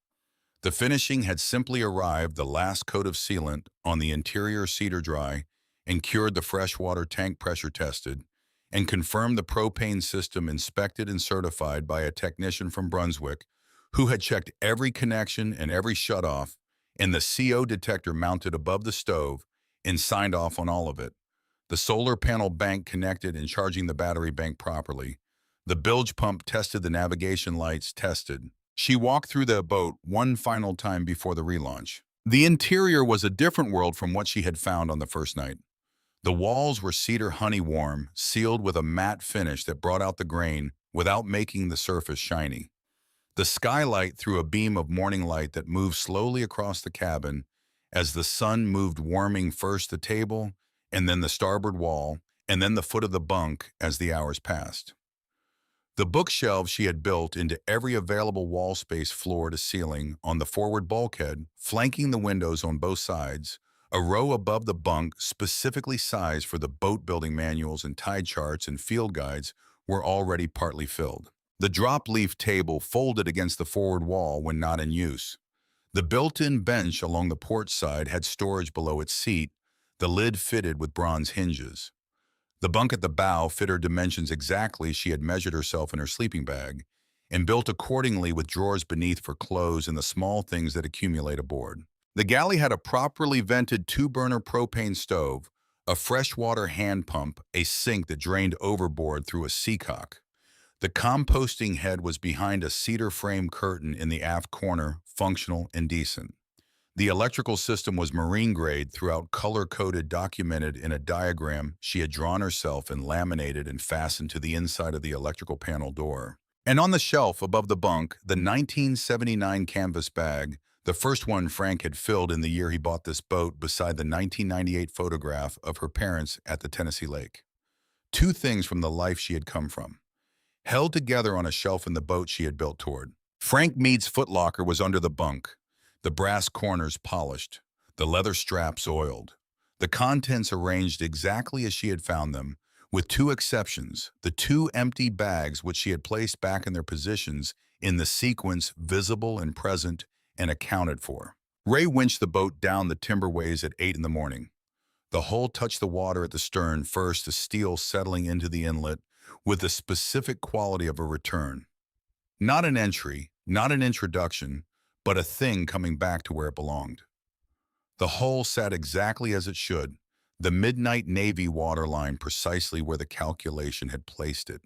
The finishing had simply arrived, the last coat of sealant on the interior cedar dry, and cured the freshwater tank pressure tested, and confirmed the propane system inspected and certified by a technician from Brunswick who had checked every connection and every shutoff, and the CO detector mounted above the stove and signed off on all of it. The solar panel bank connected and charging the battery bank properly. The bilge pump tested, the navigation lights tested. She walked through the boat one final time before the relaunch. The interior was a different world from what she had found on the first night. The walls were cedar honey warm, sealed with a matte finish that brought out the grain without making the surface shiny. The skylight threw a beam of morning light that moved slowly across the cabin as the sun moved, warming first the table, and then the starboard wall, and then the foot of the bunk as the hours passed. The bookshelves she had built into every available wall space, floor to ceiling, on the forward bulkhead, flanking the windows on both sides, a row above the bunk specifically sized for the boat building manuals and tide charts and field guides, were already partly filled. The drop-leaf table folded against the forward wall when not in use. The built-in bench along the port side had storage below its seat, the lid fitted with bronze hinges. The bunk at the bow fit her dimensions exactly. She had measured herself in her sleeping bag and built accordingly, with drawers beneath for clothes and the small things that accumulate aboard. The galley had a properly vented 2-burner propane stove, a freshwater hand pump, a sink that drained overboard through a seacock. The composting head was behind a cedar frame curtain in the aft corner, functional and decent. The electrical system was marine grade throughout, color-coded, documented in a diagram she had drawn herself and laminated and fastened to the inside of the electrical panel door. And on the shelf above the bunk, the 1979 canvas bag, the first one Frank had filled in the year he bought this boat, beside the 1998 photograph of her parents at the Tennessee lake. Two things from the life she had come from, held together on a shelf in the boat she had built toward. Frank Mead's Foot Locker was under the bunk, the brass corners polished, the leather straps oiled, the contents arranged exactly as she had found them, with two exceptions: the 2 empty bags which she had placed back in their positions in the sequence visible and present and accounted for. Ray winched the boat down the timberways at 8 in the morning. The hull touched the water at the stern first, the steel settling into the inlet with the specific quality of a return. Not an entry, not an introduction, but a thing coming back to where it belonged. The hull sat exactly as it should, the midnight navy waterline precisely where the calculation had placed it.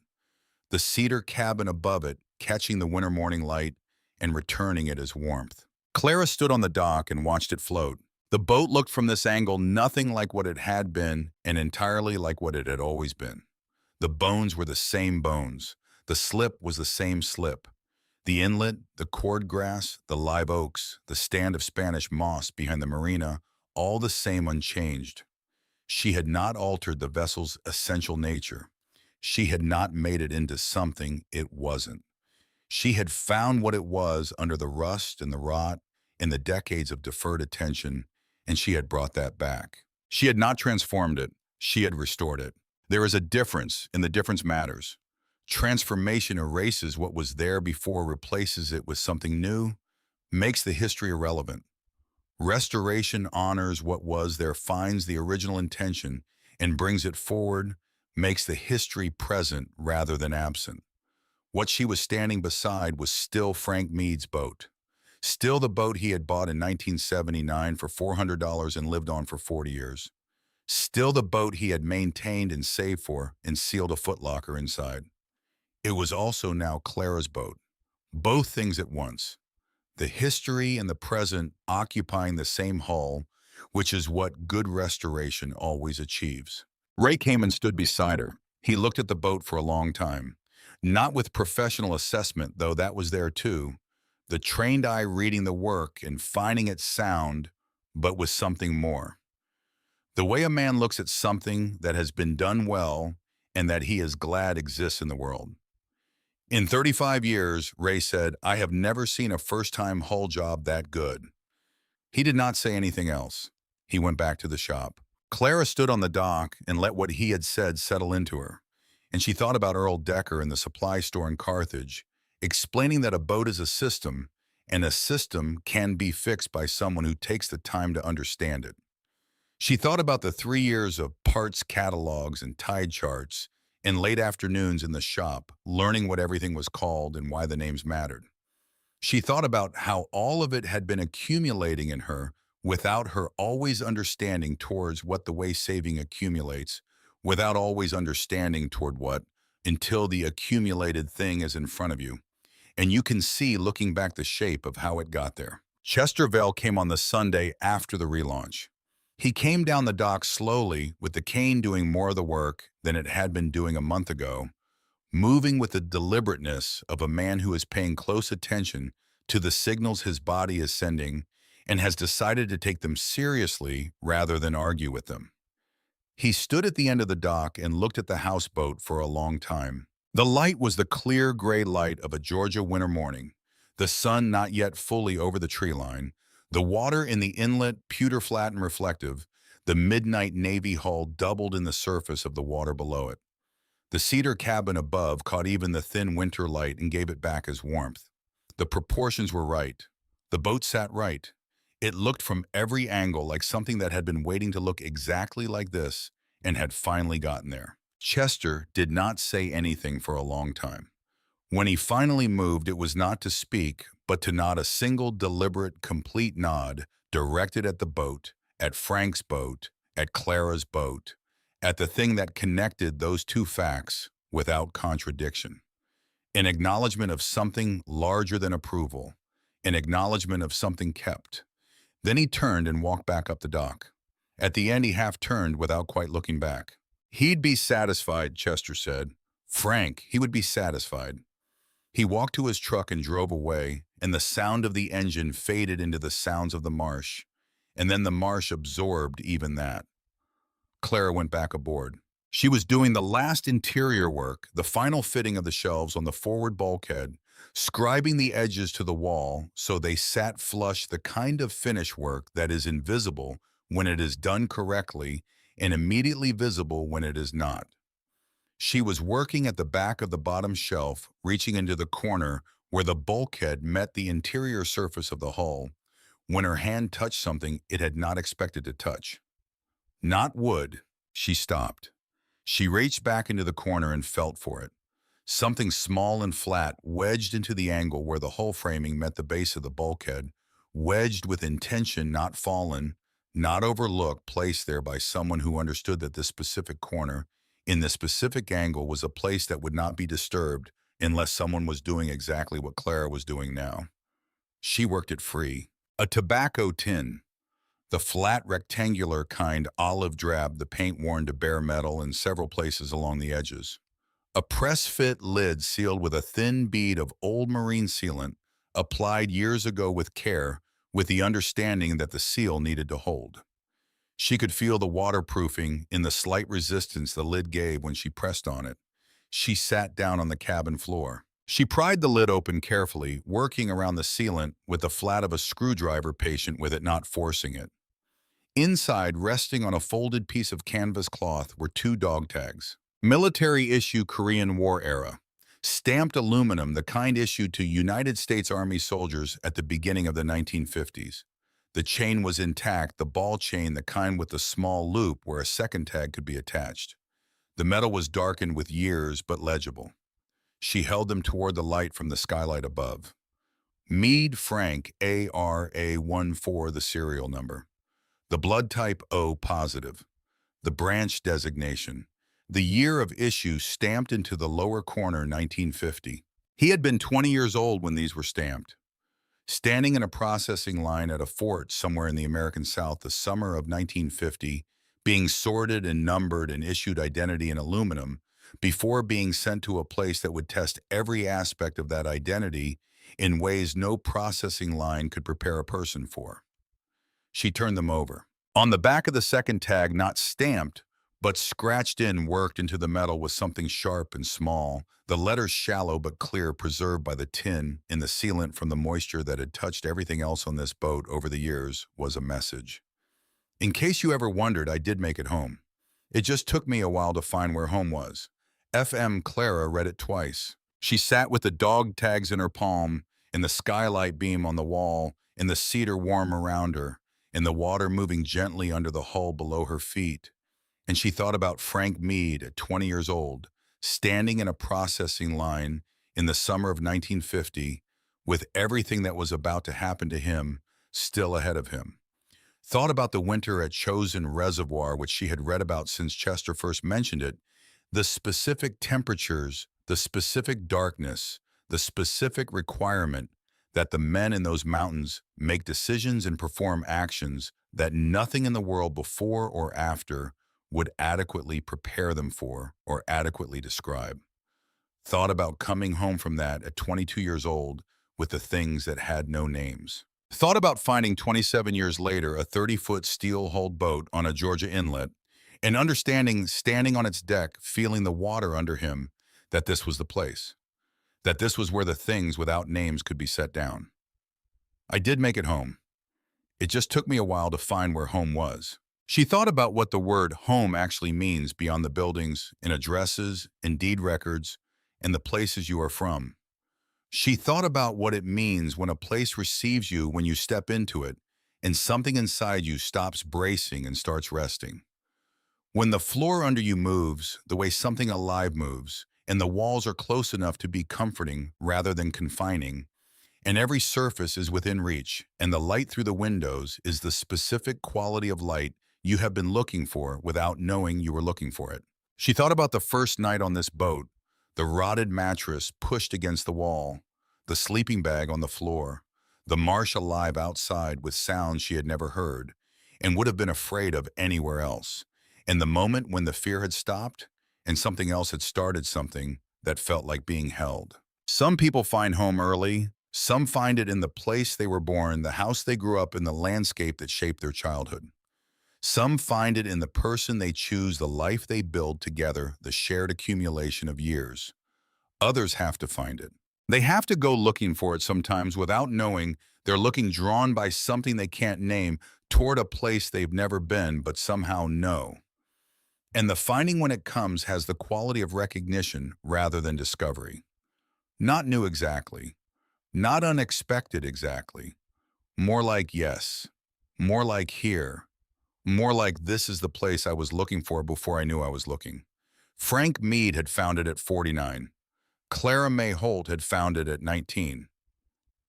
The cedar cabin above it, catching the winter morning light and returning it as warmth. Clara stood on the dock and watched it float. The boat looked from this angle nothing like what it had been and entirely like what it had always been. The bones were the same bones. The slip was the same slip. The inlet, the cord grass, the live oaks, the stand of Spanish moss behind the marina, all the same, unchanged. She had not altered the vessel's essential nature. She had not made it into something it wasn't. She had found what it was under the rust and the rot and the decades of deferred attention, and she had brought that back. She had not transformed it. She had restored it. There is a difference, and the difference matters. Transformation erases what was there before, replaces it with something new, makes the history irrelevant. Restoration honors what was there, finds the original intention, and brings it forward, makes the history present rather than absent. What she was standing beside was still Frank Mead's boat. Still the boat he had bought in 1979 for $400 and lived on for 40 years. Still the boat he had maintained and saved for and sealed a footlocker inside. It was also now Clara's boat. Both things at once. The history and the present occupying the same hull, which is what good restoration always achieves. Ray came and stood beside her. He looked at the boat for a long time. Not with professional assessment, though that was there too. The trained eye reading the work and finding it sound, but with something more. The way a man looks at something that has been done well and that he is glad exists in the world. In 35 years, Ray said, I have never seen a first-time hull job that good. He did not say anything else. He went back to the shop. Clara stood on the dock and let what he had said settle into her. And she thought about Earl Decker in the supply store in Carthage, explaining that a boat is a system, and a system can be fixed by someone who takes the time to understand it. She thought about the 3 years of parts catalogs and tide charts and late afternoons in the shop, learning what everything was called and why the names mattered. She thought about how all of it had been accumulating in her without her always understanding towards what the way saving accumulates, without always understanding toward what, until the accumulated thing is in front of you. And you can see looking back the shape of how it got there. Chester Vale came on the Sunday after the relaunch. He came down the dock slowly, with the cane doing more of the work than it had been doing a month ago, moving with the deliberateness of a man who is paying close attention to the signals his body is sending and has decided to take them seriously rather than argue with them. He stood at the end of the dock and looked at the houseboat for a long time. The light was the clear gray light of a Georgia winter morning, the sun not yet fully over the tree line, the water in the inlet pewter flat and reflective, the midnight navy hull doubled in the surface of the water below it. The cedar cabin above caught even the thin winter light and gave it back as warmth. The proportions were right. The boat sat right. It looked from every angle like something that had been waiting to look exactly like this and had finally gotten there. Chester did not say anything for a long time. When he finally moved, it was not to speak, but to nod a single deliberate, complete nod directed at the boat, at Frank's boat, at Clara's boat, at the thing that connected those two facts without contradiction. An acknowledgement of something larger than approval, an acknowledgement of something kept. Then he turned and walked back up the dock. At the end, he half turned without quite looking back. He'd be satisfied, Chester said. Frank, he would be satisfied. He walked to his truck and drove away, and the sound of the engine faded into the sounds of the marsh, and then the marsh absorbed even that. Clara went back aboard. She was doing the last interior work, the final fitting of the shelves on the forward bulkhead, scribing the edges to the wall so they sat flush, the kind of finish work that is invisible when it is done correctly and immediately visible when it is not. She was working at the back of the bottom shelf, reaching into the corner where the bulkhead met the interior surface of the hull, when her hand touched something it had not expected to touch. Not wood. She stopped. She reached back into the corner and felt for it. Something small and flat, wedged into the angle where the hull framing met the base of the bulkhead, wedged with intention, not fallen, not overlooked, placed there by someone who understood that this specific corner, in this specific angle, was a place that would not be disturbed unless someone was doing exactly what Clara was doing now. She worked it free. A tobacco tin. The flat rectangular kind, olive drab, the paint worn to bare metal in several places along the edges. A press-fit lid sealed with a thin bead of old marine sealant, applied years ago with care, with the understanding that the seal needed to hold. She could feel the waterproofing in the slight resistance the lid gave when she pressed on it. She sat down on the cabin floor. She pried the lid open carefully, working around the sealant with the flat of a screwdriver, patient with it, not forcing it. Inside, resting on a folded piece of canvas cloth, were 2 dog tags. Military-issue Korean War era. Stamped aluminum, the kind issued to United States Army soldiers at the beginning of the 1950s. The chain was intact, the ball chain, the kind with the small loop where a second tag could be attached. The metal was darkened with years but legible. She held them toward the light from the skylight above. Meade Frank ARA14, the serial number. The blood type O positive. The branch designation. The year of issue stamped into the lower corner 1950. He had been 20 years old when these were stamped. Standing in a processing line at a fort somewhere in the American South the summer of 1950, being sorted and numbered and issued identity in aluminum, before being sent to a place that would test every aspect of that identity in ways no processing line could prepare a person for. She turned them over. On the back of the second tag, not stamped, but scratched in, worked into the metal was something sharp and small, the letters shallow but clear, preserved by the tin in the sealant from the moisture that had touched everything else on this boat over the years, was a message. In case you ever wondered, I did make it home. It just took me a while to find where home was. FM Clara read it twice. She sat with the dog tags in her palm, in the skylight beam on the wall, in the cedar warm around her, in the water moving gently under the hull below her feet. And she thought about Frank Meade at 20 years old, standing in a processing line in the summer of 1950, with everything that was about to happen to him still ahead of him. Thought about the winter at Chosin Reservoir, which she had read about since Chester first mentioned it, the specific temperatures, the specific darkness, the specific requirement that the men in those mountains make decisions and perform actions that nothing in the world before or after would adequately prepare them for or adequately describe. Thought about coming home from that at 22 years old with the things that had no names. Thought about finding 27 years later a 30-foot steel-hulled boat on a Georgia inlet and understanding, standing on its deck, feeling the water under him, that this was the place, that this was where the things without names could be set down. I did make it home. It just took me a while to find where home was. She thought about what the word home actually means beyond the buildings and addresses and deed records and the places you are from. She thought about what it means when a place receives you when you step into it and something inside you stops bracing and starts resting. When the floor under you moves the way something alive moves, and the walls are close enough to be comforting rather than confining, and every surface is within reach, and the light through the windows is the specific quality of light you have been looking for without knowing you were looking for it. She thought about the first night on this boat, the rotted mattress pushed against the wall, the sleeping bag on the floor, the marsh alive outside with sounds she had never heard and would have been afraid of anywhere else, and the moment when the fear had stopped and something else had started, something that felt like being held. Some people find home early. Some find it in the place they were born, the house they grew up in, the landscape that shaped their childhood. Some find it in the person they choose, the life they build together, the shared accumulation of years. Others have to find it. They have to go looking for it sometimes without knowing they're looking, drawn by something they can't name toward a place they've never been but somehow know. And the finding, when it comes, has the quality of recognition rather than discovery. Not new exactly, not unexpected exactly, more like yes, more like here, more like this is the place I was looking for before I knew I was looking. Frank Meade had found it at 49. Clara May Holt had found it at 19.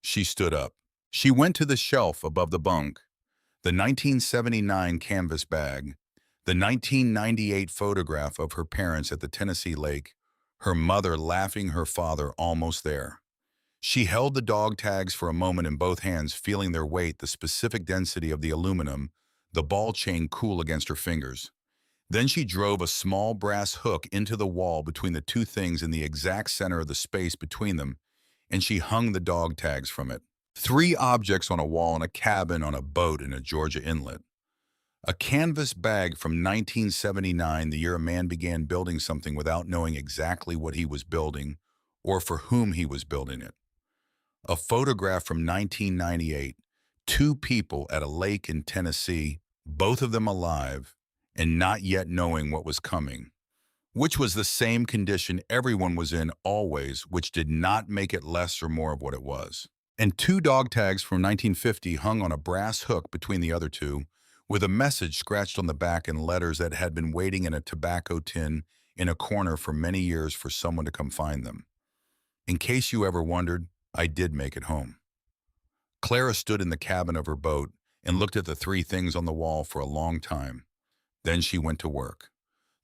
She stood up. She went to the shelf above the bunk, the 1979 canvas bag, the 1998 photograph of her parents at the Tennessee lake, her mother laughing, her father almost there. She held the dog tags for a moment in both hands, feeling their weight, the specific density of the aluminum, the ball chain cool against her fingers. Then she drove a small brass hook into the wall between the two things in the exact center of the space between them, and she hung the dog tags from it. 3 objects on a wall in a cabin on a boat in a Georgia inlet. A canvas bag from 1979, the year a man began building something without knowing exactly what he was building or for whom he was building it. A photograph from 1998, 2 people at a lake in Tennessee, both of them alive and not yet knowing what was coming, which was the same condition everyone was in always, which did not make it less or more of what it was. And 2 dog tags from 1950 hung on a brass hook between the other 2, with a message scratched on the back in letters that had been waiting in a tobacco tin in a corner for many years for someone to come find them. In case you ever wondered, I did make it home. Clara stood in the cabin of her boat and looked at the three things on the wall for a long time. Then she went to work.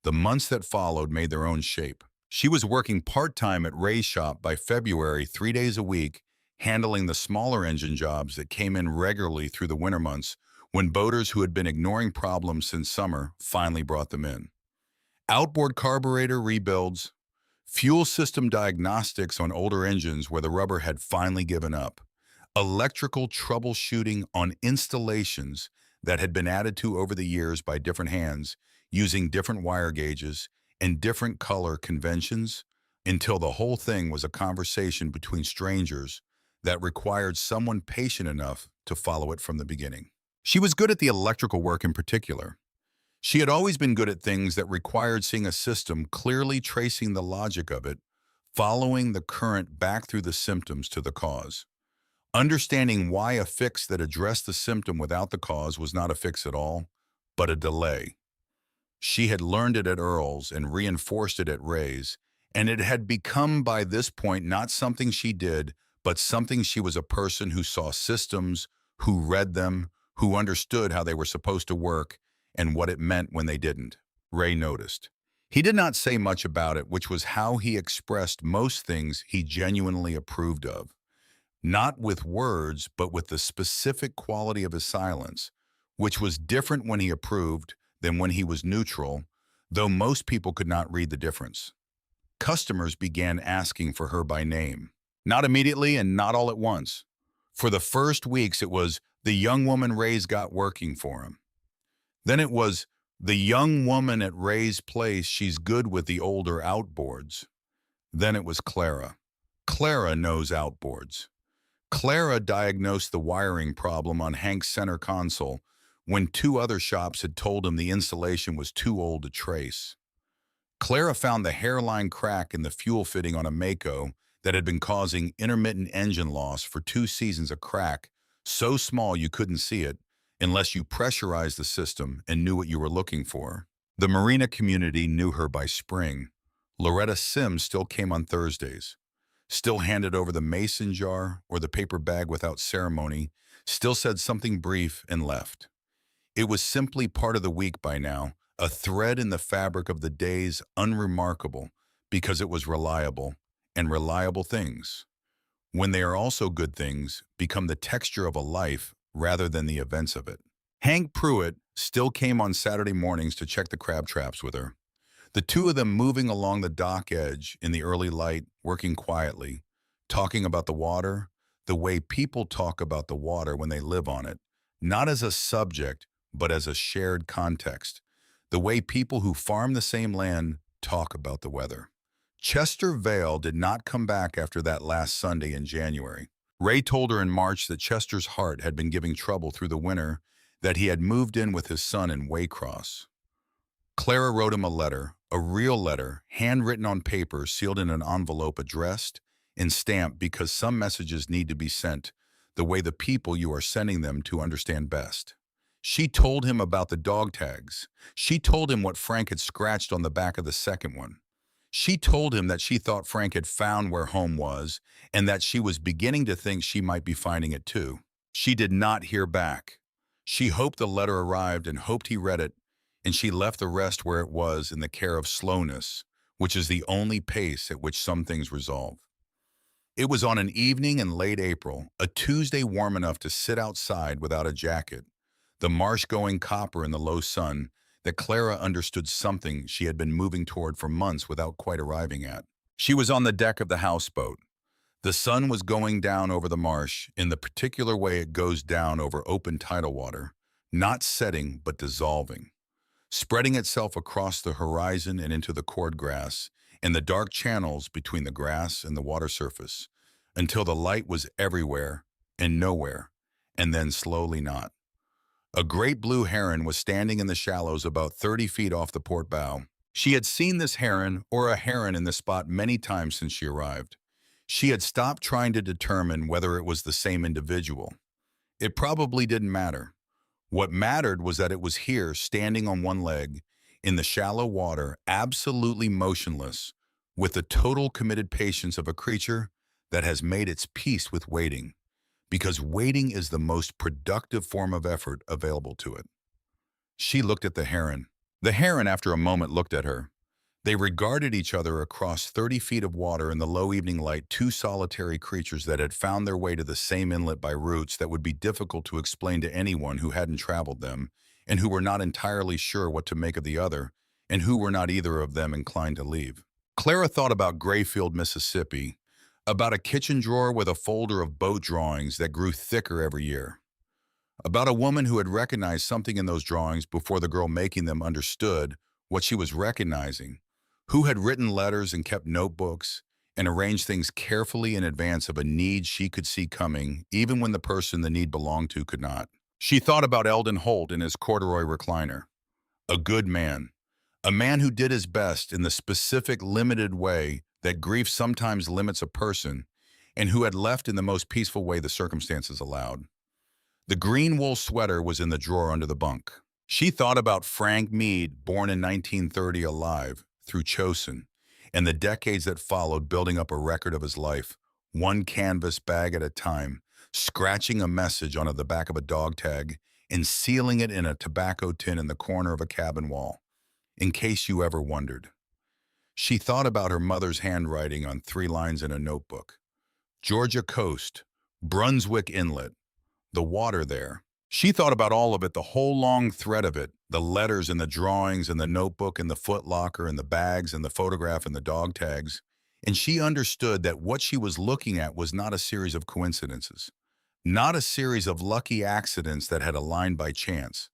The months that followed made their own shape. She was working part-time at Ray's shop by February, 3 days a week, handling the smaller engine jobs that came in regularly through the winter months when boaters who had been ignoring problems since summer finally brought them in. Outboard carburetor rebuilds, fuel system diagnostics on older engines where the rubber had finally given up, electrical troubleshooting on installations that had been added to over the years by different hands using different wire gauges and different color conventions until the whole thing was a conversation between strangers that required someone patient enough to follow it from the beginning. She was good at the electrical work in particular. She had always been good at things that required seeing a system clearly tracing the logic of it, following the current back through the symptoms to the cause. Understanding why a fix that addressed the symptom without the cause was not a fix at all, but a delay. She had learned it at Earl's and reinforced it at Ray's, and it had become by this point not something she did, but something she was a person who saw systems, who read them, who understood how they were supposed to work, and what it meant when they didn't. Ray noticed. He did not say much about it, which was how he expressed most things he genuinely approved of. Not with words, but with the specific quality of his silence, which was different when he approved than when he was neutral, though most people could not read the difference. Customers began asking for her by name. Not immediately and not all at once. For the first weeks, it was the young woman Ray's got working for him. Then it was the young woman at Ray's place, she's good with the older outboards. Then it was Clara. Clara knows outboards. Clara diagnosed the wiring problem on Hank's center console when two other shops had told him the installation was too old to trace. Clara found the hairline crack in the fuel fitting on a Mako that had been causing intermittent engine loss for 2 seasons, a crack so small you couldn't see it unless you pressurized the system and knew what you were looking for. The marina community knew her by spring. Loretta Sims still came on Thursdays, still handed over the mason jar or the paper bag without ceremony, still said something brief and left. It was simply part of the week by now, a thread in the fabric of the days, unremarkable because it was reliable, and reliable things, when they are also good things, become the texture of a life rather than the events of it. Hank Pruitt still came on Saturday mornings to check the crab traps with her. The two of them moving along the dock edge in the early light, working quietly, talking about the water, the way people talk about the water when they live on it, not as a subject, but as a shared context, the way people who farm the same land talk about the weather. Chester Vale did not come back after that last Sunday in January. Ray told her in March that Chester's heart had been giving trouble through the winter, that he had moved in with his son in Waycross. Clara wrote him a letter, a real letter, handwritten on paper, sealed in an envelope, addressed and stamped because some messages need to be sent the way the people you are sending them to understand best. She told him about the dog tags. She told him what Frank had scratched on the back of the second one. She told him that she thought Frank had found where home was and that she was beginning to think she might be finding it too. She did not hear back. She hoped the letter arrived and hoped he read it, and she left the rest where it was in the care of slowness, which is the only pace at which some things resolve. It was on an evening in late April, a Tuesday warm enough to sit outside without a jacket, the marsh going copper in the low sun, that Clara understood something she had been moving toward for months without quite arriving at. She was on the deck of the houseboat. The sun was going down over the marsh in the particular way it goes down over open tidal water, not setting but dissolving, spreading itself across the horizon and into the cordgrass and the dark channels between the grass and the water surface, until the light was everywhere and nowhere, and then slowly not. A great blue heron was standing in the shallows about 30 feet off the port bow. She had seen this heron or a heron in the spot many times since she arrived. She had stopped trying to determine whether it was the same individual. It probably didn't matter. What mattered was that it was here, standing on one leg, in the shallow water, absolutely motionless, with the total committed patience of a creature that has made its peace with waiting, because waiting is the most productive form of effort available to it. She looked at the heron. The heron, after a moment, looked at her. They regarded each other across 30 feet of water in the low evening light, two solitary creatures that had found their way to the same inlet by routes that would be difficult to explain to anyone who hadn't traveled them, and who were not entirely sure what to make of the other, and who were not either of them inclined to leave. Clara thought about Grayfield, Mississippi, about a kitchen drawer with a folder of boat drawings that grew thicker every year, about a woman who had recognized something in those drawings before the girl making them understood what she was recognizing, who had written letters and kept notebooks and arranged things carefully in advance of a need she could see coming, even when the person the need belonged to could not. She thought about Eldon Holt in his corduroy recliner, a good man, a man who did his best in the specific, limited way that grief sometimes limits a person, and who had left in the most peaceful way the circumstances allowed. The green wool sweater was in the drawer under the bunk. She thought about Frank Mead, born in 1930, alive through Chosin, and the decades that followed, building up a record of his life, one canvas bag at a time, scratching a message onto the back of a dog tag and sealing it in a tobacco tin in the corner of a cabin wall, in case you ever wondered. She thought about her mother's handwriting on 3 lines in a notebook. Georgia coast, Brunswick Inlet, the water there. She thought about all of it, the whole long thread of it, the letters and the drawings and the notebook and the footlocker and the bags and the photograph and the dog tags. And she understood that what she was looking at was not a series of coincidences, not a series of lucky accidents that had aligned by chance.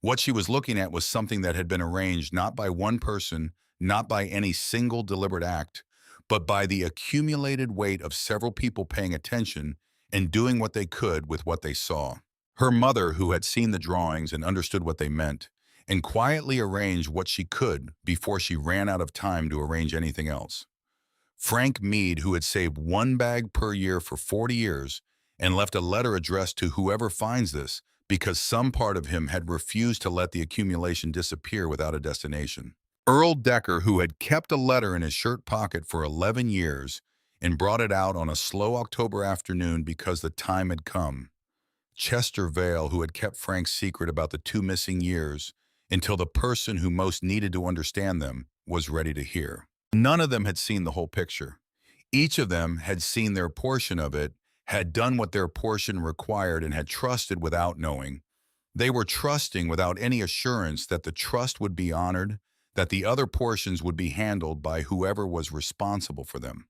What she was looking at was something that had been arranged not by one person, not by any single deliberate act, but by the accumulated weight of several people paying attention and doing what they could with what they saw. Her mother, who had seen the drawings and understood what they meant, and quietly arranged what she could before she ran out of time to arrange anything else. Frank Mead, who had saved 1 bag per year for 40 years and left a letter addressed to whoever finds this because some part of him had refused to let the accumulation disappear without a destination. Earl Decker, who had kept a letter in his shirt pocket for 11 years and brought it out on a slow October afternoon because the time had come. Chester Vale, who had kept Frank's secret about the 2 missing years until the person who most needed to understand them was ready to hear. None of them had seen the whole picture. Each of them had seen their portion of it, had done what their portion required, and had trusted without knowing. They were trusting without any assurance that the trust would be honored, that the other portions would be handled by whoever was responsible for them.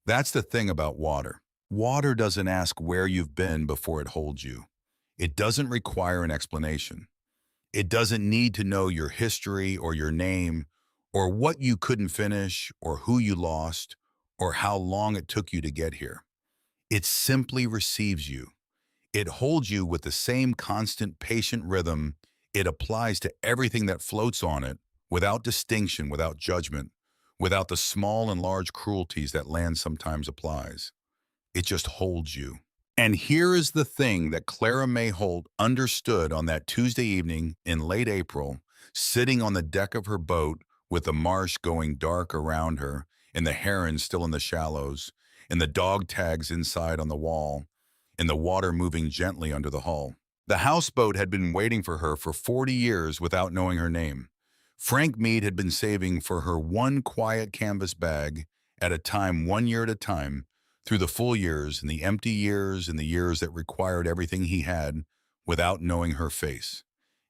That's the thing about water. Water doesn't ask where you've been before it holds you. It doesn't require an explanation. It doesn't need to know your history or your name or what you couldn't finish or who you lost or how long it took you to get here. It simply receives you. It holds you with the same constant, patient rhythm. It applies to everything that floats on it without distinction, without judgment, without the small and large cruelties that land sometimes applies. It just holds you. And here is the thing that Clara May Holt understood on that Tuesday evening in late April, sitting on the deck of her boat with the marsh going dark around her and the herons still in the shallows and the dog tags inside on the wall and the water moving gently under the hull. The houseboat had been waiting for her for 40 years without knowing her name. Frank Mead had been saving for her 1 quiet canvas bag at a time, 1 year at a time, through the full years and the empty years and the years that required everything he had without knowing her face.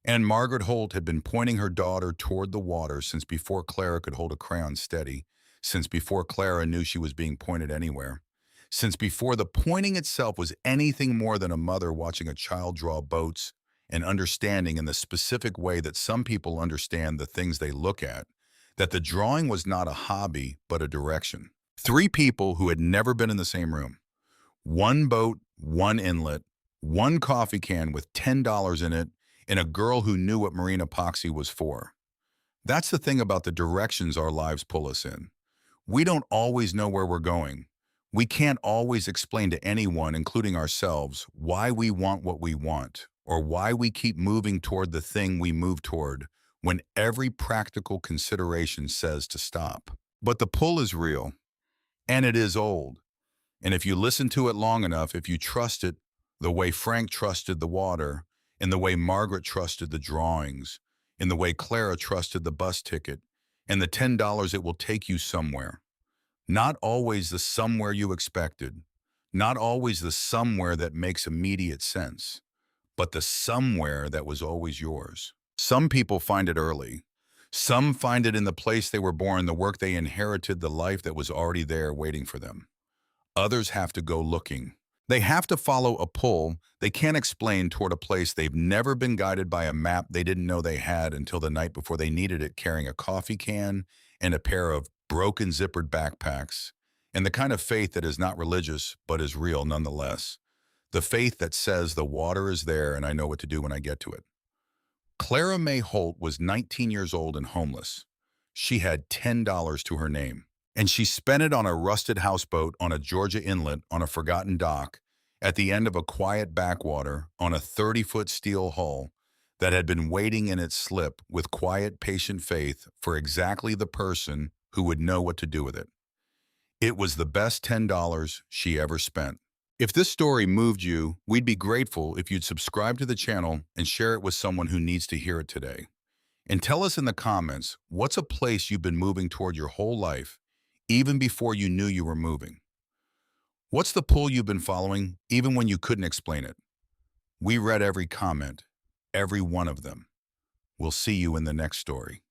And Margaret Holt had been pointing her daughter toward the water since before Clara could hold a crayon steady, since before Clara knew she was being pointed anywhere, since before the pointing itself was anything more than a mother watching a child draw boats and understanding in the specific way that some people understand the things they look at, that the drawing was not a hobby but a direction. 3 people who had never been in the same room. 1 boat, 1 inlet, 1 coffee can with $10 in it, and a girl who knew what marine epoxy was for. That's the thing about the directions our lives pull us in. We don't always know where we're going. We can't always explain to anyone, including ourselves, why we want what we want, or why we keep moving toward the thing we move toward when every practical consideration says to stop. But the pull is real, and it is old. And if you listen to it long enough, if you trust it the way Frank trusted the water, in the way Margaret trusted the drawings, in the way Clara trusted the bus ticket, and the $10 it will take you somewhere. Not always the somewhere you expected, not always the somewhere that makes immediate sense, but the somewhere that was always yours. Some people find it early. Some find it in the place they were born, the work they inherited, the life that was already there waiting for them. Others have to go looking. They have to follow a pull they can't explain toward a place they've never been guided by a map they didn't know they had until the night before they needed it, carrying a coffee can and a pair of broken zippered backpacks, and the kind of faith that is not religious but is real nonetheless. The faith that says the water is there and I know what to do when I get to it. Clara May Holt was 19 years old and homeless. She had $10 to her name, and she spent it on a rusted houseboat on a Georgia inlet on a forgotten dock at the end of a quiet backwater on a 30-foot steel hull that had been waiting in its slip with quiet, patient faith for exactly the person who would know what to do with it. It was the best $10 she ever spent. If this story moved you, we'd be grateful if you'd subscribe to the channel and share it with someone who needs to hear it today. And tell us in the comments, what's a place you've been moving toward your whole life, even before you knew you were moving? What's the pull you've been following, even when you couldn't explain it? We read every comment, every one of them. We'll see you in the next story.